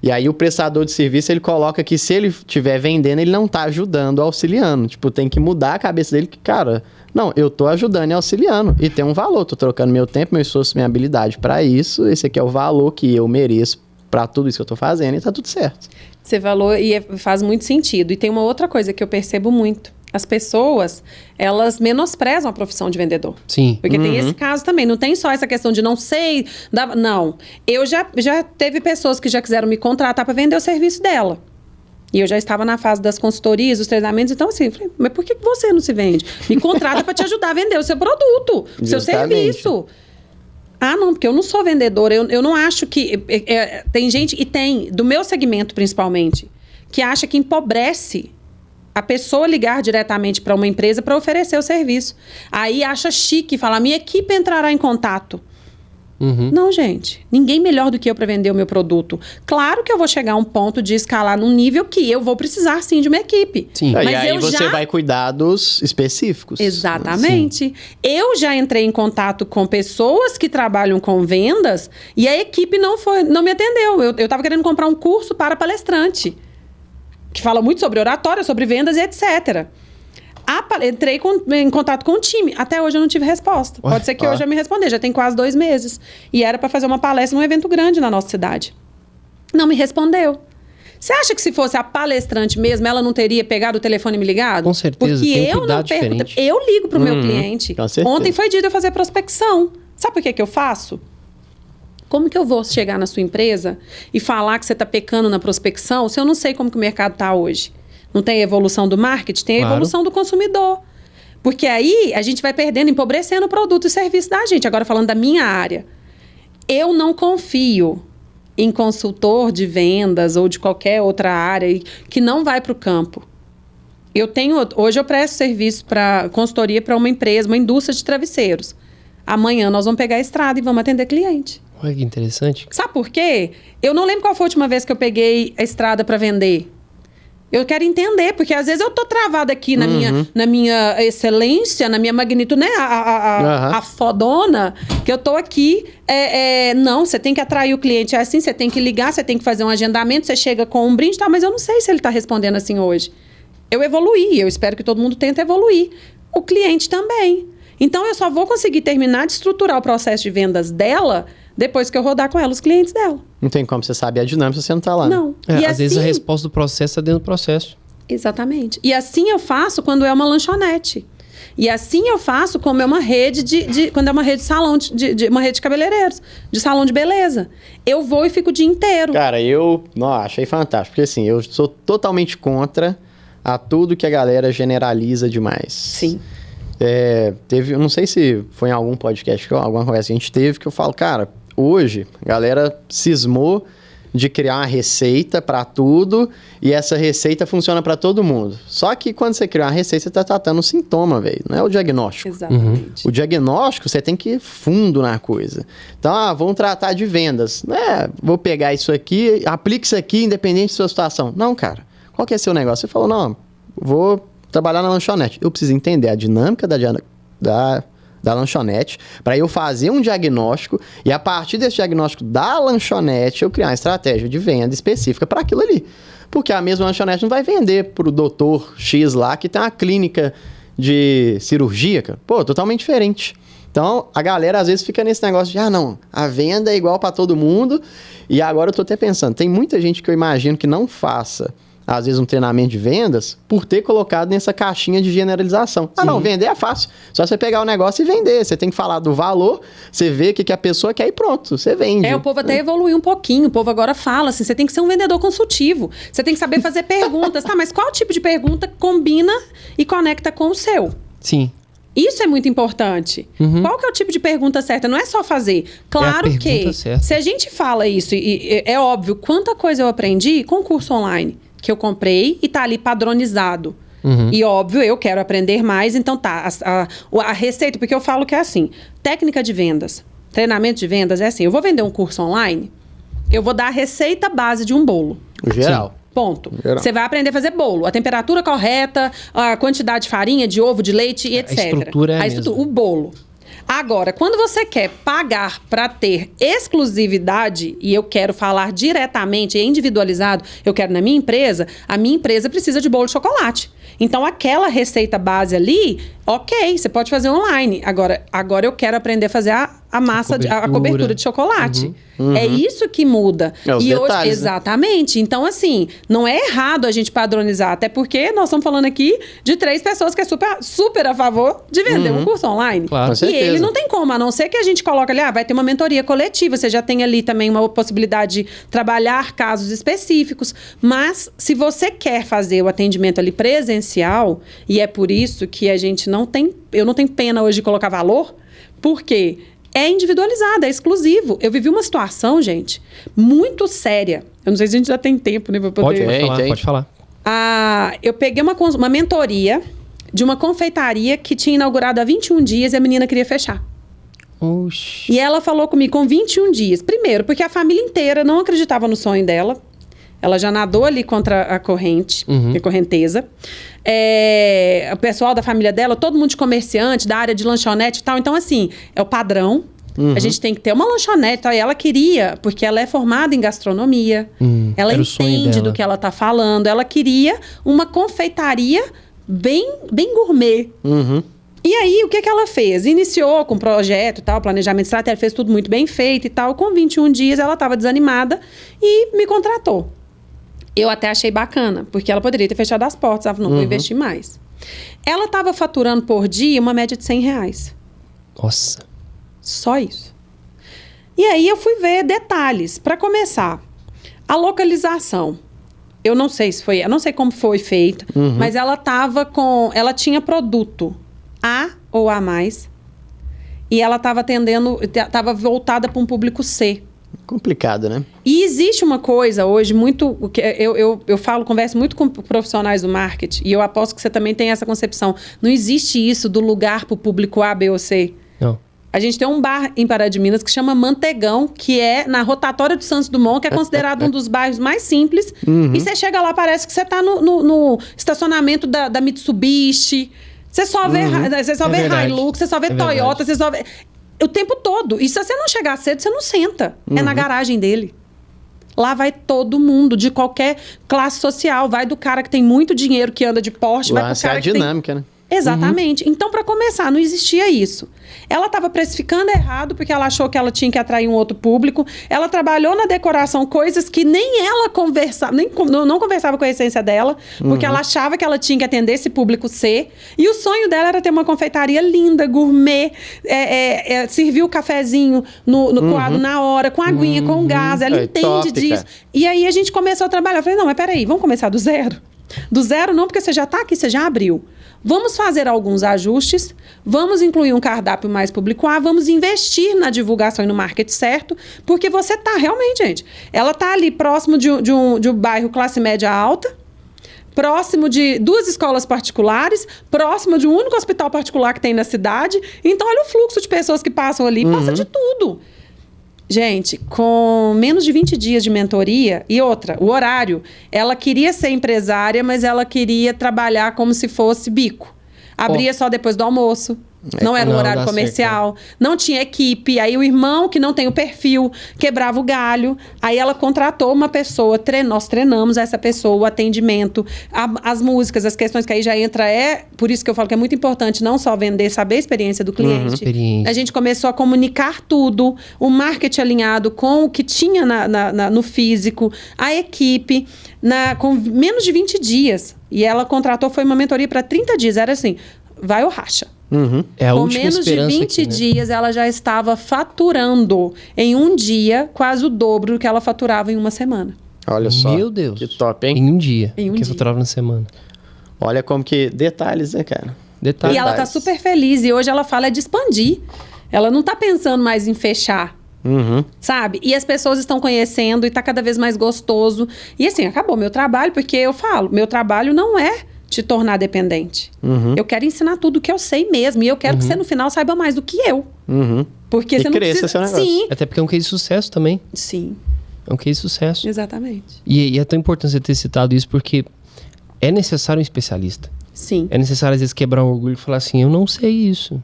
E aí o prestador de serviço, ele coloca que se ele estiver vendendo, ele não tá ajudando, auxiliando. Tipo, tem que mudar a cabeça dele que, cara, não, eu tô ajudando e auxiliando. E tem um valor, tô trocando meu tempo, meu esforço, minha habilidade para isso. Esse aqui é o valor que eu mereço para tudo isso que eu tô fazendo e tá tudo certo. Você falou e faz muito sentido. E tem uma outra coisa que eu percebo muito. As pessoas, elas menosprezam a profissão de vendedor. Sim. Porque tem esse caso também. Não tem só essa questão de não sei... Não. Eu já teve pessoas que já quiseram me contratar para vender o serviço dela. E eu já estava na fase das consultorias, dos treinamentos. Então, assim, eu falei, mas por que você não se vende? Me contrata para te ajudar a vender o seu produto, o seu serviço. Não, porque eu não sou vendedora. Eu não acho que... tem gente, e tem, do meu segmento principalmente, que acha que empobrece a pessoa ligar diretamente para uma empresa para oferecer o serviço. Aí acha chique falar, minha equipe entrará em contato. Não, gente. Ninguém melhor do que eu para vender o meu produto. Claro que eu vou chegar a um ponto de escalar num nível que eu vou precisar, sim, de uma equipe. Sim. E Mas aí você vai cuidar dos específicos. Exatamente. Eu já entrei em contato com pessoas que trabalham com vendas e a equipe não me atendeu. Eu estava querendo comprar um curso para palestrante, que fala muito sobre oratória, sobre vendas e etc. Entrei em contato com o time. Até hoje eu não tive resposta. Ué? Pode ser que hoje eu me responder. Já tem quase 2 meses. E era para fazer uma palestra num evento grande na nossa cidade. Não me respondeu. Você acha que se fosse a palestrante mesmo, ela não teria pegado o telefone e me ligado? Com certeza, Porque tem um eu cuidado não pergunto. diferente. Eu ligo pro meu cliente. com certeza. Ontem foi dia de eu fazer prospecção. Sabe por que eu faço? Como que eu vou chegar na sua empresa e falar que você está pecando na prospecção se eu não sei como que o mercado está hoje? Não tem a evolução do marketing, tem a evolução do consumidor. Porque aí a gente vai perdendo, empobrecendo o produto e serviço da gente. Agora, falando da minha área, eu não confio em consultor de vendas ou de qualquer outra área que não vai para o campo. Hoje eu presto serviço para consultoria para uma empresa, uma indústria de travesseiros. Amanhã nós vamos pegar a estrada e vamos atender cliente. Olha que interessante. Sabe por quê? Eu não lembro qual foi a última vez que eu peguei a estrada para vender. Eu quero entender, porque às vezes eu tô travada aqui na minha excelência, na minha magnitude, né? A fodona, que eu tô aqui. Não, você tem que atrair o cliente assim, você tem que ligar, você tem que fazer um agendamento, você chega com um brinde, tá? Mas eu não sei se ele tá respondendo assim hoje. Eu evoluí, eu espero que todo mundo tente evoluir. O cliente também. Então, eu só vou conseguir terminar de estruturar o processo de vendas dela depois que eu rodar com ela os clientes dela. Não tem como você saber a dinâmica se você não tá lá. Não. Às vezes a resposta do processo está dentro do processo. Exatamente. E assim eu faço quando é uma lanchonete. E assim eu faço quando é uma rede quando é uma rede de salão, uma rede de cabeleireiros, de salão de beleza. Eu vou e fico o dia inteiro. Cara, achei fantástico. Porque assim, eu sou totalmente contra a tudo que a galera generaliza demais. Sim. Eu não sei se foi em algum podcast, alguma conversa que a gente teve, que eu falo, cara, hoje a galera cismou de criar uma receita para tudo e essa receita funciona para todo mundo. Só que quando você cria uma receita, você tá tratando o sintoma, velho, não é o diagnóstico. Exatamente. O diagnóstico, você tem que ir fundo na coisa. Então, vamos tratar de vendas. Não é, vou pegar isso aqui, aplique isso aqui independente da sua situação. Não, cara. Qual que é seu negócio? Você falou, não, vou trabalhar na lanchonete. Eu preciso entender a dinâmica da lanchonete para eu fazer um diagnóstico e a partir desse diagnóstico da lanchonete eu criar uma estratégia de venda específica para aquilo ali. Porque a mesma lanchonete não vai vender para o doutor X lá que tem uma clínica de cirurgia, cara. Pô, totalmente diferente. Então, a galera às vezes fica nesse negócio de, não, a venda é igual para todo mundo. E agora eu tô até pensando, tem muita gente que eu imagino que não faça às vezes um treinamento de vendas, por ter colocado nessa caixinha de generalização. Não, vender é fácil. Só você pegar o negócio e vender. Você tem que falar do valor, você vê o que a pessoa quer e pronto, você vende. O povo até evoluiu um pouquinho. O povo agora fala assim, você tem que ser um vendedor consultivo. Você tem que saber fazer perguntas. Tá, mas qual tipo de pergunta combina e conecta com o seu? Sim. Isso é muito importante. Qual que é o tipo de pergunta certa? Não é só fazer. Claro que, se a gente fala isso, e é óbvio, quanta coisa eu aprendi com curso online que eu comprei e tá ali padronizado. E óbvio, eu quero aprender mais, então tá. A receita, porque eu falo que é assim, técnica de vendas, treinamento de vendas é assim, eu vou vender um curso online, eu vou dar a receita base de um bolo. O geral. Ponto. Você vai aprender a fazer bolo. A temperatura correta, a quantidade de farinha, de ovo, de leite e etc. A estrutura é a mesma. O bolo. Agora, quando você quer pagar para ter exclusividade, e eu quero falar diretamente, individualizado, eu quero na minha empresa, a minha empresa precisa de bolo de chocolate. Então, aquela receita base ali, ok, você pode fazer online. Agora eu quero aprender a fazer a massa, a cobertura de chocolate. É isso que muda. Os detalhes, exatamente. Então, assim, não é errado a gente padronizar, até porque nós estamos falando aqui de 3 pessoas que é super a favor de vender um curso online. Claro. Com certeza. E ele não tem como, a não ser que a gente coloque ali, vai ter uma mentoria coletiva, você já tem ali também uma possibilidade de trabalhar casos específicos, mas se você quer fazer o atendimento ali presencial, e é por isso que a gente eu não tenho pena hoje de colocar valor, porque é individualizado, é exclusivo. Eu vivi uma situação, gente, muito séria. Eu não sei se a gente já tem tempo, né, pra poder... Pode falar. Eu peguei uma mentoria de uma confeitaria que tinha inaugurado há 21 dias e a menina queria fechar. Oxi. E ela falou comigo com 21 dias. Primeiro, porque a família inteira não acreditava no sonho dela. Ela já nadou ali contra a corrente, a correnteza. O pessoal da família dela, todo mundo de comerciante, da área de lanchonete e tal. Então, assim, é o padrão. A gente tem que ter uma lanchonete. Tal. E ela queria, porque ela é formada em gastronomia. Ela entende do que ela tá falando. Ela queria uma confeitaria bem gourmet. E aí, o que ela fez? Iniciou com projeto e tal, planejamento estratégico, fez tudo muito bem feito e tal. Com 21 dias, ela estava desanimada e me contratou. Eu até achei bacana, porque ela poderia ter fechado as portas. Ela falou, não vou investir mais. Ela estava faturando por dia uma média de R$100. Nossa. Só isso. E aí, eu fui ver detalhes. Para começar, a localização. Eu não sei se foi... Eu não sei como foi feito, mas ela estava com... Ela tinha produto A ou A+, e ela estava atendendo... Estava voltada para um público C. Complicado, né? E existe uma coisa hoje muito... Eu converso muito com profissionais do marketing, e eu aposto que você também tem essa concepção. Não existe isso do lugar para o público A, B ou C. Não. A gente tem um bar em Pará de Minas que chama Mantegão, que é na rotatória do Santos Dumont, que é considerado um dos bairros mais simples. E você chega lá, parece que você está no estacionamento da Mitsubishi. Você só vê, Hilux, você só vê Toyota, você só vê... O tempo todo. E se você não chegar cedo, você não senta. É na garagem dele. Lá vai todo mundo, de qualquer classe social. Vai do cara que tem muito dinheiro, que anda de Porsche, vai pro cara que tem... dinâmica, né? Exatamente. Então, para começar, não existia isso. Ela estava precificando errado porque ela achou que ela tinha que atrair um outro público. Ela trabalhou na decoração coisas que nem ela conversava, não conversava com a essência dela, porque ela achava que ela tinha que atender esse público C. E o sonho dela era ter uma confeitaria linda, gourmet, servir o cafezinho no coado na hora, com aguinha, com gás. Ela entende disso. E aí a gente começou a trabalhar. Eu falei, não, mas peraí, vamos começar do zero? Do zero não, porque você já está aqui, você já abriu. Vamos fazer alguns ajustes, vamos incluir um cardápio mais público-A, vamos investir na divulgação e no marketing certo, porque você está realmente, gente, ela está ali próximo de um bairro classe média alta, próximo de 2 escolas particulares, próximo de um único hospital particular que tem na cidade. Então, olha o fluxo de pessoas que passam ali, passa de tudo. Gente, com menos de 20 dias de mentoria, e outra, o horário, ela queria ser empresária, mas ela queria trabalhar como se fosse bico. Abria só depois do almoço. Não era um horário comercial, não tinha equipe. Aí o irmão, que não tem o perfil, quebrava o galho. Aí ela contratou uma pessoa, nós treinamos essa pessoa, o atendimento, as músicas, as questões que aí já entra. Por isso que eu falo que é muito importante não só vender, saber a experiência do cliente. A gente começou a comunicar tudo, o marketing alinhado com o que tinha no físico, a equipe, com menos de 20 dias. E ela contratou, foi uma mentoria para 30 dias. Era assim, vai ou racha. É a Com última menos de esperança 20 aqui, né? dias, ela já estava faturando em um dia quase o dobro do que ela faturava em uma semana. Olha só. Meu Deus. Que top, hein? Em um dia. Em um que dia. faturava na semana. Olha como que... Detalhes, né, cara? Detalhe. E ela tá super feliz. E hoje ela fala de expandir. Ela não tá pensando mais em fechar. Sabe? E as pessoas estão conhecendo e tá cada vez mais gostoso. E assim, acabou meu trabalho, porque eu falo, meu trabalho não é te tornar dependente. Eu quero ensinar tudo que eu sei mesmo. E eu quero que você, no final, saiba mais do que eu. Porque você não precisa... seu negócio. Sim. Até porque é um case de sucesso também. Sim. É um case de sucesso. Exatamente. E é tão importante você ter citado isso, porque é necessário um especialista. Sim. É necessário, às vezes, quebrar um orgulho e falar assim, eu não sei isso.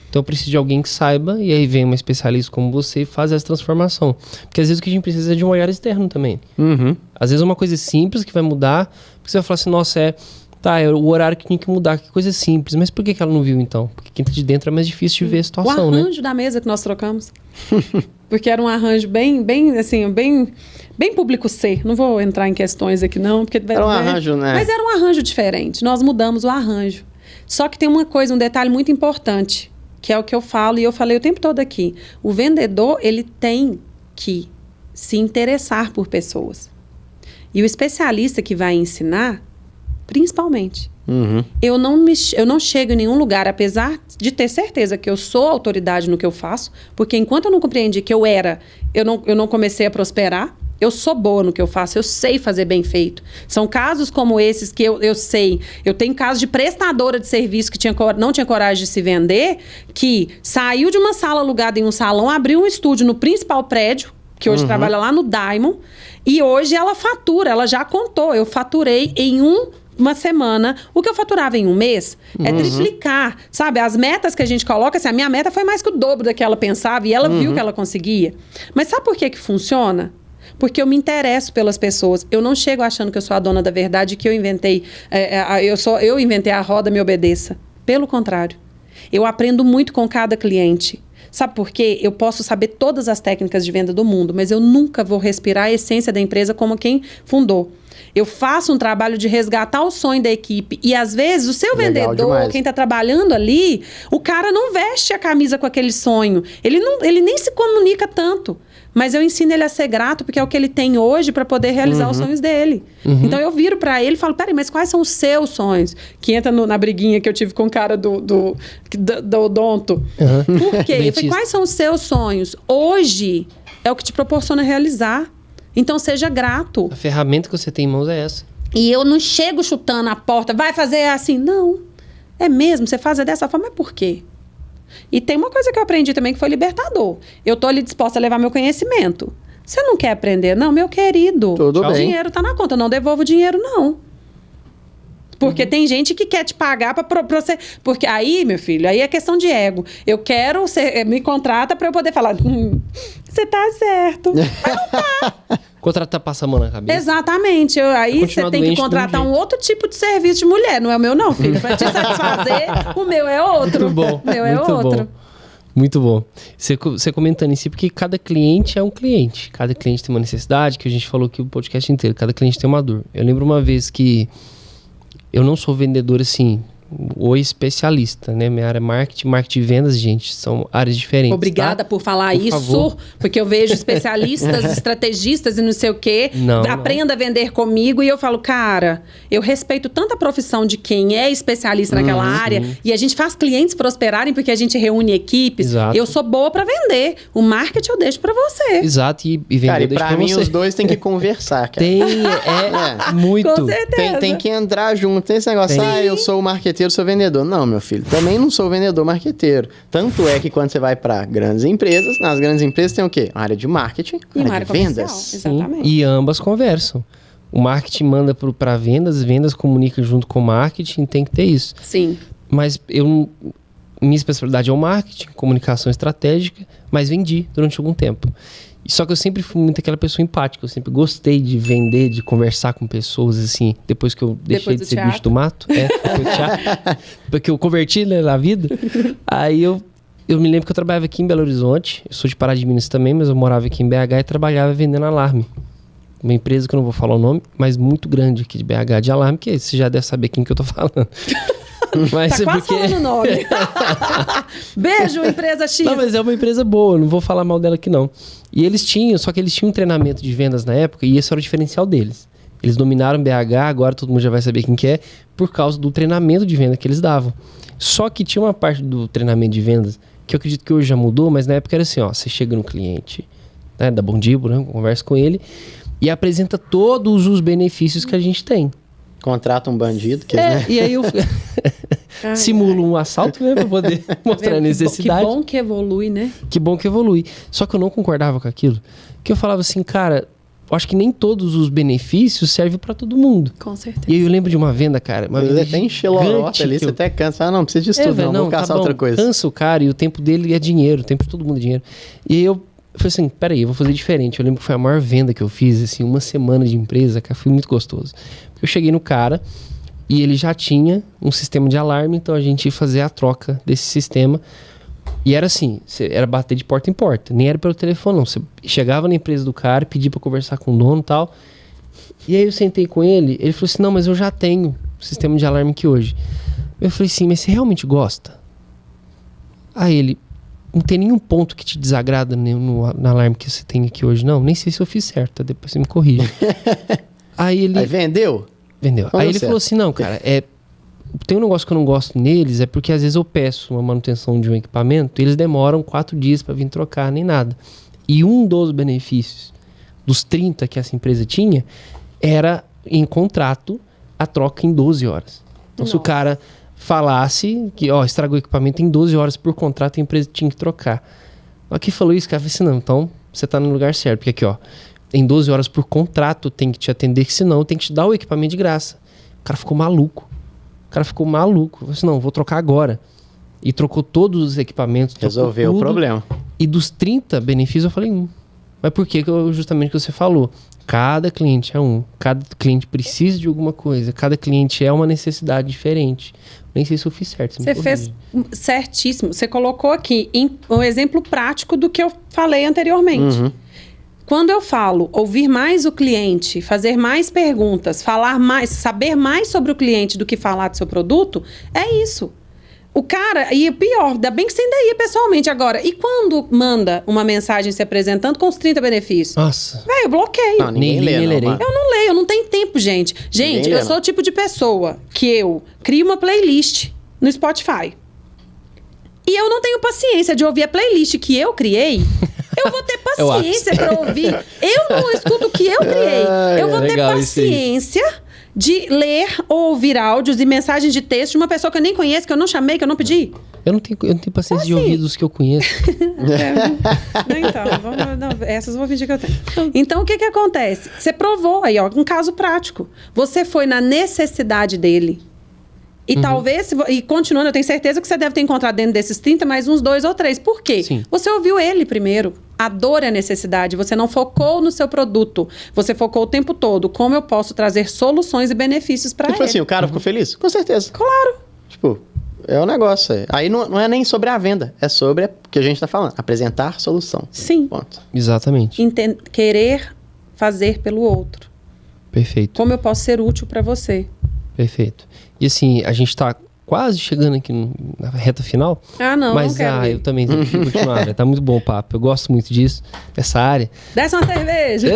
Então eu preciso de alguém que saiba, e aí vem uma especialista como você e faz essa transformação. Porque às vezes o que a gente precisa é de um olhar externo também. Às vezes é uma coisa simples que vai mudar, porque você vai falar assim, nossa, é o horário que tinha que mudar, que coisa simples. Mas por que ela não viu então? Porque quem tá de dentro é mais difícil de ver a situação, né? O arranjo da mesa que nós trocamos. Porque era um arranjo bem público C. Não vou entrar em questões aqui não, porque era um arranjo, né? Mas era um arranjo diferente. Nós mudamos o arranjo. Só que tem uma coisa, um detalhe muito importante, que é o que eu falo e eu falei o tempo todo aqui. O vendedor, ele tem que se interessar por pessoas. E o especialista que vai ensinar, principalmente. Eu não chego em nenhum lugar, apesar de ter certeza que eu sou autoridade no que eu faço, porque enquanto eu não compreendi que eu não comecei a prosperar, Eu sou boa no que eu faço, eu sei fazer bem feito. São casos como esses que eu sei. Eu tenho casos de prestadora de serviço que não tinha coragem de se vender, que saiu de uma sala alugada em um salão, abriu um estúdio no principal prédio, que hoje trabalha lá no Diamond, e hoje ela fatura, ela já contou. Eu faturei em uma semana o que eu faturava em um mês. É triplicar, sabe? As metas que a gente coloca, assim, a minha meta foi mais que o dobro da que ela pensava, e ela viu que ela conseguia. Mas sabe por que funciona? Porque eu me interesso pelas pessoas. Eu não chego achando que eu sou a dona da verdade, que eu inventei, eu inventei a roda, me obedeça. Pelo contrário. Eu aprendo muito com cada cliente. Sabe por quê? Eu posso saber todas as técnicas de venda do mundo, mas eu nunca vou respirar a essência da empresa como quem fundou. Eu faço um trabalho de resgatar o sonho da equipe. E, às vezes, o seu vendedor, quem está trabalhando ali, o cara não veste a camisa com aquele sonho. Ele nem se comunica tanto. Mas eu ensino ele a ser grato, porque é o que ele tem hoje para poder realizar os sonhos dele. Então, eu viro para ele e falo, peraí, mas quais são os seus sonhos? Que entra na briguinha que eu tive com o cara do odonto. Por quê? Eu falei, quais são os seus sonhos? Hoje é o que te proporciona realizar. Então, seja grato. A ferramenta que você tem em mãos é essa. E eu não chego chutando a porta, vai fazer assim. Não. É mesmo, você faz dessa forma, mas por quê? E tem uma coisa que eu aprendi também que foi libertador. Eu tô ali disposta a levar meu conhecimento. Você não quer aprender? Não, meu querido. Tudo bem. O dinheiro tá na conta, eu não devolvo o dinheiro, não. Porque tem gente que quer te pagar pra você. Porque aí, meu filho, aí é questão de ego. Eu quero, você me contrata pra eu poder falar, você tá certo. Mas não tá. Contratar passa a mão na cabeça. Exatamente. Aí você tem que contratar um outro tipo de serviço de mulher. Não é o meu, não, filho. Pra te satisfazer, o meu é outro. Muito bom. O meu é outro. Bom. Muito bom. Você comentando em si, porque cada cliente é um cliente. Cada cliente tem uma necessidade, que a gente falou aqui o podcast inteiro. Cada cliente tem uma dor. Eu lembro uma vez que eu não sou vendedor assim, ou especialista, né? Minha área é marketing e vendas, gente, são áreas diferentes. Obrigada por falar isso, favor. Porque eu vejo especialistas, estrategistas e não sei o quê. Aprenda a vender comigo e eu falo, cara, eu respeito tanto a profissão de quem é especialista naquela área e a gente faz clientes prosperarem porque a gente reúne equipes. Exato. Eu sou boa pra vender. O marketing eu deixo pra você. Exato, e vender cara, eu deixo pra mim você. os dois têm que conversar, cara. Muito. Com certeza. Tem que entrar junto. Tem esse negócio, eu sou o marqueteiro, sou vendedor. Não, meu filho, também não sou vendedor marqueteiro. Tanto é que quando você vai para grandes empresas, nas grandes empresas tem o quê? Uma área de marketing, e uma área de vendas. Exatamente. E ambas conversam. O marketing manda para vendas comunica junto com o marketing, tem que ter isso. Sim. Mas minha especialidade é o marketing, comunicação estratégica, mas vendi durante algum tempo. Só que eu sempre fui muito aquela pessoa empática, eu sempre gostei de vender, de conversar com pessoas, assim, depois que eu deixei de ser bicho do mato, depois do teatro, porque eu converti, né, na vida. Aí eu me lembro que eu trabalhava aqui em Belo Horizonte, eu sou de Pará de Minas também, mas eu morava aqui em BH e trabalhava vendendo alarme. Uma empresa que eu não vou falar o nome, mas muito grande aqui de BH de alarme, que você já deve saber quem que eu tô falando. Mas tá quase falando o nome. Beijo, empresa X. Não, mas é uma empresa boa, não vou falar mal dela aqui não. E eles tinham um treinamento de vendas na época e esse era o diferencial deles. Eles dominaram BH, agora todo mundo já vai saber quem que é, por causa do treinamento de venda que eles davam. Só que tinha uma parte do treinamento de vendas que eu acredito que hoje já mudou, mas na época era assim, ó, você chega no cliente, né, da Bondibo, né, conversa com ele e apresenta todos os benefícios que a gente tem. Contrata um bandido. E aí eu simulo um assalto, né? Pra poder mostrar a necessidade. Que bom que evolui, né? Que bom que evolui. Só que eu não concordava com aquilo. Que eu falava assim, cara, eu acho que nem todos os benefícios servem pra todo mundo. Com certeza. E aí eu lembro de uma venda, cara. Uma venda até enche lorota ali, você até cansa. Fala, não precisa disso tudo, véio, não, vou caçar outra coisa. Cansa o cara e o tempo dele é dinheiro, o tempo de todo mundo é dinheiro. E aí eu falei assim, peraí, eu vou fazer diferente. Eu lembro que foi a maior venda que eu fiz, assim, uma semana de empresa, cara, foi muito gostoso. Eu cheguei no cara e ele já tinha um sistema de alarme, então a gente ia fazer a troca desse sistema. E era assim, era bater de porta em porta, nem era pelo telefone não. Você chegava na empresa do cara, pedia pra conversar com o dono e tal. E aí eu sentei com ele, ele falou assim, não, mas eu já tenho sistema de alarme aqui hoje. Eu falei assim, mas você realmente gosta? Aí ele, não tem nenhum ponto que te desagrada no alarme que você tem aqui hoje, não? Nem sei se eu fiz certo, depois você me corrige. Aí vendeu? Vendeu. Aí ele falou assim, não, cara, tem um negócio que eu não gosto neles, é porque às vezes eu peço uma manutenção de um equipamento e eles demoram 4 dias para vir trocar, nem nada. E um dos benefícios dos 30 que essa empresa tinha, era em contrato a troca em 12 horas. Então, se o cara falasse que, estragou o equipamento em 12 horas por contrato, a empresa tinha que trocar. Aqui falou isso, o cara falou assim, não, então você tá no lugar certo, porque aqui, em 12 horas por contrato tem que te atender, que senão tem que te dar o equipamento de graça. O cara ficou maluco. Falou assim, não, vou trocar agora. E trocou todos os equipamentos. Resolveu o problema. E dos 30 benefícios eu falei, Mas por que justamente que você falou? Cada cliente é um. Cada cliente precisa de alguma coisa. Cada cliente é uma necessidade diferente. Nem sei se eu fiz certo. Você fez certíssimo. Você colocou aqui um exemplo prático do que eu falei anteriormente. Uhum. Quando eu falo ouvir mais o cliente, fazer mais perguntas, falar mais, saber mais sobre o cliente do que falar do seu produto, é isso. O cara, e o pior, ainda bem que você ainda ia pessoalmente agora. E quando manda uma mensagem se apresentando com os 30 benefícios? Nossa. Velho, eu bloqueio. Não, ninguém lê, não, Eu não leio, eu não tenho tempo, gente. Gente, eu sou o tipo de pessoa que eu crio uma playlist no Spotify. E eu não tenho paciência de ouvir a playlist que eu criei. Eu vou ter paciência pra ouvir. Eu não escuto o que eu criei. Eu vou ter paciência de ler ou ouvir áudios e mensagens de texto de uma pessoa que eu nem conheço, que eu não chamei, que eu não pedi. Eu não tenho paciência de ouvir dos que eu conheço. Então, essas eu vou fingir que eu tenho. Então, o que acontece? Você provou aí, um caso prático. Você foi na necessidade dele. E talvez, e continuando, eu tenho certeza que você deve ter encontrado dentro desses 30 mais uns 2 ou 3. Por quê? Sim. Você ouviu ele primeiro. A dor é a necessidade. Você não focou no seu produto. Você focou o tempo todo. Como eu posso trazer soluções e benefícios para ele. Tipo assim, o cara ficou feliz? Com certeza. Claro. Tipo, é um negócio. Aí não é nem sobre a venda. É sobre o que a gente tá falando. Apresentar solução. Sim. Ponto. Exatamente. Querer fazer pelo outro. Perfeito. Como eu posso ser útil para você. Perfeito. E assim, a gente tá quase chegando aqui na reta final. Não quero ir. Eu também tenho que continuar. Tá muito bom o papo. Eu gosto muito disso, dessa área. Desce uma cerveja.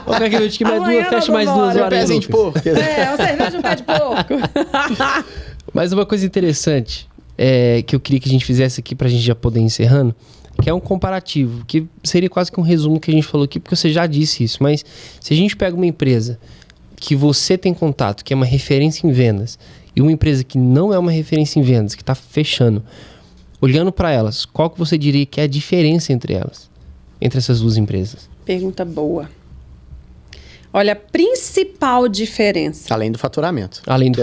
Qualquer que mais duas, fecha mais 2 horas. Um pezinho de porco. Uma cerveja e um pé de porco. Mas uma coisa interessante que eu queria que a gente fizesse aqui pra gente já poder ir encerrando, que é um comparativo, que seria quase que um resumo que a gente falou aqui, porque você já disse isso. Mas se a gente pega uma empresa que você tem contato, que é uma referência em vendas, e uma empresa que não é uma referência em vendas, que está fechando, olhando para elas, qual que você diria que é a diferença entre elas, entre essas duas empresas? Pergunta boa. Olha, a principal diferença... Além do faturamento. Além do...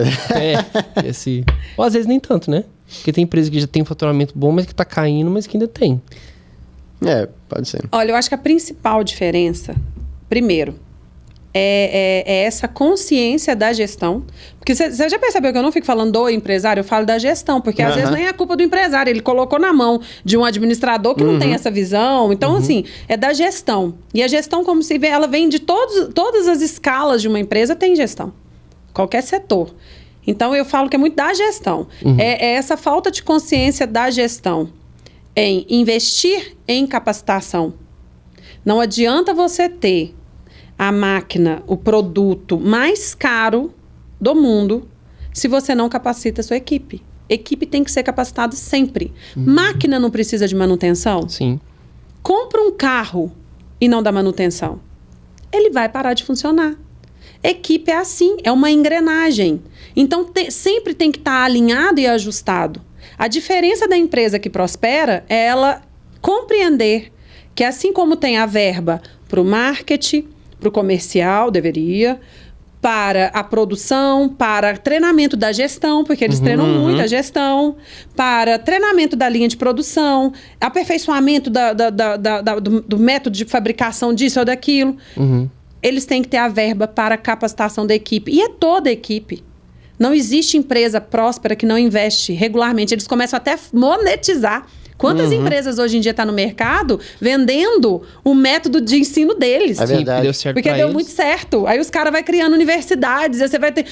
Ou às vezes nem tanto, né? Porque tem empresa que já tem um faturamento bom, mas que está caindo, mas que ainda tem. Pode ser. Olha, eu acho que a principal diferença, primeiro, é essa consciência da gestão. Porque você já percebeu que eu não fico falando do empresário, eu falo da gestão. Porque às vezes nem é culpa do empresário. Ele colocou na mão de um administrador que não tem essa visão. Então, assim, é da gestão. E a gestão, como se vê, ela vem de todas as escalas de uma empresa, tem gestão. Qualquer setor. Então, eu falo que é muito da gestão. É essa falta de consciência da gestão em investir em capacitação. Não adianta você ter a máquina, o produto mais caro do mundo, se você não capacita a sua equipe. Equipe tem que ser capacitada sempre. Máquina não precisa de manutenção? Sim. Compra um carro e não dá manutenção. Ele vai parar de funcionar. Equipe é assim, é uma engrenagem. Então, sempre tem que estar alinhado e ajustado. A diferença da empresa que prospera é ela compreender que assim como tem a verba para o marketing, para o comercial, deveria, para a produção, para treinamento da gestão, porque eles treinam muito a gestão, para treinamento da linha de produção, aperfeiçoamento do método de fabricação disso ou daquilo. Eles têm que ter a verba para a capacitação da equipe. E é toda a equipe. Não existe empresa próspera que não investe regularmente. Eles começam até a monetizar. Quantas empresas hoje em dia estão no mercado vendendo o método de ensino deles? É verdade. Deu certo porque pra deu eles. muito certo. Aí os caras vão criando universidades. Aí você vai ter...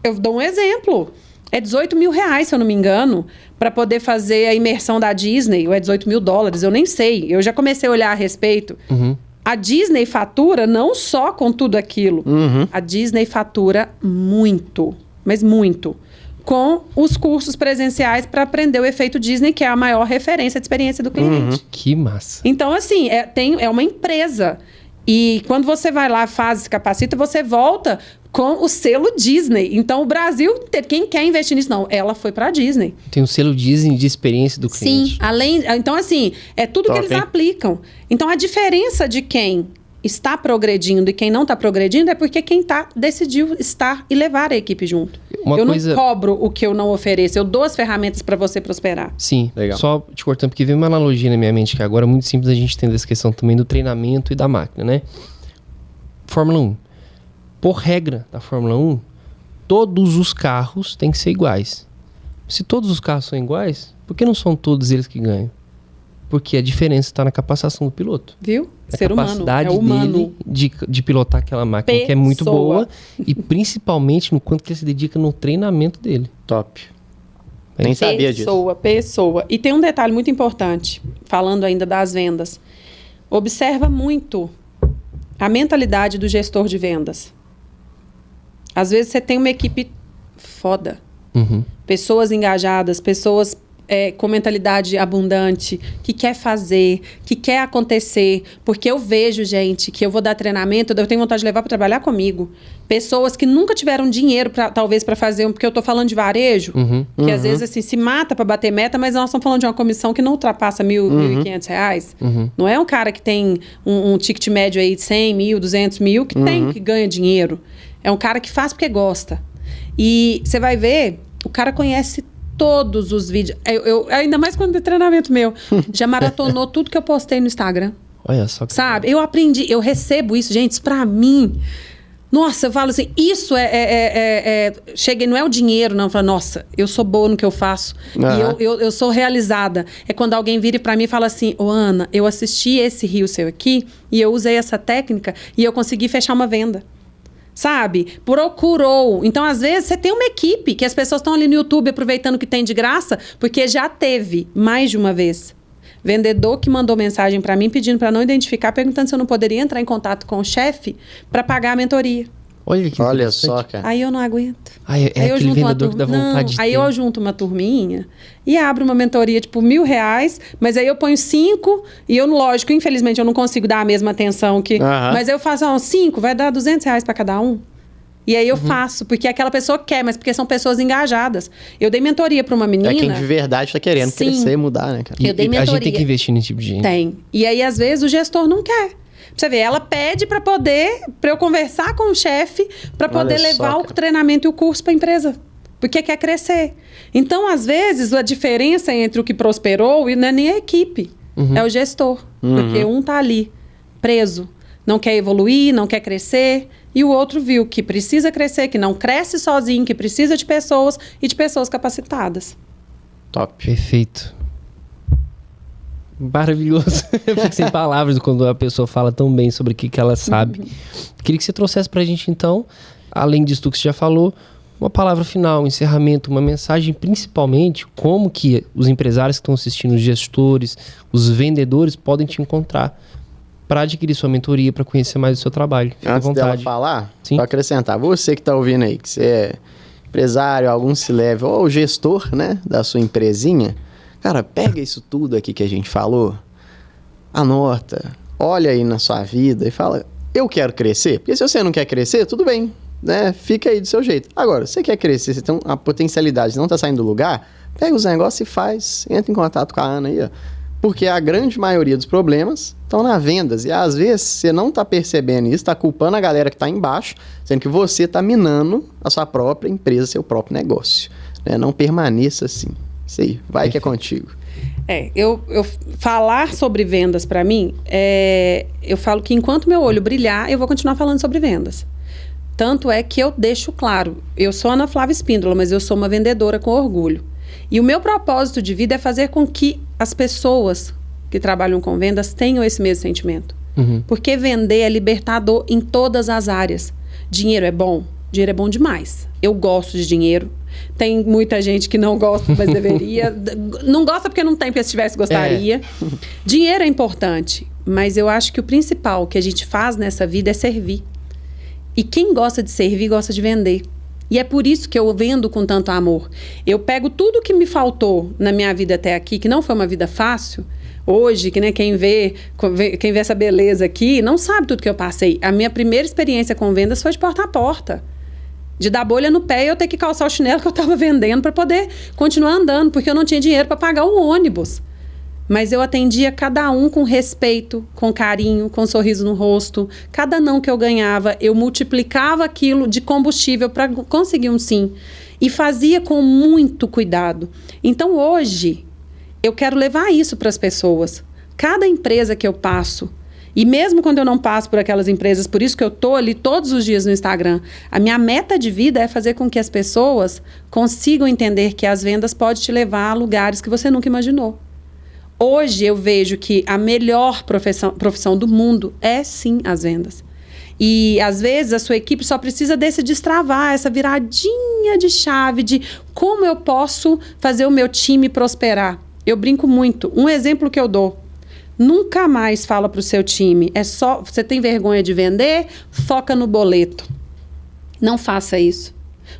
eu dou um exemplo. É R$18 mil, se eu não me engano, para poder fazer a imersão da Disney. Ou é $18 mil, eu nem sei. Eu já comecei a olhar a respeito. A Disney fatura não só com tudo aquilo. A Disney fatura muito, mas muito, com os cursos presenciais para aprender o efeito Disney, que é a maior referência de experiência do cliente. Que massa. Então, assim, é uma empresa. E quando você vai lá, faz, se capacita, você volta com o selo Disney. Então, o Brasil, quem quer investir nisso? Não, ela foi para a Disney. Tem um selo Disney de experiência do cliente. Sim, então, assim, é tudo Top, que eles hein? aplicam. Então, a diferença de quem está progredindo e quem não está progredindo é porque quem decidiu estar e levar a equipe junto. Eu não cobro o que eu não ofereço, eu dou as ferramentas para você prosperar. Sim, legal. Só te cortando, porque veio uma analogia na minha mente que agora é muito simples a gente entender essa questão também do treinamento e da máquina, né? Fórmula 1. Por regra da Fórmula 1, todos os carros têm que ser iguais. Se todos os carros são iguais, por que não são todos eles que ganham? Porque a diferença está na capacitação do piloto. Viu? A Ser humano. capacidade É humano. dele de pilotar aquela máquina que é muito boa e principalmente no quanto que ele se dedica no treinamento dele. Top. Nem sabia disso. Pessoa. E tem um detalhe muito importante, falando ainda das vendas. Observa muito a mentalidade do gestor de vendas. Às vezes você tem uma equipe foda. Pessoas engajadas, pessoas com mentalidade abundante, que quer fazer, que quer acontecer. Porque eu vejo, gente, que eu vou dar treinamento, eu tenho vontade de levar para trabalhar comigo. Pessoas que nunca tiveram dinheiro, talvez, para fazer porque eu tô falando de varejo, que às vezes assim, se mata para bater meta, mas nós estamos falando de uma comissão que não ultrapassa R$1.000, R$1.500. Não é um cara que tem um ticket médio aí de 100 mil, 200 mil, que ganha dinheiro. É um cara que faz porque gosta. E você vai ver, o cara conhece todos os vídeos. Ainda mais quando é treinamento meu. Já maratonou tudo que eu postei no Instagram. Olha só. Sabe? Eu aprendi, eu recebo isso, gente, isso pra mim. Nossa, eu falo assim, isso cheguei, não é o dinheiro, não. Eu falo, nossa, eu sou boa no que eu faço. E eu sou realizada. É quando alguém vira pra mim e fala assim, Ana, eu assisti esse reel seu aqui e eu usei essa técnica e eu consegui fechar uma venda. Sabe? Procurou. Então, às vezes, você tem uma equipe que as pessoas estão ali no YouTube aproveitando o que tem de graça, porque já teve mais de uma vez. Vendedor que mandou mensagem para mim pedindo para não identificar, perguntando se eu não poderia entrar em contato com o chefe para pagar a mentoria. Olha só, cara. Aí eu não aguento. Aí aquele vendedor que dá vontade de Aí eu junto uma turminha e abro uma mentoria, tipo, R$1.000, mas aí eu ponho 5 e eu, lógico, infelizmente eu não consigo dar a mesma atenção que... Mas eu faço, 5, vai dar R$200 para cada um. E aí eu faço, porque aquela pessoa quer, mas porque são pessoas engajadas. Eu dei mentoria para uma menina... É quem de verdade tá querendo crescer e mudar, né, cara? Eu dei mentoria. A gente tem que investir nesse tipo de gente. Tem. E aí, às vezes, o gestor não quer. Você vê, ela pede para eu conversar com o chefe para poder levar o treinamento e o curso para a empresa. Porque quer crescer. Então, às vezes, a diferença entre o que prosperou não é nem a equipe, é o gestor. Porque um tá ali, preso, não quer evoluir, não quer crescer, e o outro viu que precisa crescer, que não cresce sozinho, que precisa de pessoas e de pessoas capacitadas. Top. Perfeito. Maravilhoso. Eu fico sem palavras quando a pessoa fala tão bem sobre o que ela sabe. Queria que você trouxesse pra gente, então, além disso que você já falou, uma palavra final, um encerramento, uma mensagem, principalmente, como que os empresários que estão assistindo, os gestores, os vendedores, podem te encontrar para adquirir sua mentoria, para conhecer mais o seu trabalho. Fique Antes à vontade. dela falar, Sim. para acrescentar, você que está ouvindo aí, que você é empresário, algum C-level, ou gestor, né, da sua empresinha, cara, pega isso tudo aqui que a gente falou, anota, olha aí na sua vida e fala, eu quero crescer? Porque se você não quer crescer, tudo bem, né? Fica aí do seu jeito. Agora, você quer crescer, você tem uma potencialidade, não está saindo do lugar, pega os negócios e faz, entra em contato com a Ana aí, ó. Porque a grande maioria dos problemas estão nas vendas. E às vezes você não está percebendo isso, está culpando a galera que está embaixo, sendo que você está minando a sua própria empresa, seu próprio negócio. Né? Não permaneça assim. Isso aí, vai que é contigo. Eu falar sobre vendas para mim, eu falo que enquanto meu olho brilhar, eu vou continuar falando sobre vendas. Tanto é que eu deixo claro, eu sou Ana Flávia Espíndola, mas eu sou uma vendedora com orgulho. E o meu propósito de vida é fazer com que as pessoas que trabalham com vendas tenham esse mesmo sentimento. Porque vender é libertador em todas as áreas. Dinheiro é bom? Dinheiro é bom demais. Eu gosto de dinheiro. Tem muita gente que não gosta, mas deveria. Não gosta porque não tem, porque se tivesse gostaria. Dinheiro é importante, mas eu acho que o principal que a gente faz nessa vida é servir. E quem gosta de servir, gosta de vender. E é por isso que eu vendo com tanto amor. Eu pego tudo que me faltou na minha vida até aqui, que não foi uma vida fácil. Hoje, que, né, quem vê essa beleza aqui, não sabe tudo que eu passei. A minha primeira experiência com vendas foi de porta a porta. De dar bolha no pé e eu ter que calçar o chinelo que eu estava vendendo para poder continuar andando, porque eu não tinha dinheiro para pagar o ônibus. Mas eu atendia cada um com respeito, com carinho, com um sorriso no rosto. Cada não que eu ganhava, eu multiplicava aquilo de combustível para conseguir um sim. E fazia com muito cuidado. Então, hoje, eu quero levar isso para as pessoas. Cada empresa que eu passo, e mesmo quando eu não passo por aquelas empresas, por isso que eu estou ali todos os dias no Instagram, a minha meta de vida é fazer com que as pessoas consigam entender que as vendas podem te levar a lugares que você nunca imaginou. Hoje eu vejo que a melhor profissão do mundo é sim as vendas. E às vezes a sua equipe só precisa desse destravar, essa viradinha de chave de como eu posso fazer o meu time prosperar. Eu brinco muito. Um exemplo que eu dou. Nunca mais fala para o seu time, você tem vergonha de vender, foca no boleto. Não faça isso.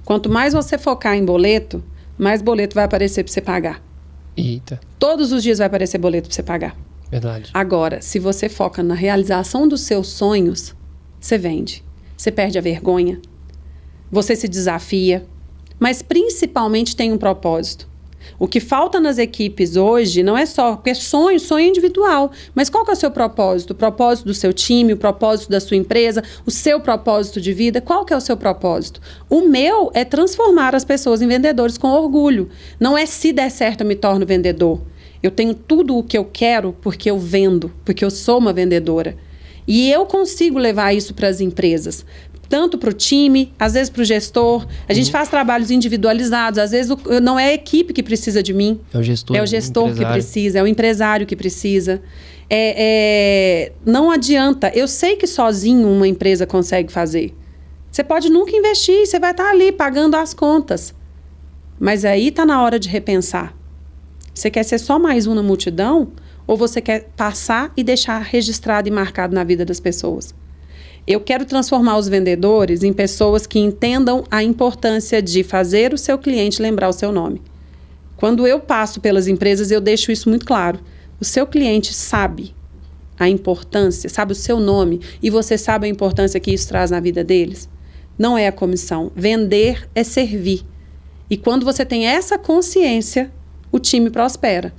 Quanto mais você focar em boleto, mais boleto vai aparecer para você pagar. Eita. Todos os dias vai aparecer boleto para você pagar. Verdade. Agora, se você foca na realização dos seus sonhos, você vende. Você perde a vergonha. Você se desafia. Mas principalmente tem um propósito. O que falta nas equipes hoje não é só... Porque sonho individual. Mas qual que é o seu propósito? O propósito do seu time, o propósito da sua empresa, o seu propósito de vida. Qual que é o seu propósito? O meu é transformar as pessoas em vendedores com orgulho. Não é se der certo eu me torno vendedor. Eu tenho tudo o que eu quero porque eu vendo, porque eu sou uma vendedora. E eu consigo levar isso para as empresas. Tanto para o time, às vezes para o gestor. A gente faz trabalhos individualizados. Às vezes não é a equipe que precisa de mim. É o gestor. É o gestor que precisa, é o empresário que precisa. Não adianta. Eu sei que sozinho uma empresa consegue fazer. Você pode nunca investir, você vai estar ali pagando as contas. Mas aí está na hora de repensar. Você quer ser só mais um na multidão? Ou você quer passar e deixar registrado e marcado na vida das pessoas? Eu quero transformar os vendedores em pessoas que entendam a importância de fazer o seu cliente lembrar o seu nome. Quando eu passo pelas empresas, eu deixo isso muito claro. O seu cliente sabe a importância, sabe o seu nome, e você sabe a importância que isso traz na vida deles? Não é a comissão. Vender é servir. E quando você tem essa consciência, o time prospera.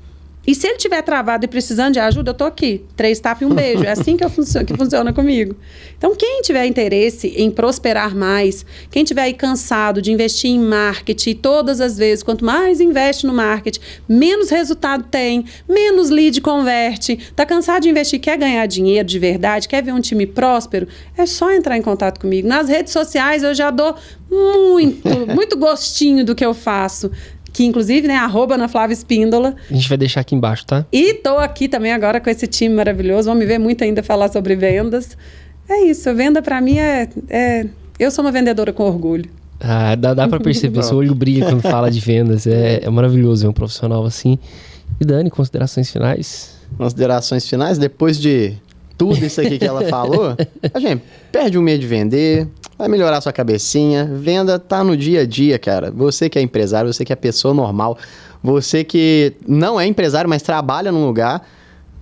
E se ele estiver travado e precisando de ajuda, eu estou aqui. 3 tapas e um beijo. É assim que funciona comigo. Então, quem tiver interesse em prosperar mais, quem tiver aí cansado de investir em marketing, todas as vezes, quanto mais investe no marketing, menos resultado tem, menos lead converte, está cansado de investir, quer ganhar dinheiro de verdade, quer ver um time próspero, é só entrar em contato comigo. Nas redes sociais eu já dou muito gostinho do que eu faço. Que inclusive, né, @AnaFlaviaEspíndola. A gente vai deixar aqui embaixo, tá? E tô aqui também agora com esse time maravilhoso. Vamos me ver muito ainda falar sobre vendas. É isso, venda pra mim eu sou uma vendedora com orgulho. Ah, dá pra perceber, seu olho brilha quando fala de vendas. É maravilhoso ver um profissional assim. E Dani, considerações finais? Considerações finais, depois de tudo isso aqui que ela falou, a gente perde o medo de vender, vai melhorar sua cabecinha. Venda tá no dia a dia, cara. Você que é empresário, você que é pessoa normal, você que não é empresário, mas trabalha num lugar,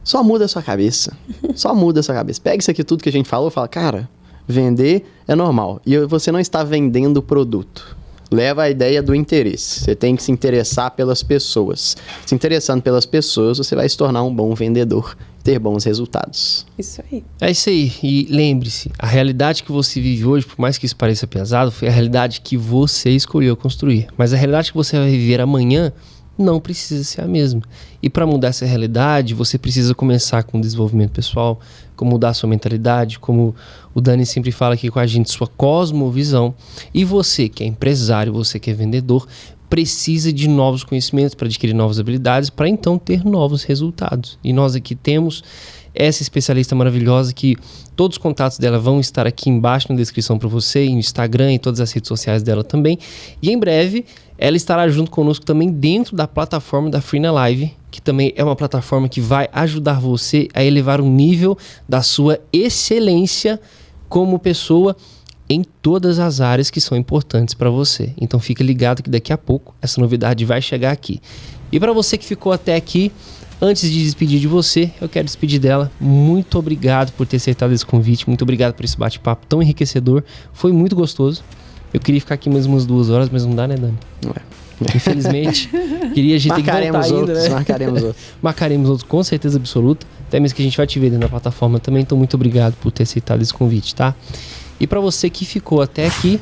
só muda a sua cabeça. Só muda a sua cabeça. Pega isso aqui tudo que a gente falou e fala, cara, vender é normal. E você não está vendendo produto. Leva a ideia do interesse. Você tem que se interessar pelas pessoas. Se interessando pelas pessoas, você vai se tornar um bom vendedor, ter bons resultados. Isso aí. É isso aí. E lembre-se, a realidade que você vive hoje, por mais que isso pareça pesado, foi a realidade que você escolheu construir. Mas a realidade que você vai viver amanhã não precisa ser a mesma. E para mudar essa realidade, você precisa começar com desenvolvimento pessoal, como mudar a sua mentalidade, como o Dani sempre fala aqui com a gente, sua cosmovisão. E você que é empresário, você que é vendedor, precisa de novos conhecimentos para adquirir novas habilidades, para então ter novos resultados. E nós aqui temos essa especialista maravilhosa que todos os contatos dela vão estar aqui embaixo na descrição para você, no Instagram e todas as redes sociais dela também. E em breve ela estará junto conosco também dentro da plataforma da Free na Live, que também é uma plataforma que vai ajudar você a elevar o nível da sua excelência como pessoa em todas as áreas que são importantes para você. Então fica ligado que daqui a pouco essa novidade vai chegar aqui. E para você que ficou até aqui, antes de despedir de você, eu quero despedir dela. Muito obrigado por ter aceitado esse convite, muito obrigado por esse bate-papo tão enriquecedor. Foi muito gostoso. Eu queria ficar aqui mais umas 2 horas, mas não dá, né, Dani? Não é. Infelizmente, queria a gente ter que voltar ainda, né? Marcaremos outros. Marcaremos outros, com certeza absoluta. Até mesmo que a gente vai te ver dentro da plataforma também. Então, muito obrigado por ter aceitado esse convite, tá? E para você que ficou até aqui,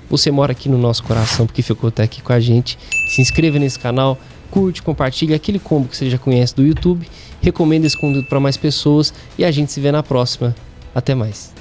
você mora aqui no nosso coração, porque ficou até aqui com a gente. Se inscreva nesse canal, curte, compartilha aquele combo que você já conhece do YouTube. Recomenda esse conteúdo para mais pessoas e a gente se vê na próxima. Até mais.